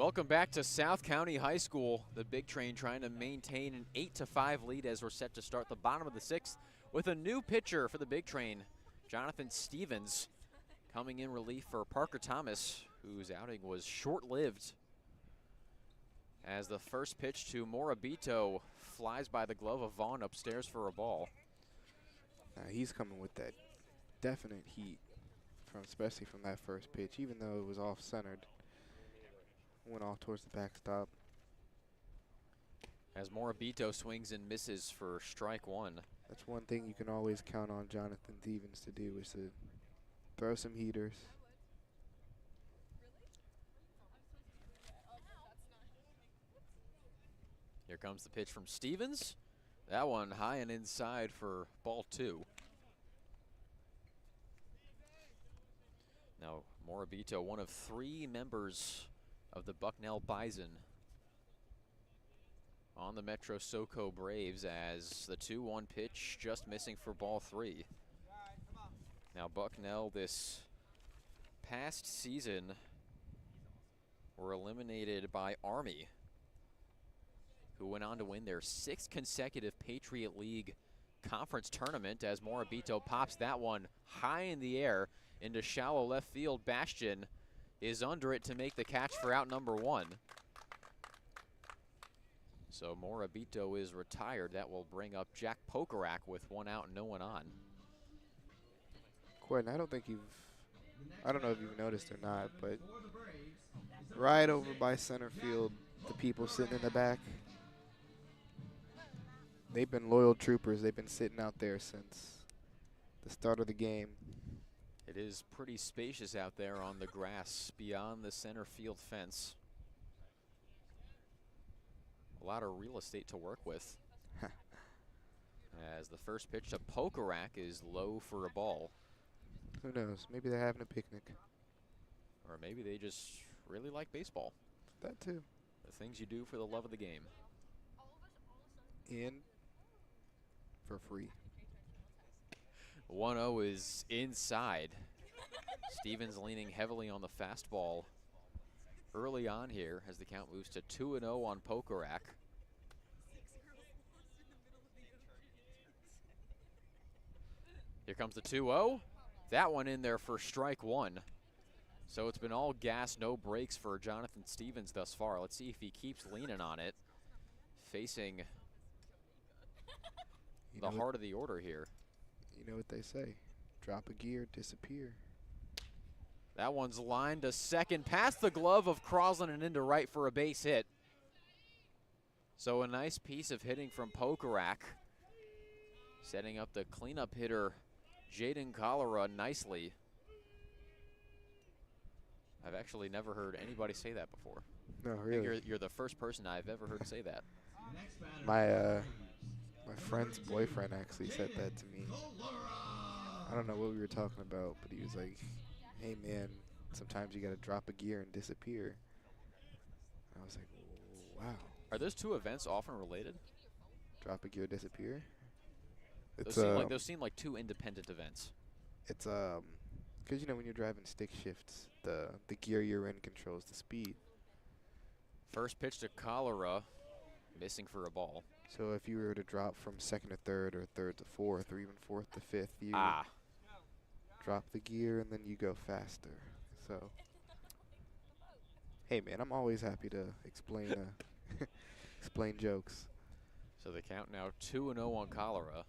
Welcome back to South County High School. The Big Train trying to maintain an 8-5 lead as we're set to start the bottom of the 6th with a new pitcher for the Big Train, Jonathan Stevens, coming in relief for Parker Thomas, whose outing was short-lived. As the first pitch to Morabito flies by the glove of Vaughn upstairs for a ball. He's coming with that definite heat, especially from that first pitch, even though it was off-centered. Went off towards the backstop. As Morabito swings and misses for strike one. That's one thing you can always count on Jonathan Stevens to do, is to throw some heaters. Here comes the pitch from Stevens. That one high and inside for ball 2. Now Morabito, one of 3 members of the Bucknell Bison on the Metro SOCO Braves, as the 2-1 pitch just missing for ball 3. Now Bucknell this past season were eliminated by Army, who went on to win their 6th consecutive Patriot League Conference tournament, as Morabito pops that one high in the air into shallow left field. Bastion is under it to make the catch for out number 1. So Morabito is retired. That will bring up Jack Pokarak with 1 out and no one on. Quentin, I don't know if you've noticed or not, but right over by center field, the people sitting in the back, they've been loyal troopers. They've been sitting out there since the start of the game. It is pretty spacious out there on the grass beyond the center field fence. A lot of real estate to work with. As the first pitch to Pokarak is low for a ball. Who knows? Maybe they're having a picnic. Or maybe they just really like baseball. That too. The things you do for the love of the game. In for free. 1-0 is inside. Stevens leaning heavily on the fastball early on here as the count moves to 2-0 on Pokarak. Here comes the 2-0. That one in there for strike 1. So it's been all gas, no brakes for Jonathan Stevens thus far. Let's see if he keeps leaning on it, facing the heart of the order here. You know what they say, drop a gear, disappear. That one's lined to second, past the glove of Crosland and into right for a base hit. So a nice piece of hitting from Pokarak, setting up the cleanup hitter Jaden Cholera nicely. I've actually never heard anybody say that before. No, I really. think you're the first person I've ever heard say that. My friend's boyfriend actually said that to me. I don't know what we were talking about, but he was like, hey man, sometimes you gotta drop a gear and disappear. I was like, wow. Are those two events often related? Drop a gear, disappear? Those seem like two independent events. It's because you know when you're driving stick shifts, the gear you're in controls the speed. First pitch to Cholera, missing for a ball. So if you were to drop from second to third, or third to fourth, or even fourth to fifth, you drop the gear and then you go faster. So, hey man, I'm always happy to explain explain jokes. So the count now 2-0 on Cholera.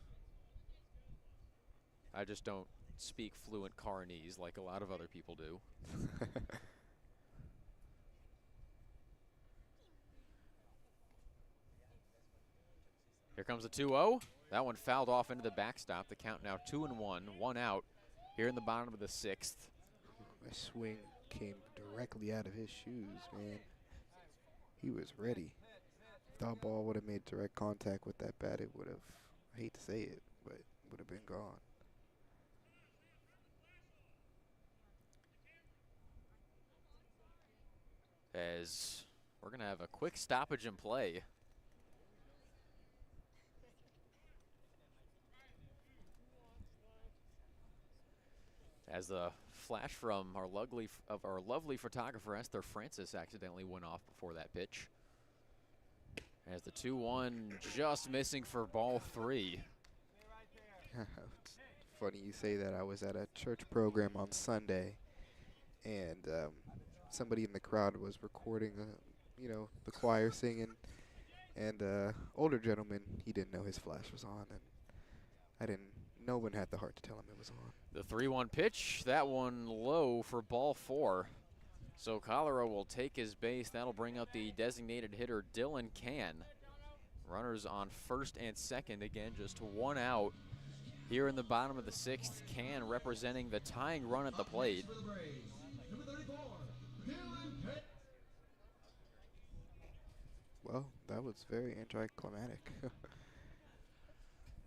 I just don't speak fluent Carinese like a lot of other people do. Here comes the 2-0. That one fouled off into the backstop. The count now 2-1, 1 out here in the bottom of the 6th. That swing came directly out of his shoes, man. He was ready. If that ball would have made direct contact with that bat, it would have, I hate to say it, but it would have been gone. As we're going to have a quick stoppage in play. As the flash from our lovely photographer Esther Francis accidentally went off before that pitch. As the 2-1 just missing for ball 3. It's funny you say that. I was at a church program on Sunday, and somebody in the crowd was recording, the choir singing, and older gentleman, he didn't know his flash was on, and no one had the heart to tell him it was on. The 3-1 pitch, that one low for ball 4. So Colorado will take his base. That'll bring up the designated hitter, Dylan Can. Runners on first and second. Again, just 1 out here in the bottom of the 6th. Can representing the tying run at the plate. Well, that was very anticlimactic.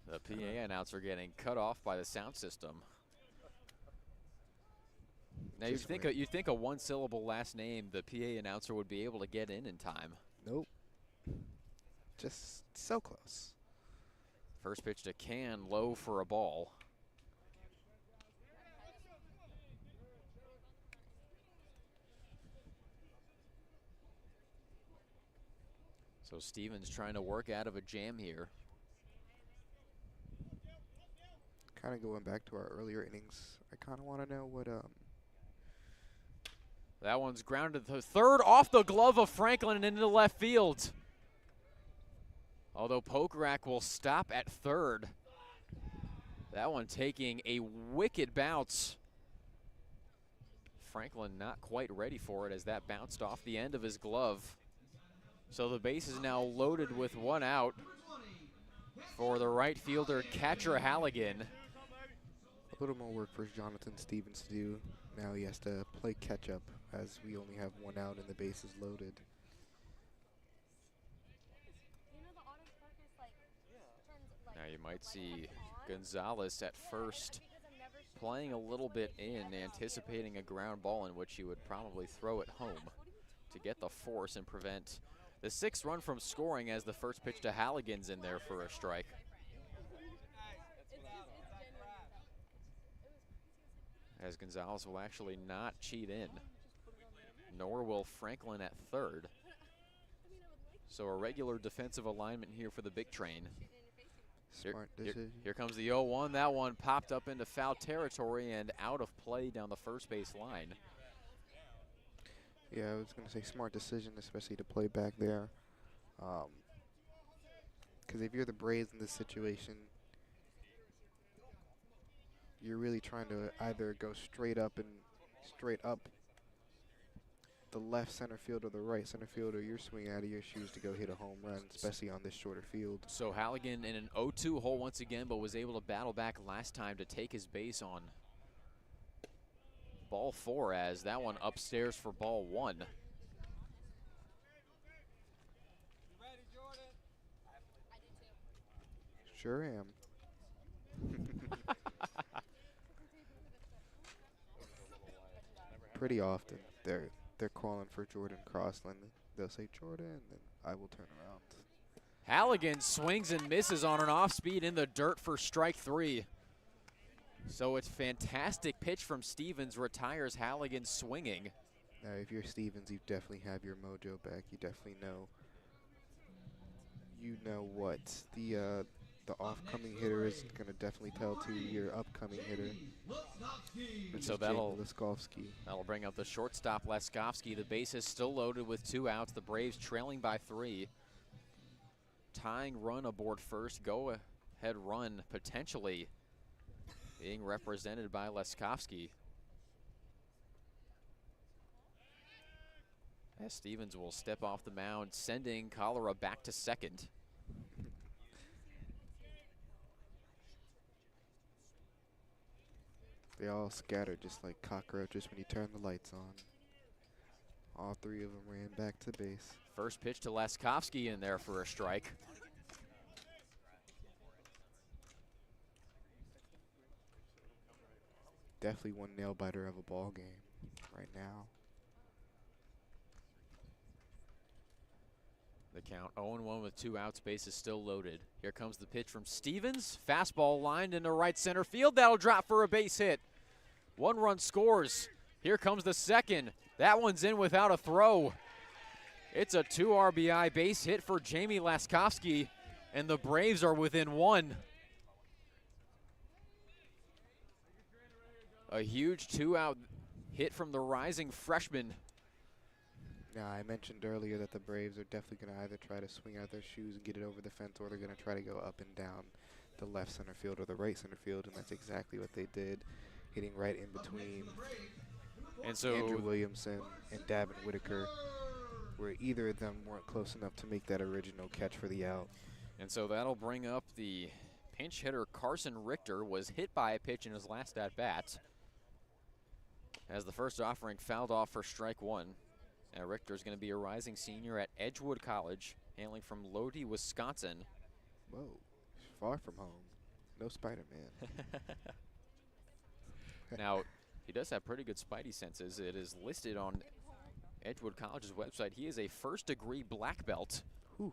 The PA announcer getting cut off by the sound system. Now you think a one-syllable last name, the PA announcer would be able to get in time. Nope. Just so close. First pitch to Can, low for a ball. So Stevens trying to work out of a jam here. Kind of going back to our earlier innings, I kind of want to know what That one's grounded to third, off the glove of Franklin and into left field. Although Pokrack will stop at third. That one taking a wicked bounce. Franklin not quite ready for it as that bounced off the end of his glove. So the base is now loaded with 1 out for the right fielder, catcher Halligan. A little more work for Jonathan Stevens to do. Now he has to play catch up as we only have 1 out and the base is loaded. Now you might see Gonzalez at first playing a little bit in, anticipating a ground ball in which he would probably throw it home to get the force and prevent the 6th run from scoring, as the first pitch to Halligan's in there for a strike. As Gonzalez will actually not cheat in, nor will Franklin at third. So a regular defensive alignment here for the Big Train. Smart decision. Here comes the 0-1. That one popped up into foul territory and out of play down the first base line. Yeah, I was going to say smart decision, especially to play back there. Because if you're the Braves in this situation, you're really trying to either go straight up the left center field or the right center field, or you're swinging out of your shoes to go hit a home run, especially on this shorter field. So Halligan in an 0-2 hole once again, but was able to battle back last time to take his base on ball 4, as that one upstairs for ball 1. Sure am. Pretty often they're calling for Jordan Crossland. They'll say Jordan, and then I will turn around. Halligan swings and misses on an off speed in the dirt for strike 3. So it's fantastic pitch from Stevens, retires Halligan swinging. Now, if you're Stevens, you definitely have your mojo back. You definitely know. You know what the off-coming hitter is going to definitely tell to your upcoming hitter. And so that'll bring up the shortstop, Leskovsky. The base is still loaded with 2 outs. The Braves trailing by 3. Tying run aboard first. Go-ahead run potentially being represented by Leskovsky. As Stevens will step off the mound, sending Colorado back to second. They all scattered just like cockroaches when you turn the lights on. All 3 of them ran back to base. First pitch to Leskovsky in there for a strike. Definitely one nail biter of a ball game right now. The count 0-1 with 2 outs, base is still loaded. Here comes the pitch from Stevens. Fastball lined into right center field. That'll drop for a base hit. 1 run scores. Here comes the second. That one's in without a throw. It's a 2 RBI base hit for Jamie Laskowski, and the Braves are within 1. A huge 2-out hit from the rising freshman. Now, I mentioned earlier that the Braves are definitely going to either try to swing out their shoes and get it over the fence, or they're going to try to go up and down the left center field or the right center field, and that's exactly what they did, hitting right in between And so Andrew Williamson and Davin Whitaker, where either of them weren't close enough to make that original catch for the out. And so that'll bring up the pinch hitter. Carson Richter was hit by a pitch in his last at-bat, as the first offering fouled off for strike 1. Now Richter's going to be a rising senior at Edgewood College, hailing from Lodi, Wisconsin. Whoa, far from home. No Spider-Man. Now, he does have pretty good spidey senses. It is listed on Edgewood College's website. He is a first-degree black belt. Whew.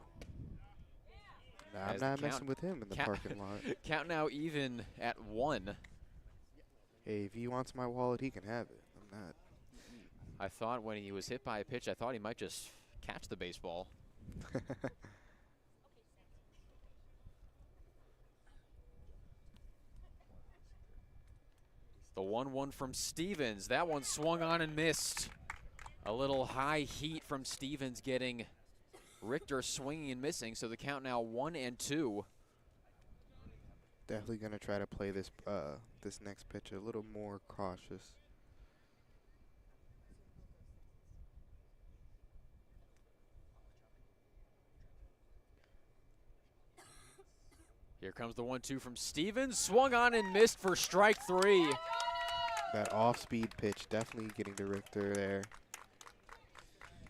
Nah, I'm As not the messing with him in the parking lot. Count now even at 1. Hey, if he wants my wallet, he can have it. I'm not. I thought when he was hit by a pitch, I thought he might just catch the baseball. The 1-1 from Stevens. That one swung on and missed. A little high heat from Stevens, getting Richter swinging and missing, so the count now 1-2. Definitely going to try to play this this next pitch a little more cautious. Here comes the 1-2 from Stevens. Swung on and missed for strike 3. That off-speed pitch definitely getting to Richter there.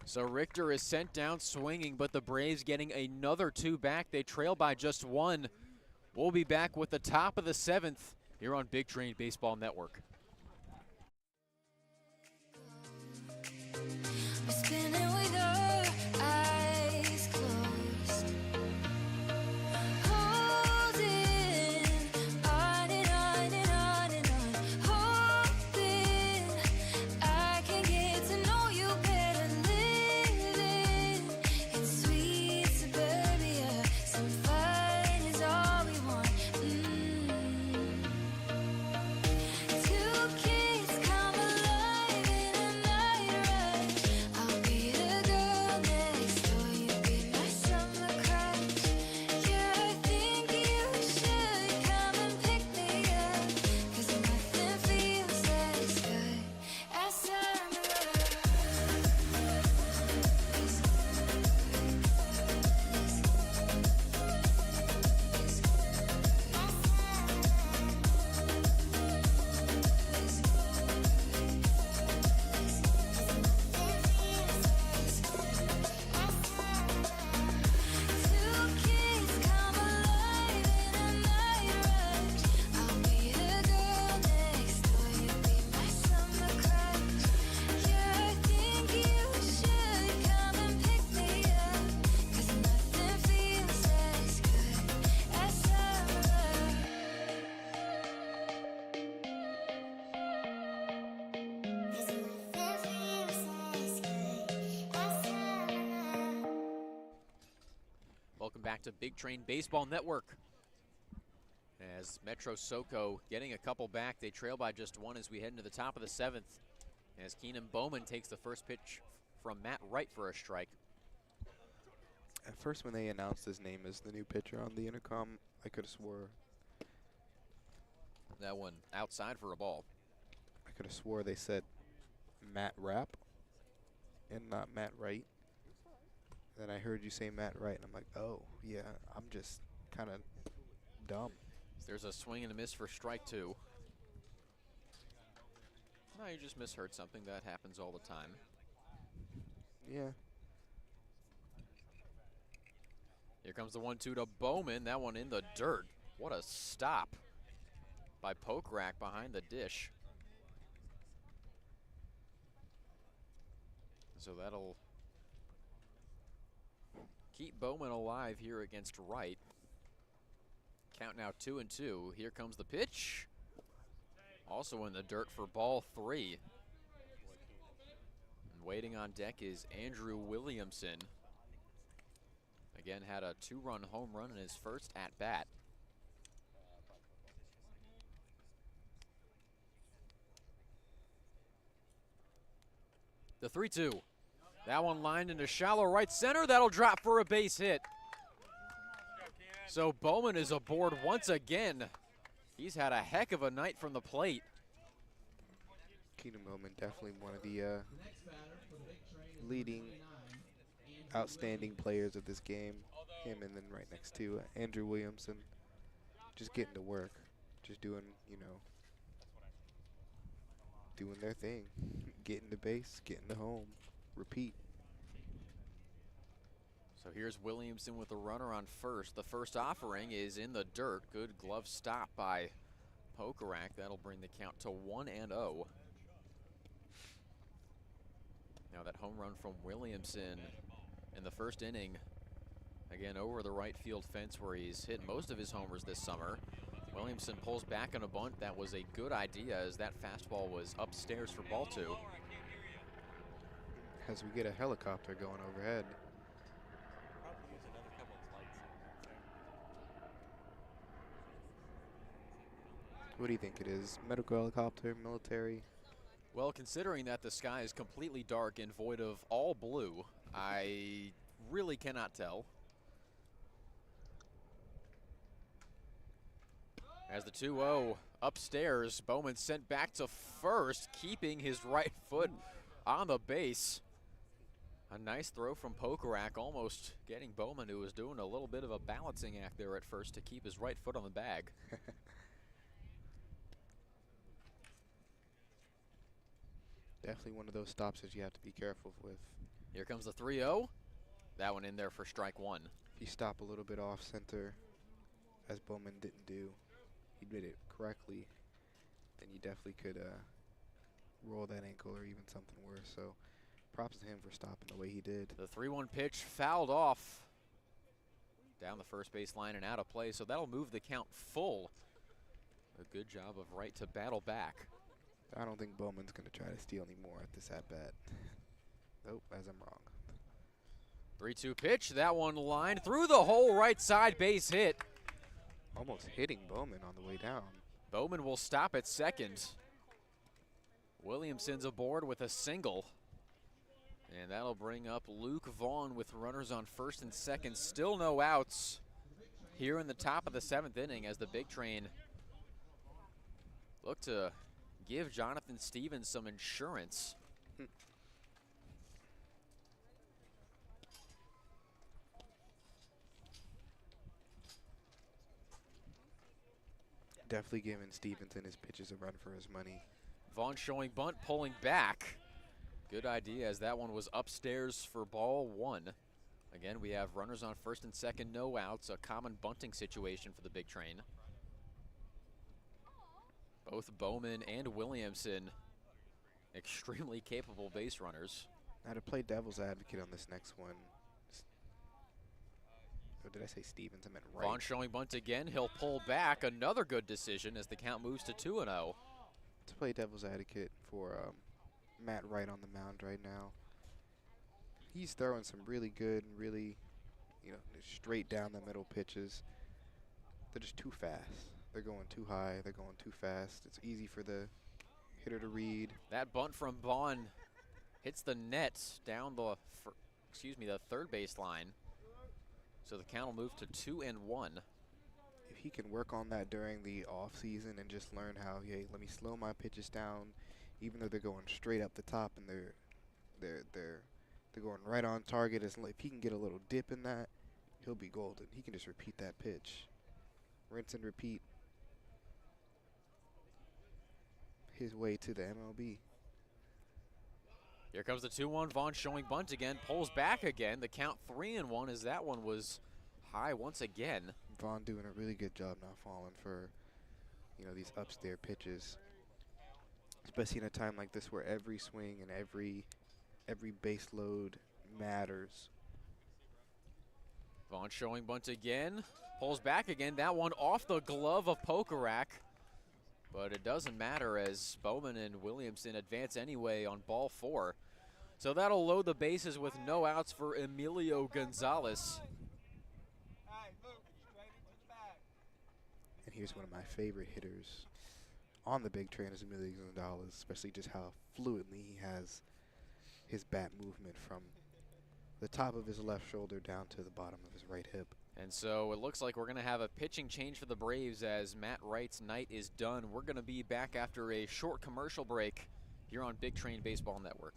So Richter is sent down swinging, but the Braves getting another 2 back. They trail by just 1. We'll be back with the top of the 7th here on Big Train Baseball Network. We're spinning with our eyes closed, holding on and on and on and on, hoping I can get to know you better, living in sweet suburbia. Some fun is all we want. Two kids come alive in a night rush. I'll be the girl next door, you be my summer crush. Yeah, I think you should come and pick me up, 'cause nothing feels as good as summer. Two kids come alive in a night rush. I'll be the girl next door, you be my summer crush. Yeah, I think you should come and pick me up, 'cause nothing feels as good as summer. Welcome back to Big Train Baseball Network. As Metro SOCO getting a couple back, they trail by just 1 as we head into the top of the 7th. As Keenan Bowman takes the first pitch from Matt Wright for a strike. At first, when they announced his name as the new pitcher on the intercom, I could have swore That one outside for a ball. they said Matt Rapp and not Matt Wright. Then I heard you say Matt Wright, and I'm like, oh, yeah, I'm just kind of dumb. There's a swing and a miss for strike 2. No, you just misheard something. That happens all the time. Yeah. Here comes the 1-2 to Bowman. That one in the dirt. What a stop by Pokrack behind the dish. So that'll keep Bowman alive here against Wright. Count now 2-2. Here comes the pitch. also in the dirt for ball 3. And waiting on deck is Andrew Williamson. Again, had a 2-run home run in his first at-bat. The 3-2. That one lined into shallow right center. That'll drop for a base hit. So Bowman is aboard once again. He's had a heck of a night from the plate. Keenan Bowman, definitely one of the leading outstanding players of this game. Him, and then right next to Andrew Williamson, just getting to work, just doing, you know, doing their thing, getting to base, getting to home, repeat. So here's Williamson with a runner on first. The first offering is in the dirt. Good glove stop by Pokarak. That'll bring the count to 1-0. Now that home run from Williamson in the first inning, again over the right field fence where he's hit most of his homers this summer. Williamson pulls back on a bunt. That was a good idea as that fastball was upstairs for ball 2. As we get a helicopter going overhead. What do you think it is? Medical helicopter, military? Well, considering that the sky is completely dark and void of all blue, I really cannot tell. As the 2-0 upstairs, Bowman sent back to first, keeping his right foot on the base. A nice throw from Pokarak, almost getting Bowman, who was doing a little bit of a balancing act there at first, to keep his right foot on the bag. Definitely one of those stops that you have to be careful with. Here comes the 3-0. That one in there for strike 1. If you stop a little bit off center, as Bowman didn't do, he did it correctly, then you definitely could roll that ankle or even something worse. So props to him for stopping the way he did. The 3-1 pitch fouled off down the first base line and out of play, so that'll move the count full. A good job of right to battle back. I don't think Bowman's going to try to steal anymore at this at-bat. Nope, as I'm wrong. 3-2 pitch. That one lined through the whole right side, base hit. Almost hitting Bowman on the way down. Bowman will stop at second. Williamson's aboard with a single. And that'll bring up Luke Vaughn with runners on first and second. Still no outs here in the top of the 7th inning as the Big Train look to give Jonathan Stevens some insurance. Definitely giving Stevens and his pitches a run for his money. Vaughn showing bunt, pulling back. Good idea as that one was upstairs for ball 1. Again, we have runners on first and second, no outs, a common bunting situation for the Big Train. Both Bowman and Williamson extremely capable base runners. Now to play devil's advocate on this next one. Or did I say Stevens? I meant right. Vaughn showing bunt again. He'll pull back. Another good decision as the count moves to 2-0. To play devil's advocate for Matt Wright on the mound right now. He's throwing some really good and really, you know, straight down the middle pitches. They're just too fast. They're going too high. They're going too fast. It's easy for the hitter to read. That bunt from Vaughn hits the net down the, the third base line. So the count will move to 2-1. If he can work on that during the off season and just learn how, hey, let me slow my pitches down, even though they're going straight up the top and they're going right on target. If he can get a little dip in that, he'll be golden. He can just repeat that pitch, rinse and repeat his way to the MLB. Here comes the 2-1. Vaughn showing bunt again, pulls back again. The count 3-1 as that one was high once again. Vaughn doing a really good job not falling for, you know, these upstairs pitches, especially in a time like this where every swing and every base load matters. Vaughn showing bunt again, pulls back again. That one off the glove of Pokarak. but it doesn't matter as Bowman and Williamson advance anyway on ball 4. So that'll load the bases with no outs for Emilio Gonzalez. And here's one of my favorite hitters on the big train is Emilio Gonzalez, especially just how fluently he has his bat movement from the top of his left shoulder down to the bottom of his right hip. And so it looks like we're going to have a pitching change for the Braves as Matt Wright's night is done. We're going to be back after a short commercial break here on Big Train Baseball Network.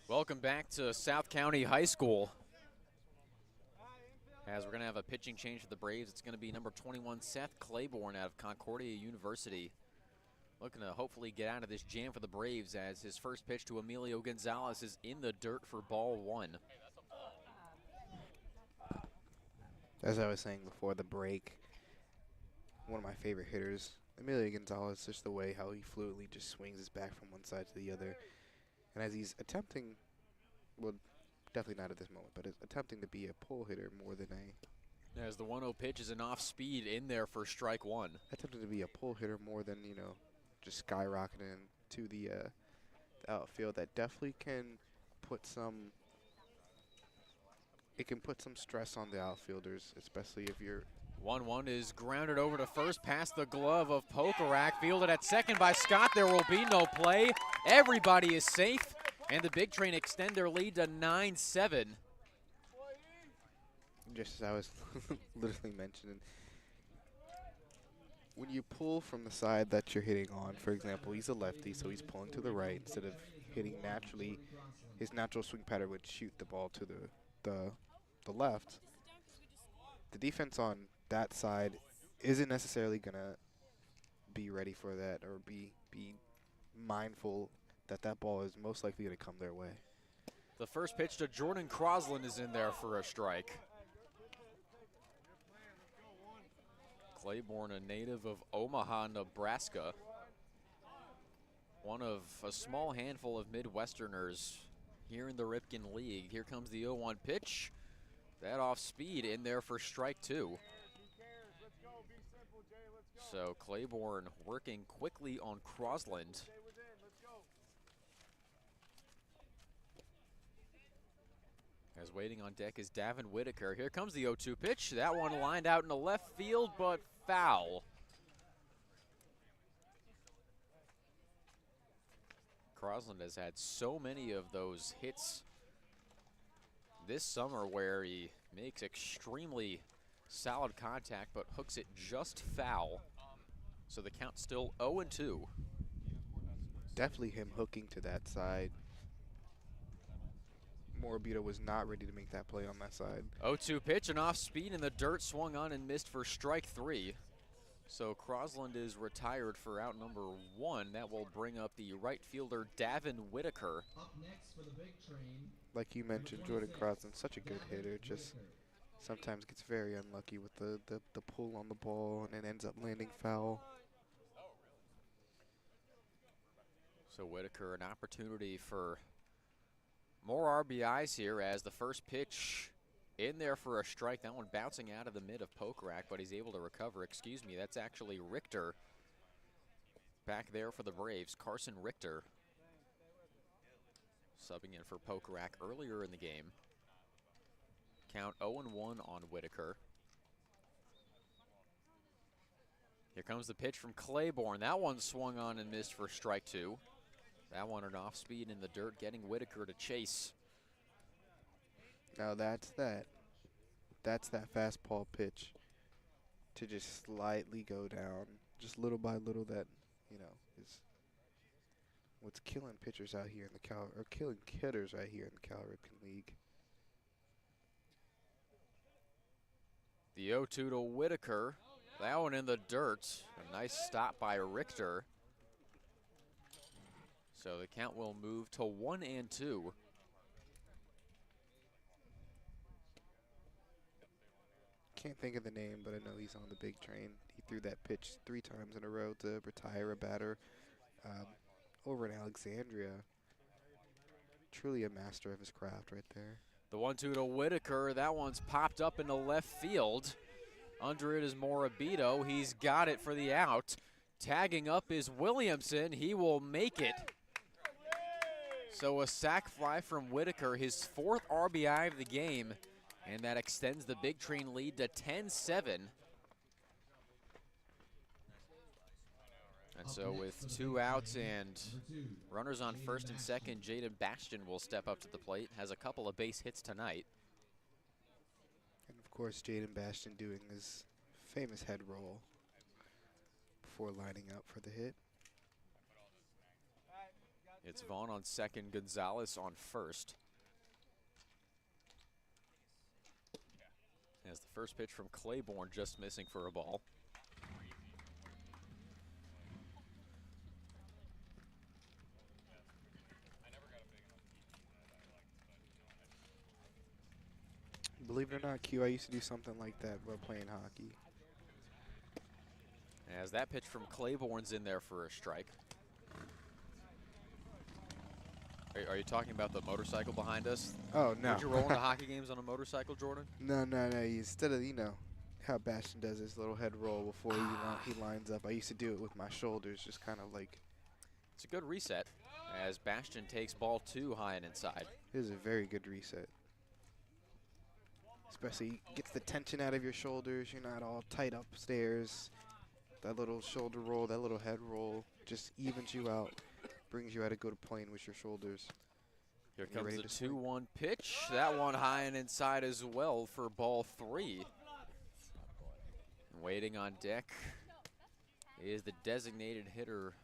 Welcome back to South County High School. As we're going to have a pitching change for the Braves, it's going to be number 21, Seth Claiborne out of Concordia University. Looking to hopefully get out of this jam for the Braves as his first pitch to Emilio Gonzalez is in the dirt for ball 1. As I was saying before the break, one of my favorite hitters, Emilio Gonzalez, just the way how he fluently just swings his bat from one side to the other. And as he's attempting, well, definitely not at this moment, but is attempting to be a pull hitter more than a... As the 1-0 pitch is an off speed in there for strike 1. Attempting to be a pull hitter more than, you know, just skyrocketing to the outfield. That definitely can put some... It can put some stress on the outfielders, especially if you're... 1-1 is grounded over to first, past the glove of Pokerak, fielded at second by Scott. There will be no play. Everybody is safe, and the Big Train extend their lead to 9-7. Just as I was literally mentioning, when you pull from the side that you're hitting on, for example, he's a lefty, so he's pulling to the right instead of hitting naturally. His natural swing pattern would shoot the ball to the left. The defense on that side isn't necessarily going to be ready for that or be mindful that that ball is most likely going to come their way. The first pitch to Jordan Crosland is in there for a strike. Claiborne, a native of Omaha, Nebraska. one of a small handful of Midwesterners here in the Ripken League. Here comes the 0-1 pitch. That off speed in there for strike 2. So Claiborne working quickly on Crosland. As waiting on deck is Davin Whitaker. Here comes the 0-2 pitch. That one lined out into left field, but foul. Crosland has had so many of those hits this summer where he makes extremely solid contact but hooks it just foul. So the count's still 0-2. Definitely him hooking to that side. Morabito was not ready to make that play on that side. 0-2 pitch, and off speed in the dirt, swung on and missed for strike 3. So Crosland is retired for out number 1. That will bring up the right fielder, Davin Whitaker. Up next for the big train. Like you mentioned, Jordan Crosland, such a good hitter. Just sometimes gets very unlucky with the pull on the ball and it ends up landing foul. So Whitaker, an opportunity for more RBIs here as the first pitch in there for a strike. That one bouncing out of the mid of Pokrak, but he's able to recover. Excuse me, that's actually Richter back there for the Braves. Carson Richter subbing in for Pokrak earlier in the game. Count 0-1 on Whitaker. Here comes the pitch from Claiborne. That one swung on and missed for strike 2. That one an off speed in the dirt, getting Whitaker to chase. Now that's that fastball pitch to just slightly go down, just little by little. That, you know, is what's killing pitchers out here in the killing hitters right here in the Cal Ripken League. The 0-2 to Whitaker. That one in the dirt. A nice stop by Richter. So the count will move to 1-2. Can't think of the name, but I know he's on the big train. He threw that pitch 3 times in a row to retire a batter over in Alexandria. Truly a master of his craft right there. The 1-2 to Whitaker. That one's popped up into left field. Under it is Morabito. He's got it for the out. Tagging up is Williamson. He will make it. So a sac fly from Whitaker, his 4th RBI of the game, and that extends the Big Train lead to 10-7. And so with 2 outs and runners on first and second, Jaden Bastion will step up to the plate, has a couple of base hits tonight. And of course, Jaden Bastion doing his famous head roll before lining up for the hit. It's Vaughn on second, Gonzalez on first. As the first pitch from Claiborne just missing for a ball. Believe it or not, Q, I used to do something like that while playing hockey. As that pitch from Claiborne's in there for a strike. Are you talking about the motorcycle behind us? Oh, no. Would you roll into hockey games on a motorcycle, Jordan? No. Instead of, you know, how Bastion does his little head roll before he lines up, I used to do it with my shoulders, just kind of like. It's a good reset as Bastion takes ball 2 high and inside. It is a very good reset. Especially gets the tension out of your shoulders. You're not all tight upstairs. That little shoulder roll, that little head roll just evens you out. Brings you at a good plane with your shoulders. Here comes the 2-1 pitch. That one high and inside as well for ball 3. Waiting on deck is the designated hitter,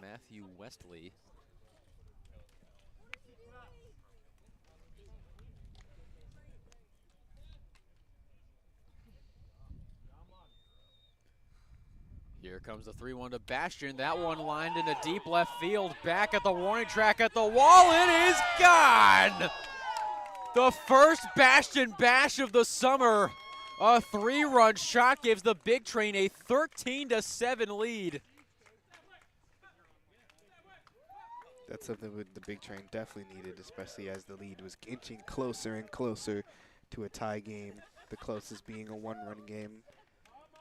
Matthew Westley. Here comes the 3-1 to Bastion. That one lined into deep left field. Back at the warning track at the wall. It is gone! The first Bastion bash of the summer. A 3-run shot gives the Big Train a 13-7 lead. That's something with the Big Train definitely needed, especially as the lead was inching closer and closer to a tie game, the closest being a one-run game.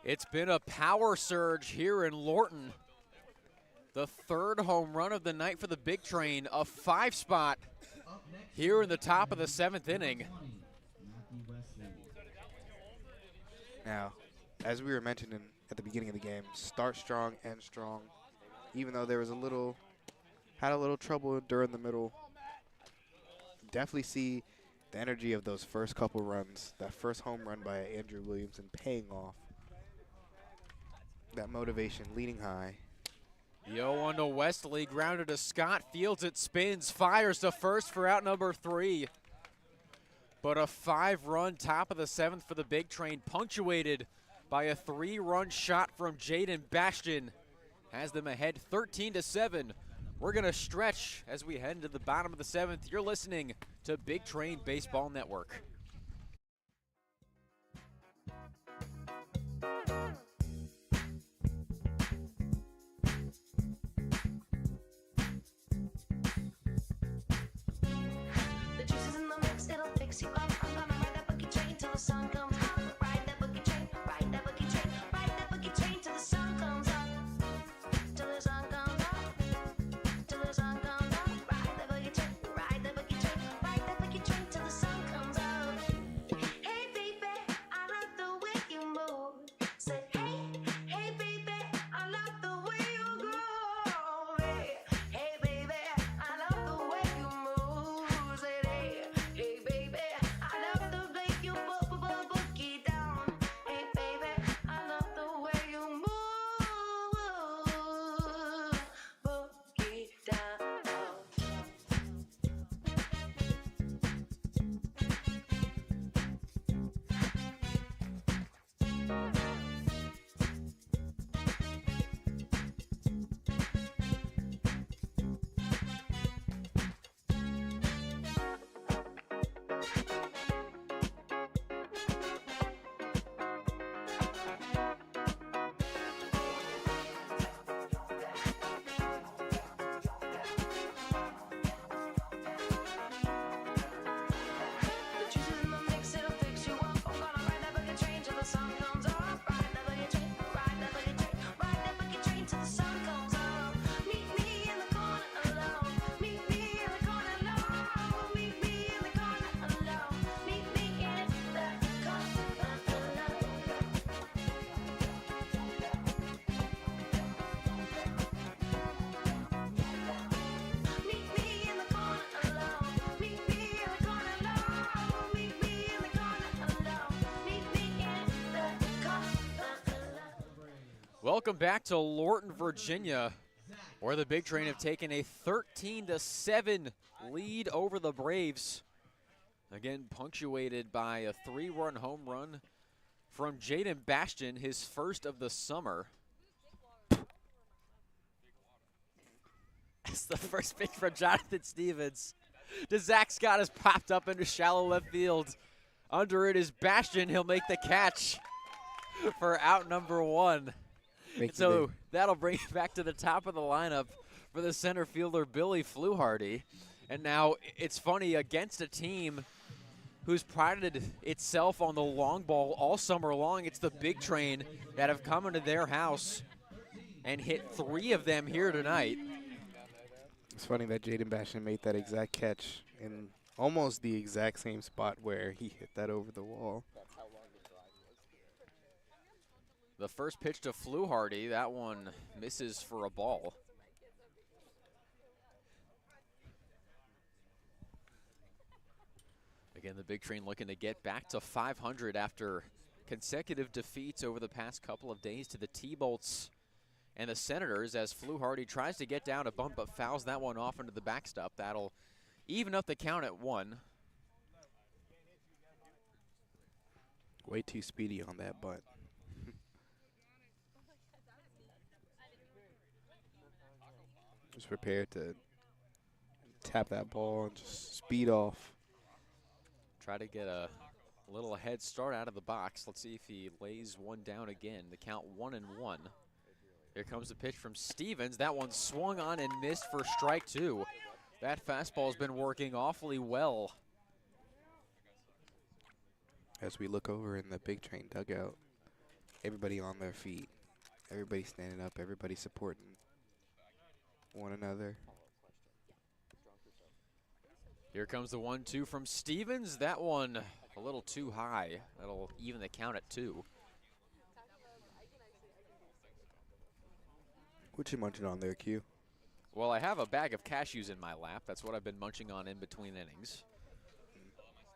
It's been a power surge here in Lorton. The third home run of the night for the Big Train, a 5-spot here in the top of the 7th inning. Now, as we were mentioning at the beginning of the game, start strong, end strong. Even though there was had a little trouble during the middle, definitely see the energy of those first couple runs, that first home run by Andrew Williamson paying off. That motivation leading high. Yo on to Wesley, grounded to Scott, fields it, spins, fires to first for out number 3. But a 5-run top of the 7th for the Big Train, punctuated by a 3-run shot from Jaden Bastion. Has them ahead 13-7. We're gonna stretch as we head into the bottom of the 7th. You're listening to Big Train Baseball Network. The juice is in the mix, it'll fix you up. I'm gonna ride that boogie train till the sun comes up. Ride that boogie train, ride that boogie train, ride that boogie train till the sun comes up. Till the sun comes up. Till the sun comes up. Ride that boogie train, ride that boogie train, ride that boogie train till the sun comes up. Hey baby, I love the way you move. Say hey baby, I love the way you groove. Hey baby, I love the way you move. Say hey baby, I love the way you boogie down. Hey baby, I love the way you move, boogie down. The juice is in the mix, it'll fix you up. I'm gonna ride that boogie train till the sun comes up. Ride that boogie train, ride that boogie train, ride that boogie train till the sun comes up. Meet me in the corner alone. Meet me in the corner alone. Meet me in the corner alone. Meet me in the corner alone. Meet me in the corner alone. Meet me in the corner alone. Meet me in the corner alone. Meet me in the corner alone. Welcome back to Lorton, Virginia, where the Big Train have taken a 13-7 lead over the Braves. Again, punctuated by a 3-run home run from Jaden Bastion, his first of the summer. That's the first pitch from Jonathan Stevens. To Zach Scott has popped up into shallow left field. Under it is Bastion. He'll make the catch for out number 1. So that'll bring it back to the top of the lineup for the center fielder, Billy Fluharty. And now it's funny, against a team who's prided itself on the long ball all summer long, it's the Big Train that have come into their house and hit 3 of them here tonight. It's funny that Jaden Bastion made that exact catch in almost the exact same spot where he hit that over the wall. The first pitch to Fluharty, that one misses for a ball. Again, the Big Train looking to get back to 500 after consecutive defeats over the past couple of days to the T-Bolts and the Senators, as Fluharty tries to get down a bump but fouls that one off into the backstop. That'll even up the count at 1. Way too speedy on that bunt. Just prepared to tap that ball and just speed off. Try to get a little head start out of the box. Let's see if he lays one down again. The count 1-1. Here comes the pitch from Stevens. That one swung on and missed for strike 2. That fastball's been working awfully well. As we look over in the Big Train dugout, everybody on their feet, everybody standing up, everybody supporting one another. Here comes the 1-2 from Stevens. That one a little too high. That'll even the count at 2. What you munching on there, Q? Well, I have a bag of cashews in my lap. That's what I've been munching on in between innings.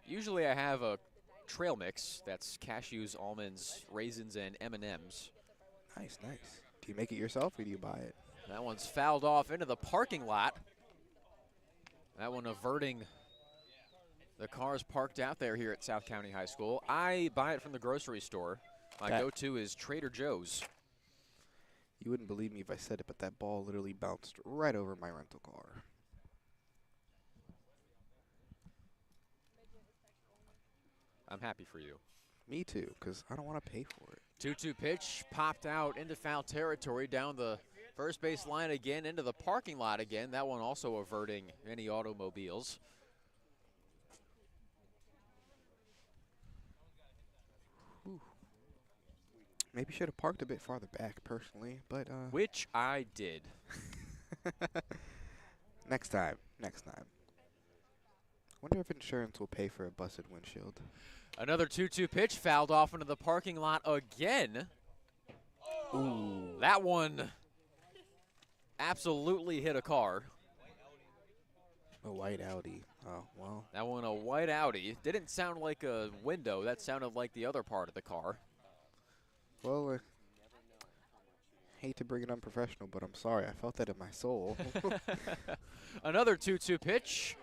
Usually I have a trail mix. That's cashews, almonds, raisins, and M&Ms. Nice, nice. Do you make it yourself or do you buy it? That one's fouled off into the parking lot. That one averting the cars parked out there here at South County High School. I buy it from the grocery store. My go-to is Trader Joe's. You wouldn't believe me if I said it, but that ball literally bounced right over my rental car. I'm happy for you. Me too, because I don't want to pay for it. 2-2 pitch popped out into foul territory down the first base line again, into the parking lot again. That one also averting any automobiles. Whew. Maybe should have parked a bit farther back, personally, but Which I did. next time. Wonder if insurance will pay for a busted windshield. Another 2-2 pitch fouled off into the parking lot again. Ooh. That one absolutely hit a car. A white Audi. Oh, well. That one a white Audi. Didn't sound like a window. That sounded like the other part of the car. Well, hate to bring it unprofessional, but I'm sorry. I felt that in my soul. Another 2-2 pitch.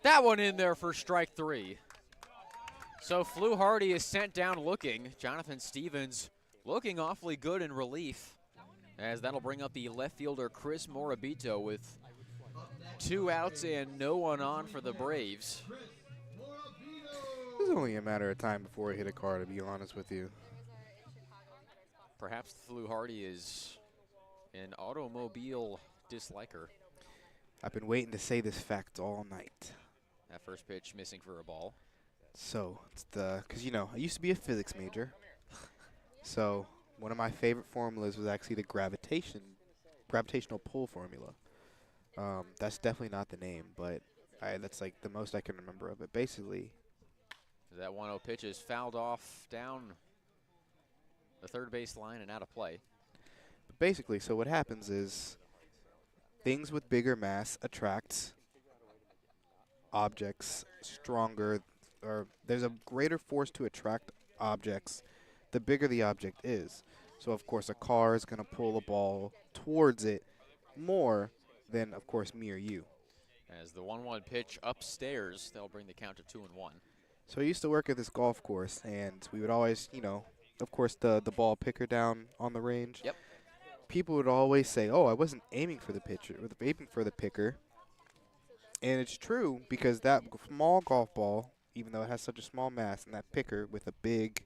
That one in there for strike 3. So Flew Hardy is sent down looking. Jonathan Stevens looking awfully good in relief, as that'll bring up the left fielder Chris Morabito with 2 outs and no one on for the Braves. It was only a matter of time before it hit a car, to be honest with you. Perhaps Flew Hardy is an automobile disliker. I've been waiting to say this fact all night. That first pitch missing for a ball. So, it's because, you know, I used to be a physics major. So, one of my favorite formulas was actually the gravitational pull formula. That's definitely not the name, but that's like the most I can remember of it. Basically, that 1-0 pitch is fouled off down the third base line and out of play. But basically, so what happens is things with bigger mass attract objects stronger, or there's a greater force to attract objects the bigger the object is. So, of course, a car is going to pull a ball towards it more than, of course, me or you. As the 1-1 pitch upstairs, they'll bring the count to 2-1. So I used to work at this golf course, and we would always, you know, of course, the ball picker down on the range. Yep. People would always say, "Oh, I wasn't aiming for the pitcher, or aiming for the picker." And it's true, because that small golf ball, even though it has such a small mass, and that picker with a big...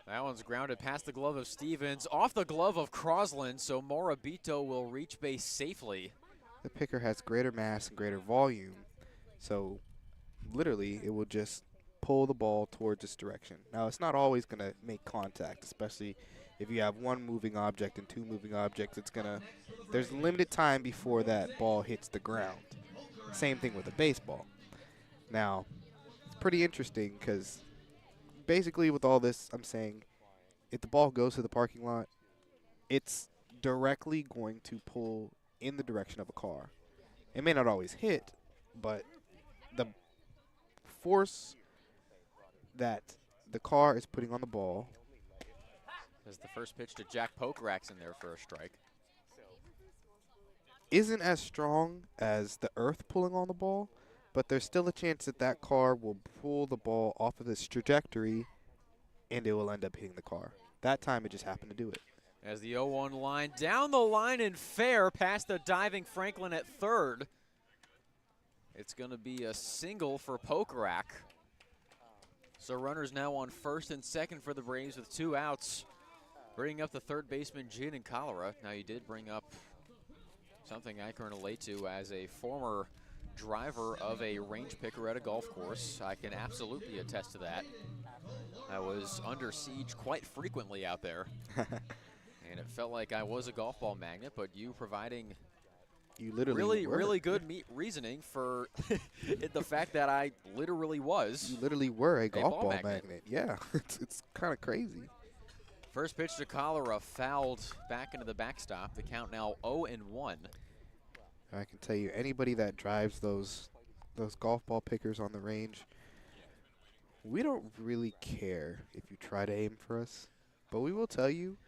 That one's grounded past the glove of Stevens, off the glove of Crosland, so Morabito will reach base safely. The picker has greater mass and greater volume, so literally it will just pull the ball towards its direction. Now, it's not always going to make contact, especially if you have one moving object and 2 moving objects. There's limited time before that ball hits the ground. Same thing with a baseball. Now, it's pretty interesting because basically with all this, I'm saying if the ball goes to the parking lot, it's directly going to pull in the direction of a car. It may not always hit, but the force that the car is putting on the ball. As the first pitch to Jack Pokrack's in there for a strike. Isn't as strong as the earth pulling on the ball, but there's still a chance that that car will pull the ball off of its trajectory and it will end up hitting the car. That time it just happened to do it. As the 0-1 line down the line and fair past the diving Franklin at third. It's going to be a single for Pokrack. So runners now on first and second for the Braves with 2 outs. Bringing up the third baseman, Jin and Cholera. Now, you did bring up something I can relate to as a former driver of a range picker at a golf course. I can absolutely attest to that. I was under siege quite frequently out there. And it felt like I was a golf ball magnet, but you providing You literally were. really good reasoning for the fact that I literally was. You literally were a golf ball ball magnet. magnet. Yeah, it's kind of crazy. First pitch to Cholera, fouled back into the backstop. The count now 0-1. I can tell you, anybody that drives those golf ball pickers on the range, we don't really care if you try to aim for us, but we will tell you,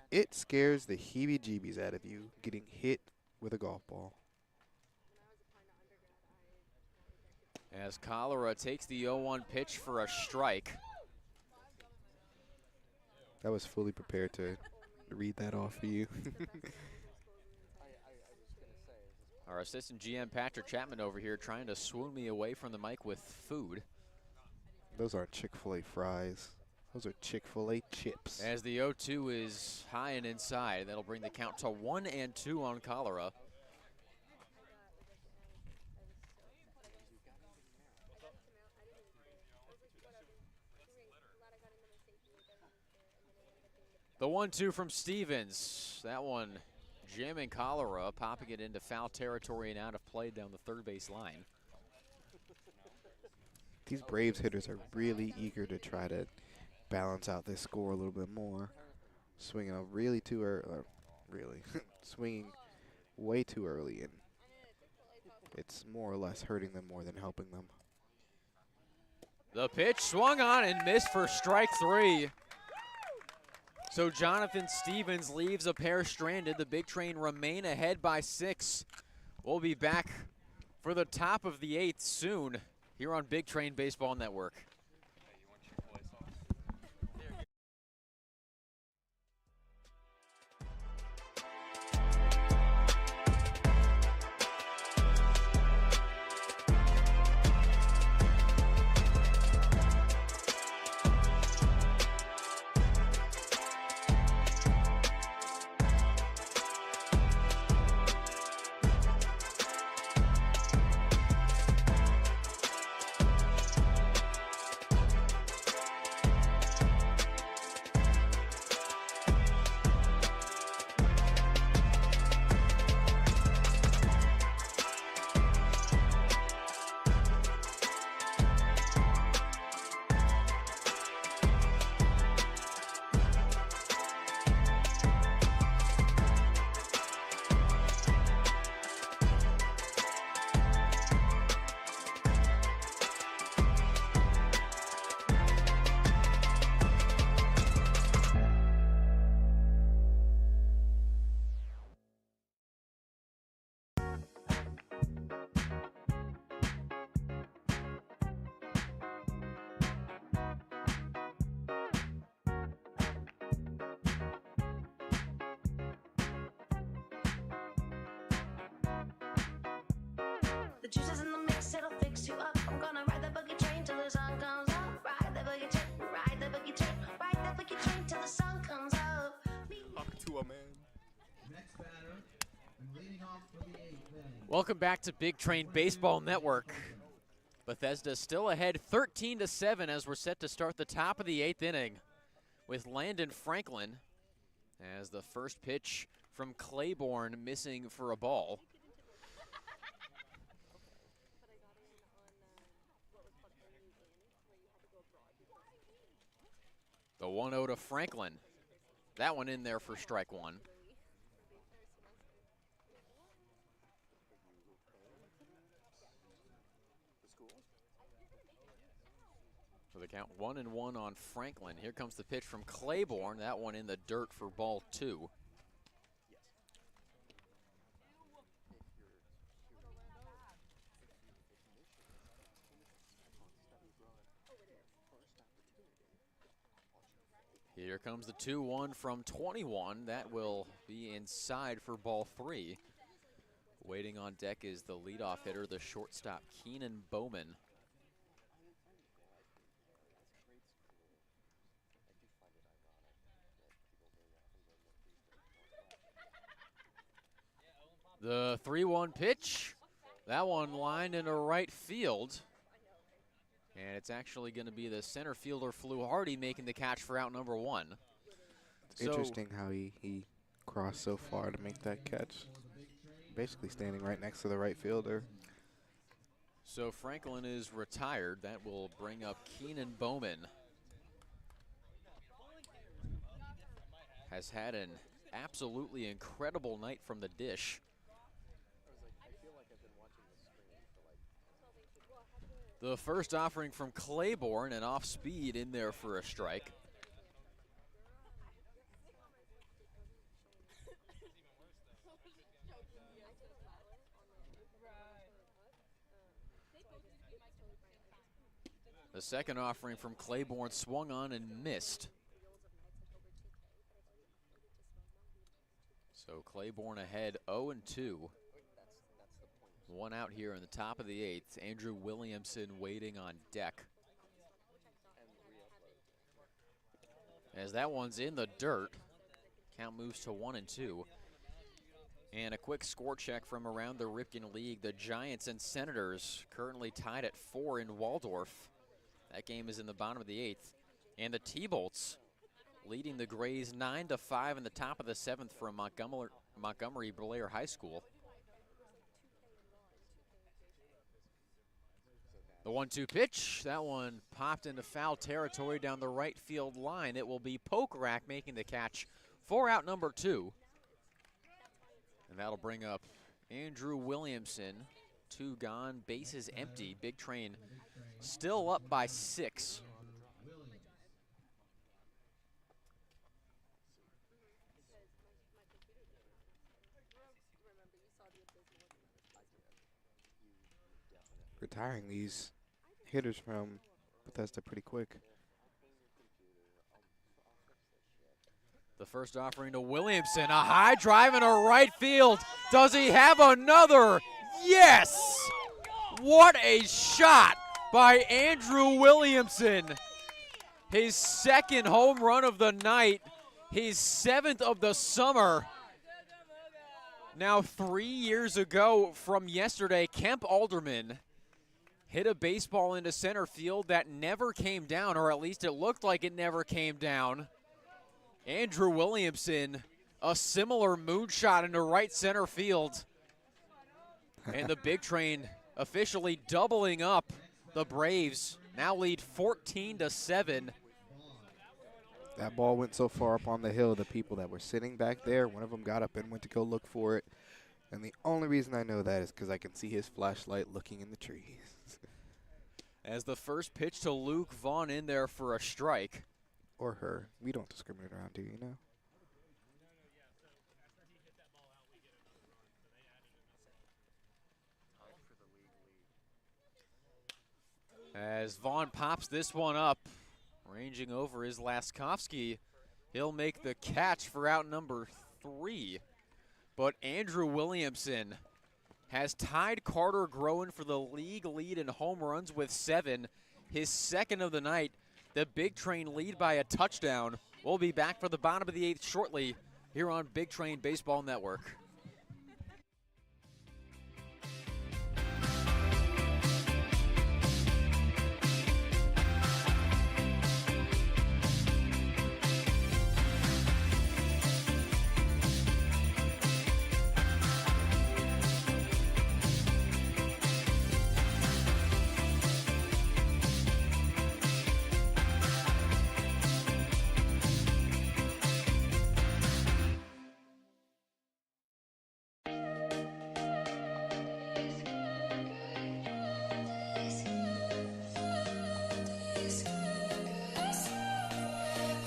it scares the heebie-jeebies out of you getting hit with a golf ball. As Cholera takes the 0-1 pitch for a strike. I was fully prepared to read that off for you. Our assistant GM, Patrick Chapman, over here trying to swoon me away from the mic with food. Those aren't Chick-fil-A fries. Those are Chick-fil-A chips. As the 0-2 is high and inside, that'll bring the count to 1-2 on Cholera. The 1-2 from Stevens. That one jamming Cholera, popping it into foul territory and out of play down the third base line. These Braves hitters are really eager to try to balance out this score a little bit more. Swinging up really too early, swinging way too early, and it's more or less hurting them more than helping them. The pitch swung on and missed for strike 3. So Jonathan Stevens leaves a pair stranded. The Big Train remain ahead by 6. We'll be back for the top of the 8th soon here on Big Train Baseball Network. The juice is in the mix, it'll fix you up. I'm gonna ride the boogie train till the sun comes up. Ride the boogie train, ride the boogie train, ride the boogie train till the sun comes up. Talk to a man. Next batter, and leading off for the 8th inning. Welcome back to Big Train Baseball Network. Bethesda still ahead 13-7 as we're set to start the top of the 8th inning with Landon Franklin as the first pitch from Claiborne missing for a ball. The 1-0 to Franklin. That one in there for strike 1. So the count 1-1 on Franklin. Here comes the pitch from Claiborne. That one in the dirt for ball 2. Here comes the 2-1 from 21. That will be inside for ball 3. Waiting on deck is the leadoff hitter, the shortstop, Keenan Bowman. The 3-1 pitch. That one lined into right field. And it's actually going to be the center fielder, Flew Hardy, making the catch for out number 1. It's interesting how he crossed so far to make that catch. Basically standing right next to the right fielder. So Franklin is retired. That will bring up Keenan Bowman. Has had an absolutely incredible night from the dish. The first offering from Claiborne, and off speed in there for a strike. The second offering from Claiborne swung on and missed. So Claiborne ahead 0-2. One out here in the top of the 8th. Andrew Williamson waiting on deck. As that one's in the dirt, count moves to 1-2. And a quick score check from around the Ripken League. The Giants and Senators currently tied at 4 in Waldorf. That game is in the bottom of the 8th. And the T-Bolts leading the Grays 9-5 in the top of the 7th from Montgomery Blair High School. The 1-2 pitch, that one popped into foul territory down the right field line. It will be Pokrack making the catch for out number 2. And that'll bring up Andrew Williamson. 2 gone, bases empty. Big Train still up by 6. Retiring these hitters from Bethesda pretty quick. The first offering to Williamson, a high drive into right field. Does he have another? Yes! What a shot by Andrew Williamson. His second home run of the night, his 7th of the summer. Now 3 years ago from yesterday, Kemp Alderman hit a baseball into center field that never came down, or at least it looked like it never came down. Andrew Williamson, a similar moonshot into right center field. And the Big Train officially doubling up. The Braves now lead 14-7. That ball went so far up on the hill, the people that were sitting back there, one of them got up and went to go look for it. And the only reason I know that is because I can see his flashlight looking in the trees. As the first pitch to Luke Vaughn in there for a strike. Or her. We don't discriminate around here, you know? As Vaughn pops this one up, ranging over is Laskowski. He'll make the catch for out number 3. But Andrew Williamson has tied Carter Groen for the league lead in home runs with 7. His second of the night. The Big Train lead by a touchdown. We'll be back for the bottom of the 8th shortly here on Big Train Baseball Network.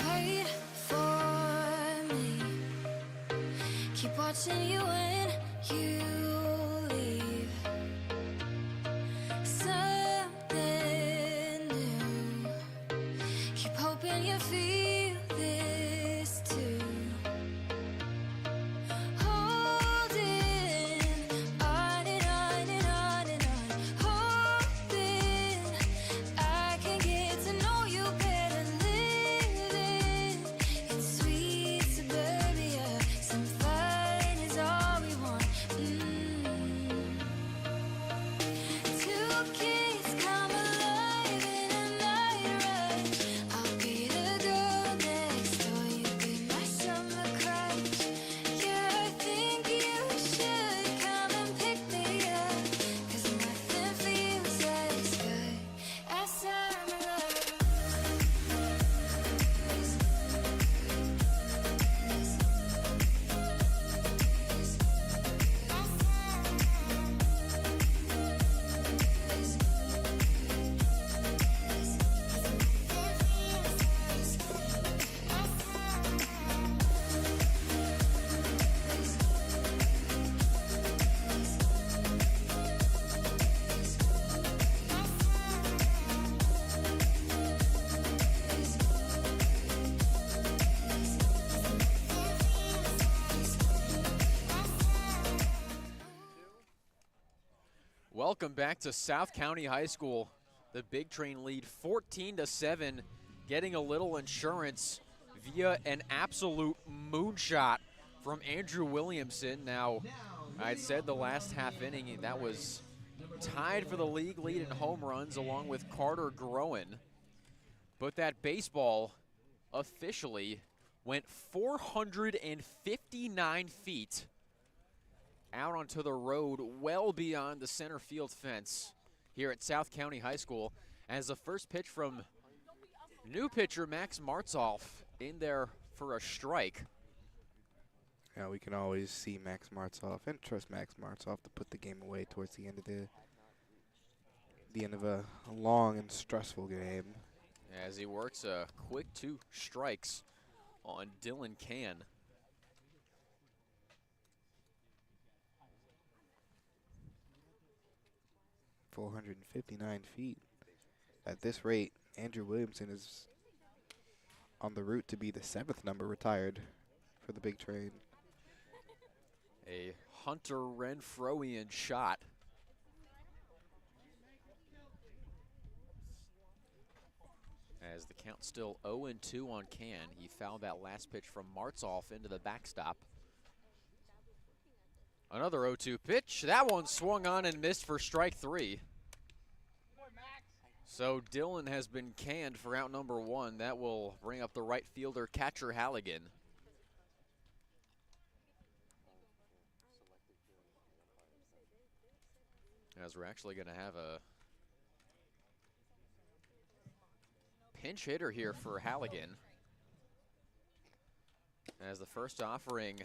Wait for me. Keep watching you when you leave. Something new. Keep hoping you feel this too. Holding on and on and on and on. Hoping I can get to know you better. Living in sweet suburbia. Some fun is all we want. Welcome back to South County High School. The Big Train lead 14-7, getting a little insurance via an absolute moonshot from Andrew Williamson. Now, I'd said the last half inning that was tied for the league lead in home runs along with Carter Groen. But that baseball officially went 459 feet out onto the road, well beyond the center field fence here at South County High School, as the first pitch from new pitcher Max Martzoff in there for a strike. Yeah, we can always see Max Martzoff and trust Max Martzoff to put the game away towards the end of a long and stressful game. As he works a quick 2 strikes on Dylan Can. 459 feet. At this rate, Andrew Williamson is on the route to be the 7th number retired for the Big Train. A Hunter Renfroian shot. As the count still 0-2 on Can, he fouled that last pitch from Martzoff into the backstop. Another 0-2 pitch. That one swung on and missed for strike 3. So Dylan has been canned for out number 1. That will bring up the right fielder, catcher Halligan. As we're actually going to have a pinch hitter here for Halligan. As the first offering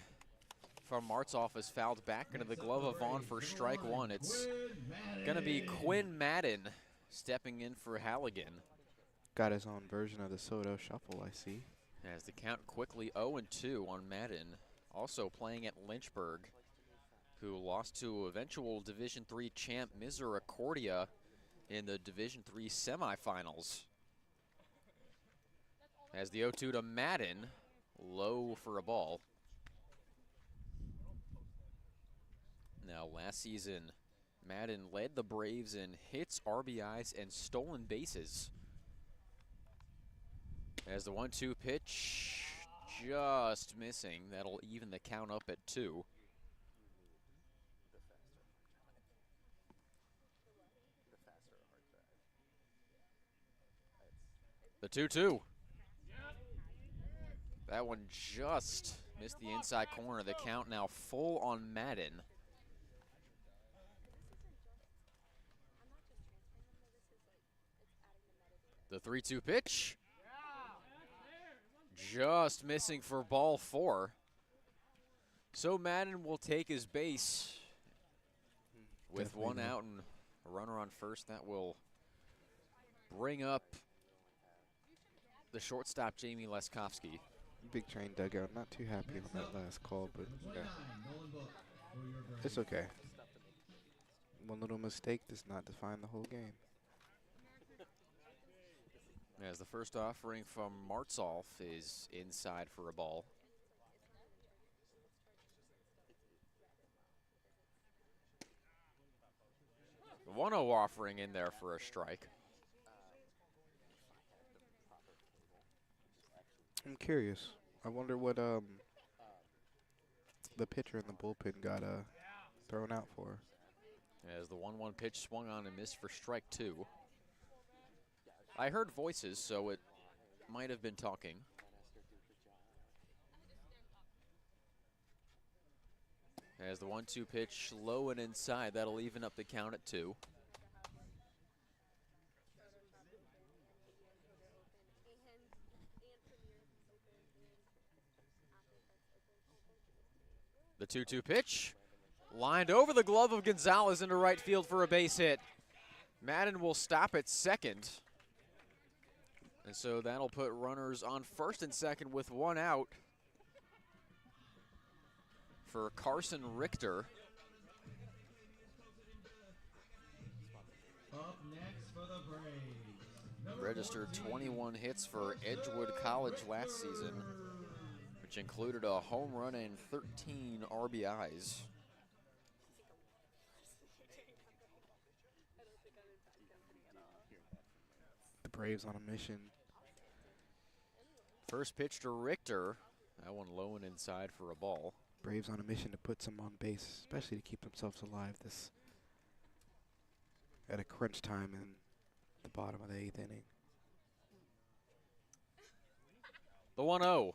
from Martzoff is fouled back into the glove of Vaughn for strike 1. It's going to be Quinn Madden stepping in for Halligan. Got his own version of the Soto shuffle, I see. As the count quickly 0-2 on Madden. Also playing at Lynchburg, who lost to eventual Division III champ Misericordia in the Division III semifinals. As the 0-2 to Madden, low for a ball. Now, last season, Madden led the Braves in hits, RBIs, and stolen bases. As the 1-2 pitch, just missing. That'll even the count up at 2. The 2-2. That one just missed the inside corner. The count now full on Madden. The 3-2 pitch. Just missing for ball 4. So Madden will take his base with Definitely one not. out and a runner on first. That will bring up the shortstop, Jamie Leskowski. Big Train dugout, not too happy on that last call, but yeah, it's okay. One little mistake does not define the whole game. As the first offering from Martzoff is inside for a ball. The 1-0 offering in there for a strike. I'm curious. I wonder what the pitcher in the bullpen got thrown out for. As the 1-1 pitch swung on and missed for strike 2. I heard voices, so it might have been talking. As the 1-2 pitch low and inside, that'll even up the count at 2. The 2-2 pitch, lined over the glove of Gonzalez into right field for a base hit. Madden will stop at second. And so that'll put runners on first and second with 1 out for Carson Richter. Up next for the Braves. Number Registered 14, 21 hits for Edgewood College last season, which included a home run and 13 RBIs. Braves on a mission. First pitch to Richter. That one low and inside for a ball. Braves on a mission to put some on base, especially to keep themselves alive this at a crunch time in the bottom of the 8th inning. The 1-0.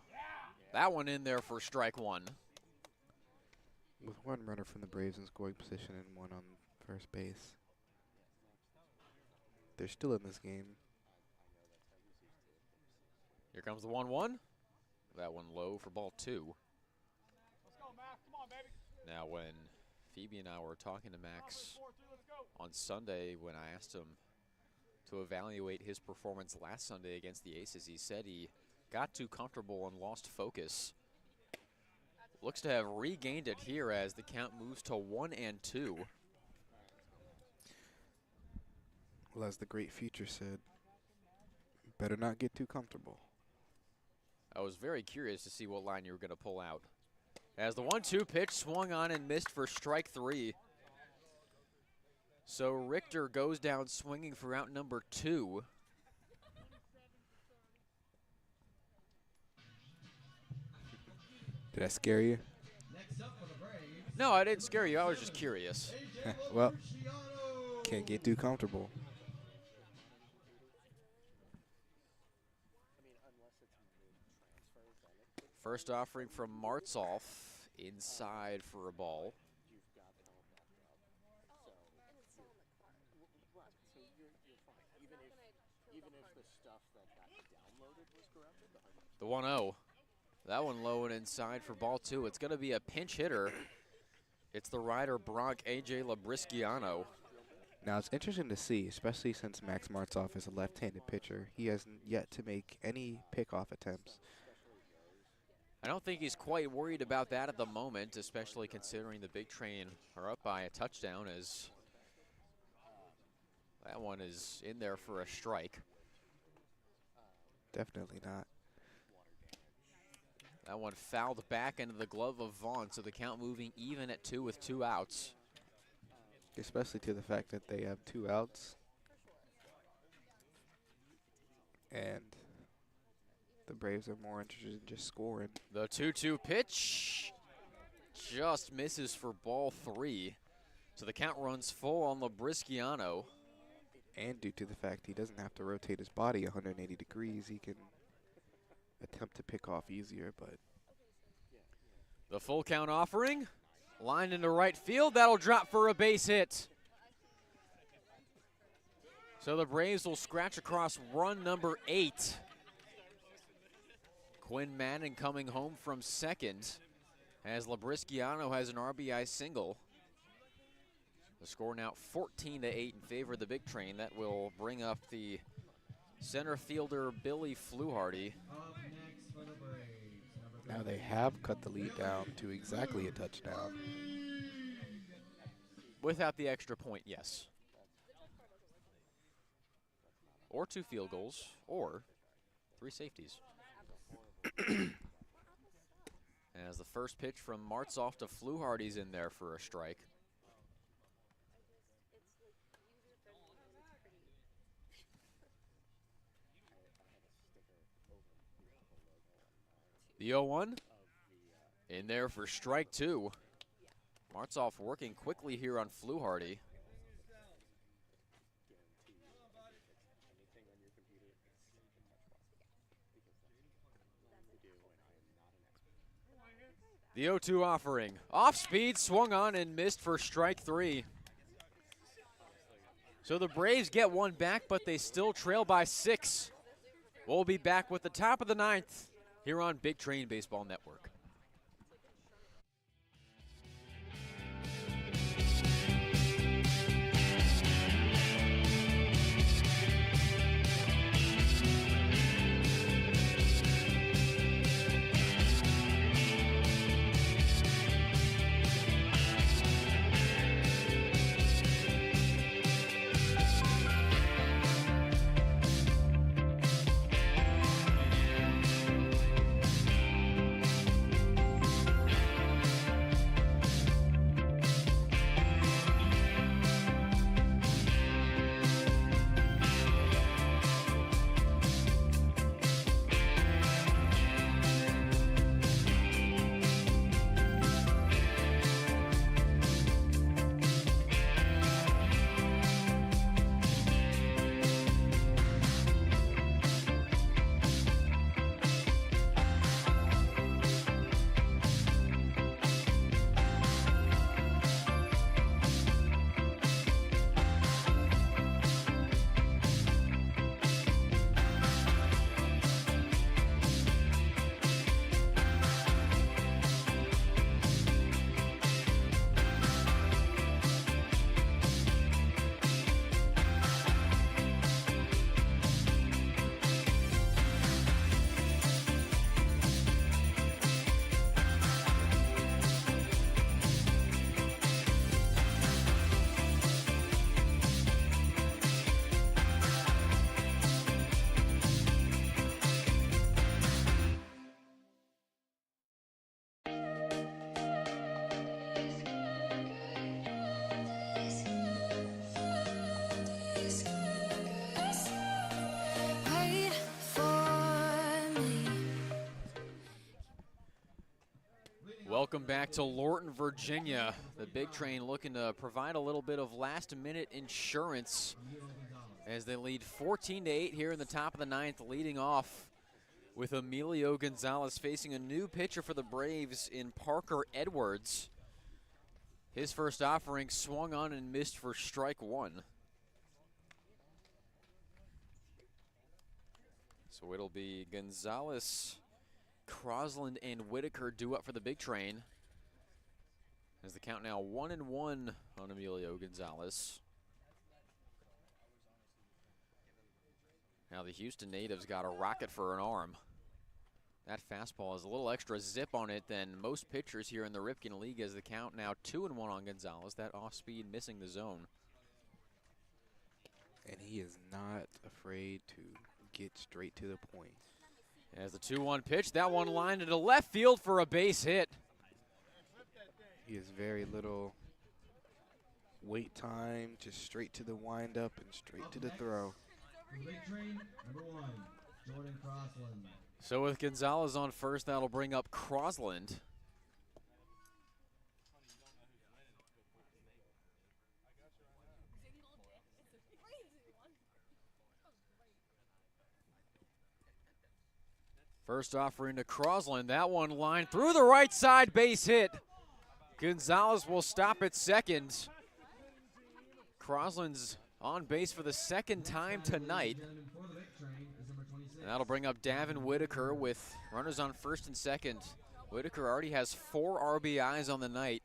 That one in there for strike one. With one runner from the Braves in scoring position and one on first base. They're still in this game. Here comes the 1-1. That one low for ball 2. Let's go, Max. Come on, baby. Now, when Phoebe and I were talking to Max 4-3, let's go. on Sunday, when I asked him to evaluate his performance last Sunday against the Aces, he said he got too comfortable and lost focus. Looks to have regained it here as the count moves to 1-2. Well, as the great Future said, better not get too comfortable. I was very curious to see what line you were going to pull out. As the 1-2 pitch swung on and missed for strike 3. So Richter goes down swinging for out number 2. Did that scare you? Next up for the Braves, No, I didn't scare you. I was just curious. AJ Well, Luciano. can't get too comfortable. First offering from Martzoff inside for a ball. The 1-0. That one low and inside for ball 2. It's going to be a pinch hitter. It's the rider Bronc AJ Labrisciano. Now, it's interesting to see, especially since Max Martzoff is a left-handed pitcher. He hasn't yet to make any pickoff attempts. I don't think he's quite worried about that at the moment, especially considering the Big Train are up by a touchdown, as that one is in there for a strike. Definitely not. That one fouled back into the glove of Vaughn, so the count moving even at 2 with 2 outs. Especially to the fact that they have 2 outs. And the Braves are more interested in just scoring. The 2-2 pitch just misses for ball 3. So the count runs full on Labrisciano. And due to the fact he doesn't have to rotate his body 180 degrees, he can attempt to pick off easier, but The full count offering, lined into right field. That'll drop for a base hit. So the Braves will scratch across run number 8. Quinn Manning coming home from second as Labrisciano has an RBI single. The score now 14-8 in favor of the Big Train. That will bring up the center fielder Billy Fluharty. Up next for the Braves, number now they have cut the lead down to exactly a touchdown. Without the extra point, yes. Or 2 field goals, or 3 safeties. As the first pitch from Martzoff to Fluharty's in there for a strike. The 0-1 in there for strike 2. Martzoff working quickly here on Fluharty. The 0-2 offering. Off speed, swung on and missed for strike 3. So the Braves get one back, but they still trail by 6. We'll be back with the top of the 9th here on Big Train Baseball Network. Welcome back to Lorton, Virginia. The Big Train looking to provide a little bit of last-minute insurance as they lead 14-8 here in the top of the ninth, leading off with Emilio Gonzalez facing a new pitcher for the Braves in Parker Edwards. His first offering swung on and missed for strike one. So it'll be Gonzalez, Crosland, and Whitaker due up for the Big Train. As the count now 1-1 on Emilio Gonzalez. Now the Houston natives got a rocket for an arm. That fastball has a little extra zip on it than most pitchers here in the Ripken League, as the count now 2-1 on Gonzalez. That off speed missing the zone. And he is not afraid to get straight to the point. As the 2-1 pitch, that one lined into left field for a base hit. He has very little wait time, just straight to the windup and straight to the throw. Big Train, number 1, Jordan Crossland. So with Gonzalez on first, that'll bring up Crosland. First offering to Crosland. That one lined through the right side, base hit. Gonzalez will stop at second. Crosland's on base for the second time tonight. And that'll bring up Davin Whitaker with runners on first and second. Whitaker already has 4 RBIs on the night,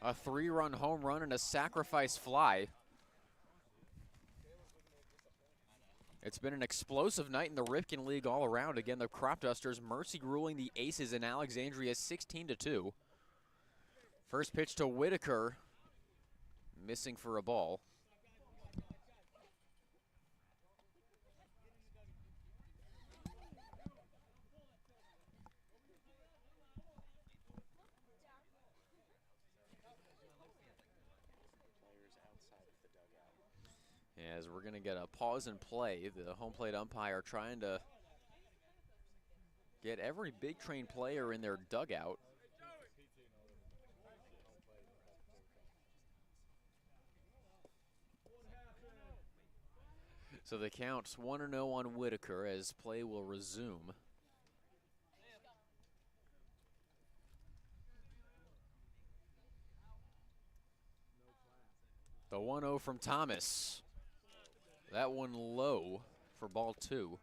a 3-run home run and a sacrifice fly. It's been an explosive night in the Ripken League all around. Again, the Crop Dusters mercy ruling the Aces in Alexandria 16-2. First pitch to Whitaker, missing for a ball. As we're going to get a pause and play, the home plate umpire trying to get every Big Train player in their dugout. So the count's 1-0 on Whitaker as play will resume. The 1-0 from Thomas. That one low for ball 2.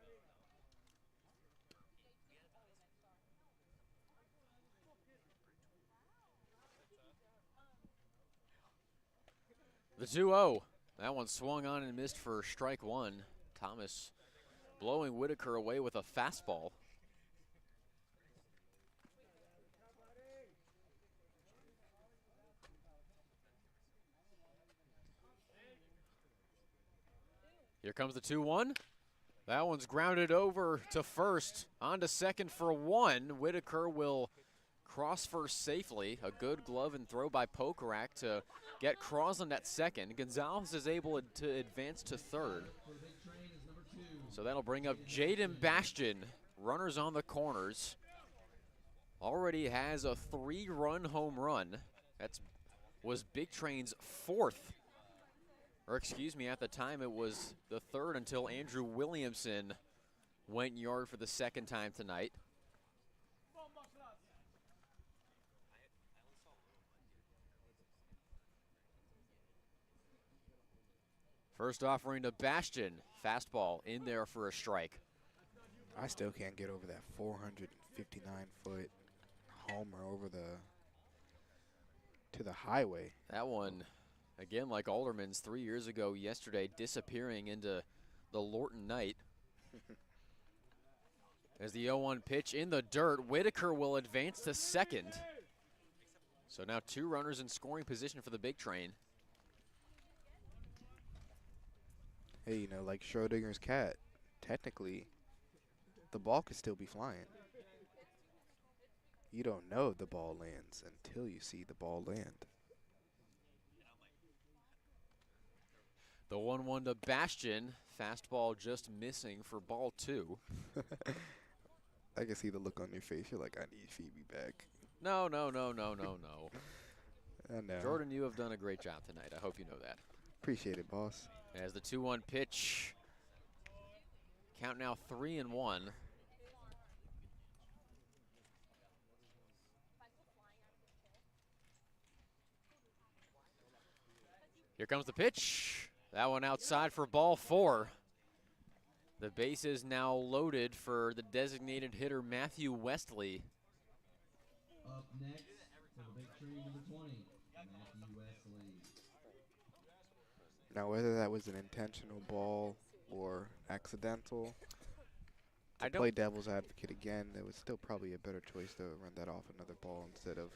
The 2-0. That one swung on and missed for strike one. Thomas blowing Whitaker away with a fastball. Here comes the 2-1. That one's grounded over to first. On to second for 1. Whitaker will cross first safely. A good glove and throw by Pokarak to get Crosland at second. Gonzalez is able to advance to third. So that'll bring up Jaden Bastian. Runners on the corners. Already has a 3-run home run. That was Big Train's 4th. Or excuse me, at the time it was the 3rd until Andrew Williamson went yard for the 2nd time tonight. First offering to Bastian. Fastball in there for a strike. I still can't get over that 459-foot homer over to the highway. That one, again, like Alderman's 3 years ago yesterday, disappearing into the Lorton night. As the 0-1 pitch in the dirt, Whitaker will advance to second. So now 2 runners in scoring position for the Big Train. Hey, you know, like Schrodinger's cat, technically, the ball could still be flying. You don't know the ball lands until you see the ball land. The 1-1 to Bastian. Fastball just missing for ball 2. I can see the look on your face. You're like, I need Phoebe back. No, no, no, no, no, no. I know. Jordan, you have done a great job tonight. I hope you know that. Appreciate it, boss. As the 2-1 pitch. Count now 3-1. Here comes the pitch. That one outside for ball 4. The base is now loaded for the designated hitter Matthew Westley. Up next for the big train, number 20, Matthew Wesley. Now, whether that was an intentional ball or accidental, I to don't play devil's advocate again, there was still probably a better choice to run that off another ball instead of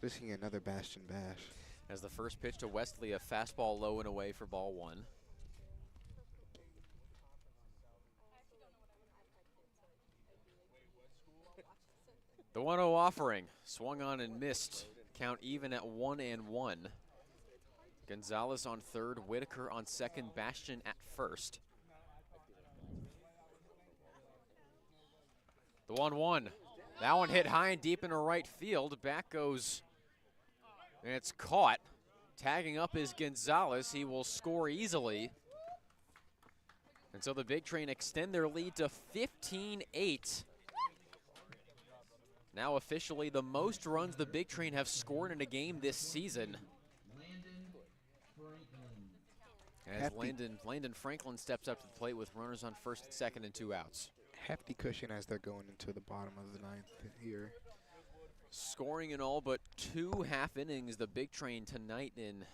risking another Bastion bash. As the first pitch to Westley, a fastball low and away for ball 1. The 1-0 offering, swung on and missed. Count even at 1-1. Gonzalez on third, Whitaker on second, Bastion at first. The 1-1. That one hit high and deep into right field. Back goes, and it's caught. Tagging up is Gonzalez. He will score easily. And so the Big Train extend their lead to 15-8. Now officially the most runs the Big Train have scored in a game this season. As Landon Franklin steps up to the plate with runners on first and second and 2 outs. Hefty cushion as they're going into the bottom of the 9th here. Scoring in all but 2 half innings, the Big Train tonight in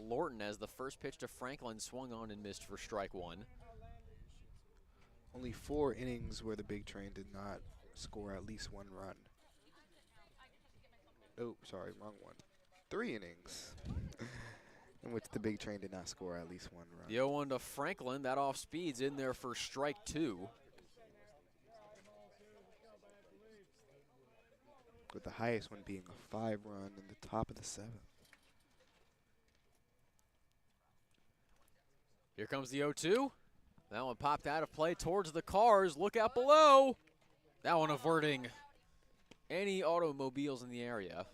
Lorton, as the first pitch to Franklin swung on and missed for strike 1. Only 4 innings where the Big Train did not score at least 1 run. Oh, sorry, wrong one. 3 innings in which the Big Train did not score at least 1 run. The 0-1 to Franklin, that off speed's in there for strike 2. With the highest one being a 5-run in the top of the 7th. Here comes the 0-2. That one popped out of play towards the cars. Look out below. That one averting any automobiles in the area.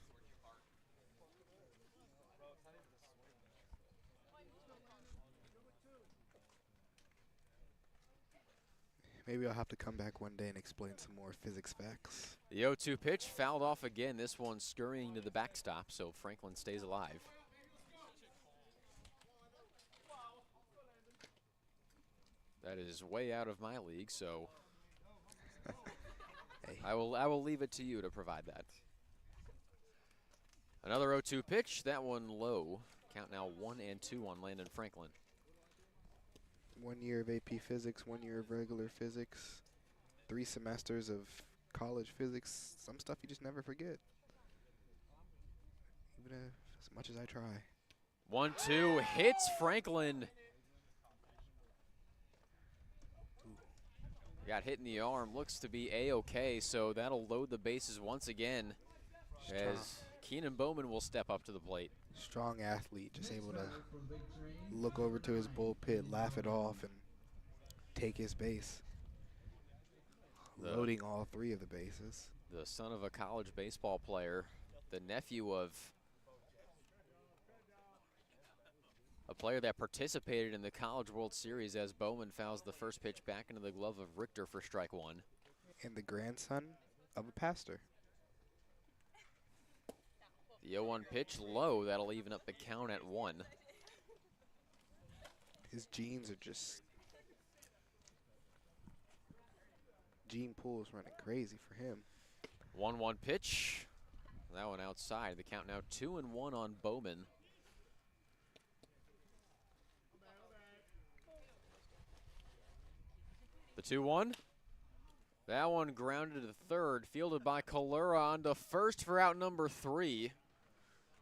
Maybe I'll have to come back one day and explain some more physics facts. The 0-2 pitch fouled off again. This one scurrying to the backstop, so Franklin stays alive. That is way out of my league, so Hey. I will leave it to you to provide that. Another 0-2 pitch, that one low. Count now 1-2 on Landon Franklin. 1 year of AP Physics, 1 year of regular physics, 3 semesters of college physics. Some stuff you just never forget. Even as much as I try. 1-2 hits Franklin. Got hit in the arm, looks to be A-okay, so that'll load the bases once again as Keenan Bowman will step up to the plate. Strong athlete, just able to look over to his bull pit, laugh it off, and take his base. Loading all 3 of the bases. The son of a college baseball player, the nephew of a player that participated in the College World Series, as Bowman fouls the first pitch back into the glove of Richter for strike 1. And the grandson of a pastor. The 0-1 pitch low, that'll even up the count at 1. His genes are just, gene pool's running crazy for him. 1-1 pitch, that one outside. The count now 2-1 on Bowman. The 2-1. That one grounded to third, fielded by Kalura on to first for out number 3.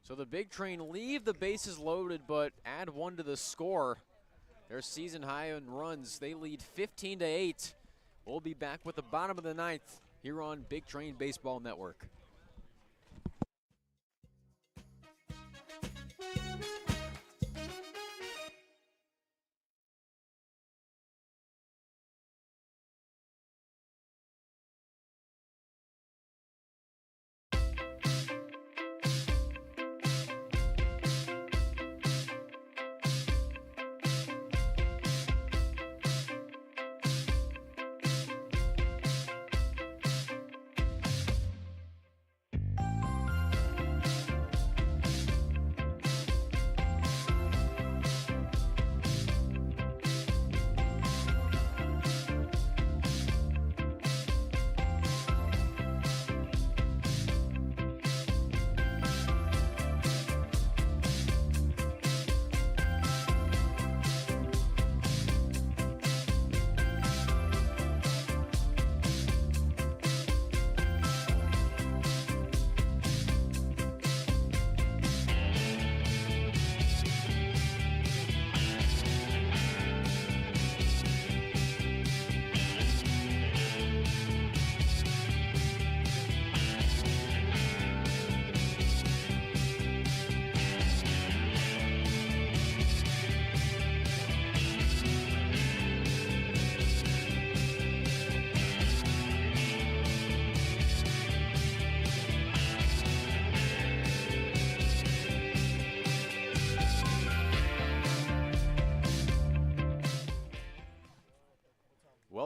So the Big Train leave the bases loaded, but add 1 to the score. Their season high in runs. They lead 15-8. We'll be back with the bottom of the 9th here on Big Train Baseball Network.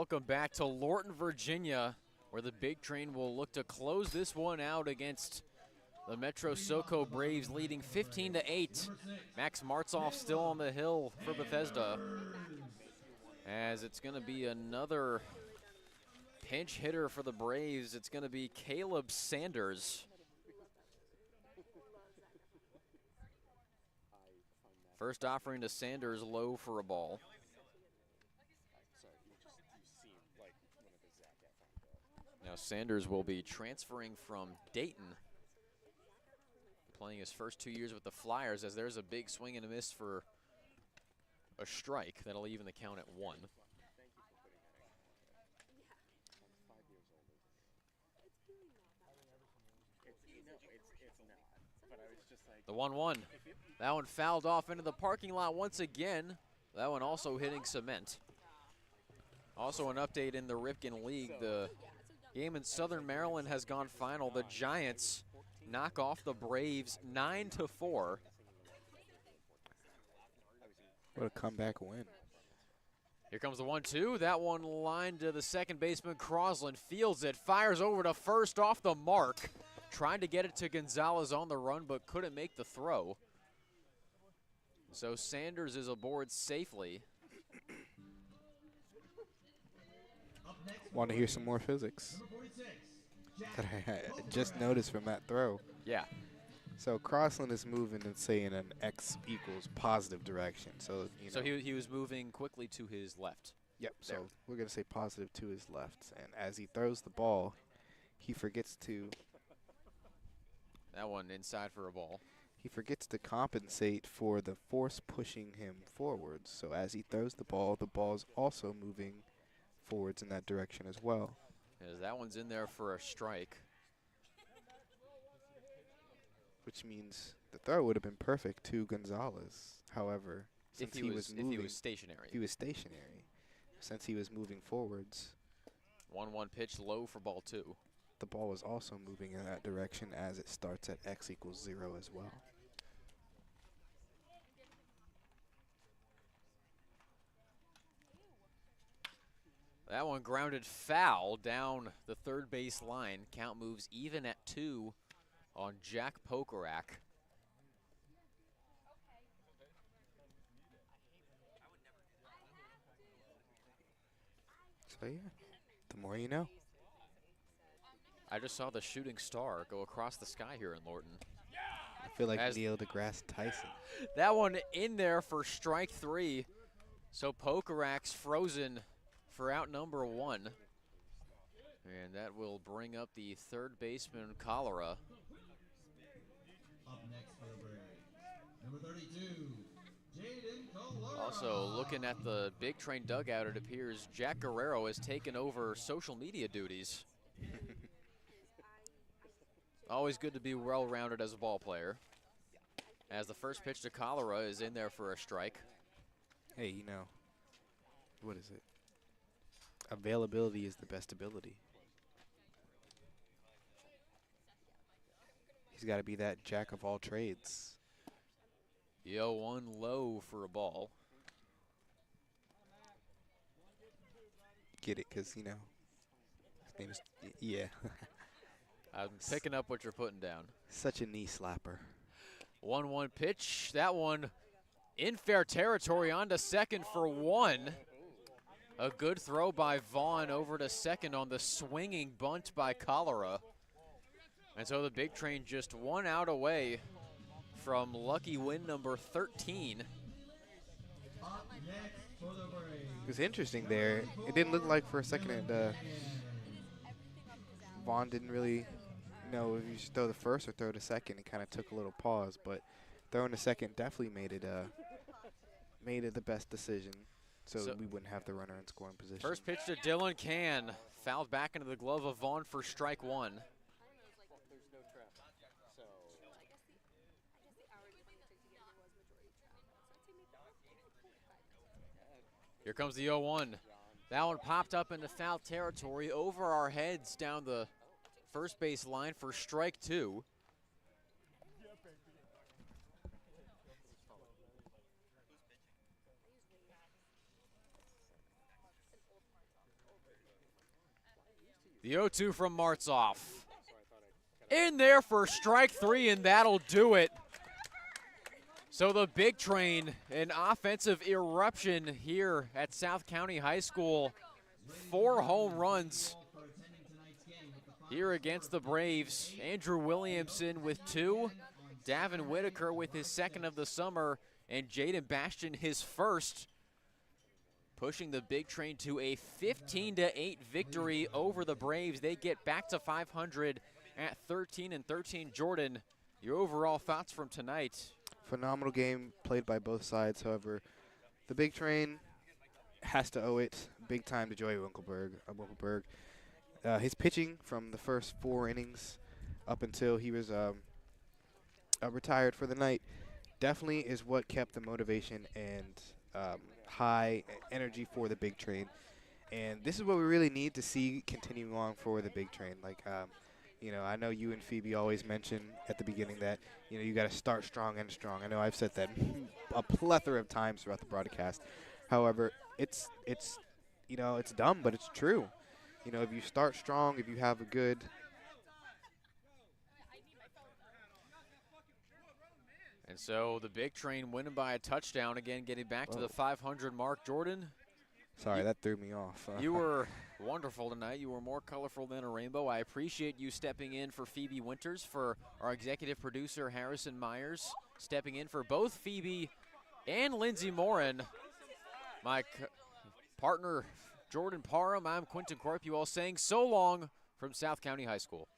welcome back to Lorton, Virginia, where the Big Train will look to close this one out against the Metro SOCO Braves, leading 15-8. Max Martzoff still on the hill for Bethesda, as it's going to be another pinch hitter for the Braves. It's going to be Caleb Sanders. First offering to Sanders, low for a ball. Now Sanders will be transferring from Dayton, playing his first 2 years with the Flyers, as there's a big swing and a miss for a strike. That'll even the count at 1. The 1-1. That one fouled off into the parking lot once again. That one also hitting cement. Also an update in the Ripken League. The game in Southern Maryland has gone final. The Giants knock off the Braves 9-4. What a comeback win. Here comes the 1-2. That one lined to the second baseman. Crosland fields it, fires over to first off the mark. Trying to get it to Gonzalez on the run, but couldn't make the throw. So Sanders is aboard safely. Want to hear some more physics that I just noticed from that throw? Yeah. So Crossland is moving, let's say, in an x equals positive direction. So, you know. So he was moving quickly to his left. Yep, so There. we're going to say positive to his left. And as he throws the ball, he forgets to That one inside for a ball. he forgets to compensate for the force pushing him forwards. So as he throws the ball's also moving forwards in that direction as well. As that one's in there for a strike. Which means the throw would have been perfect to Gonzalez. However, If since he was stationary. if he was stationary, since he was moving forwards, 1-1 pitch low for ball 2. the ball is also moving in that direction as it starts at x equals 0 as well. That one grounded foul down the third base line. Count moves even at 2 on Jack Pokorak. So yeah, the more you know. I just saw the shooting star go across the sky here in Lorton. I feel like As- Neil deGrasse Tyson. That one in there for strike 3. So Pokorak's frozen for out number 1. And that will bring up the third baseman, Cholera. Up next for the Braves, number 32, Jaden Calera. Also, looking at the Big Train dugout, it appears Jack Guerrero has taken over social media duties. Always good to be well-rounded as a ball player. As the first pitch to Cholera is in there for a strike. Hey, you know, what is it? Availability is the best ability. He's got to be that jack of all trades. The 0-1 low for a ball. Get it? Because, you know, his name is, yeah. I'm picking up what you're putting down. Such a knee slapper. 1-1 pitch. That one in fair territory onto second for 1. A good throw by Vaughn over to second on the swinging bunt by Cholera. And so the Big Train just 1 out away from lucky win number 13. Up next for the Braves, It was interesting there. It didn't look like for a second that Vaughn didn't really know if you should throw the first or throw the second. It kind of took a little pause, but throwing the second definitely made it the best decision, so we wouldn't have the runner in scoring position. First pitch to Dylan Can. Fouled back into the glove of Vaughn for strike 1. Here comes the 0-1. That one popped up into foul territory over our heads down the first base line for strike 2. The 0-2 from Martzoff. In there for strike 3, and that'll do it. So the Big Train, an offensive eruption here at South County High School. 4 home runs here against the Braves. Andrew Williamson with 2. Davin Whitaker with his 2nd of the summer. And Jaden Bastion his 1st. Pushing the Big Train to a 15-8 victory over the Braves. They get back to 500 at 13-13. Jordan, your overall thoughts from tonight? Phenomenal game played by both sides. However, the Big Train has to owe it big time to Joey Winkelberg. His pitching from the first 4 innings up until he was retired for the night definitely is what kept the motivation and high energy for the Big Train. And this is what we really need to see continuing on for the Big Train. Like, you know, I know you and Phoebe always mention at the beginning that, you know, you got to start strong and strong. I know I've said that a plethora of times throughout the broadcast. However, it's you know, it's dumb, but it's true. You know, if you start strong, if you have a good And so the Big Train winning by a touchdown again, getting back to the 500 mark. Jordan, sorry, that threw me off. you were wonderful tonight. You were more colorful than a rainbow. I appreciate you stepping in for Phoebe Winters, for our executive producer Harrison Myers, stepping in for both Phoebe and Lindsay Morin. My partner Jordan Parham, I'm Quentin Corp. You all saying so long from South County High School.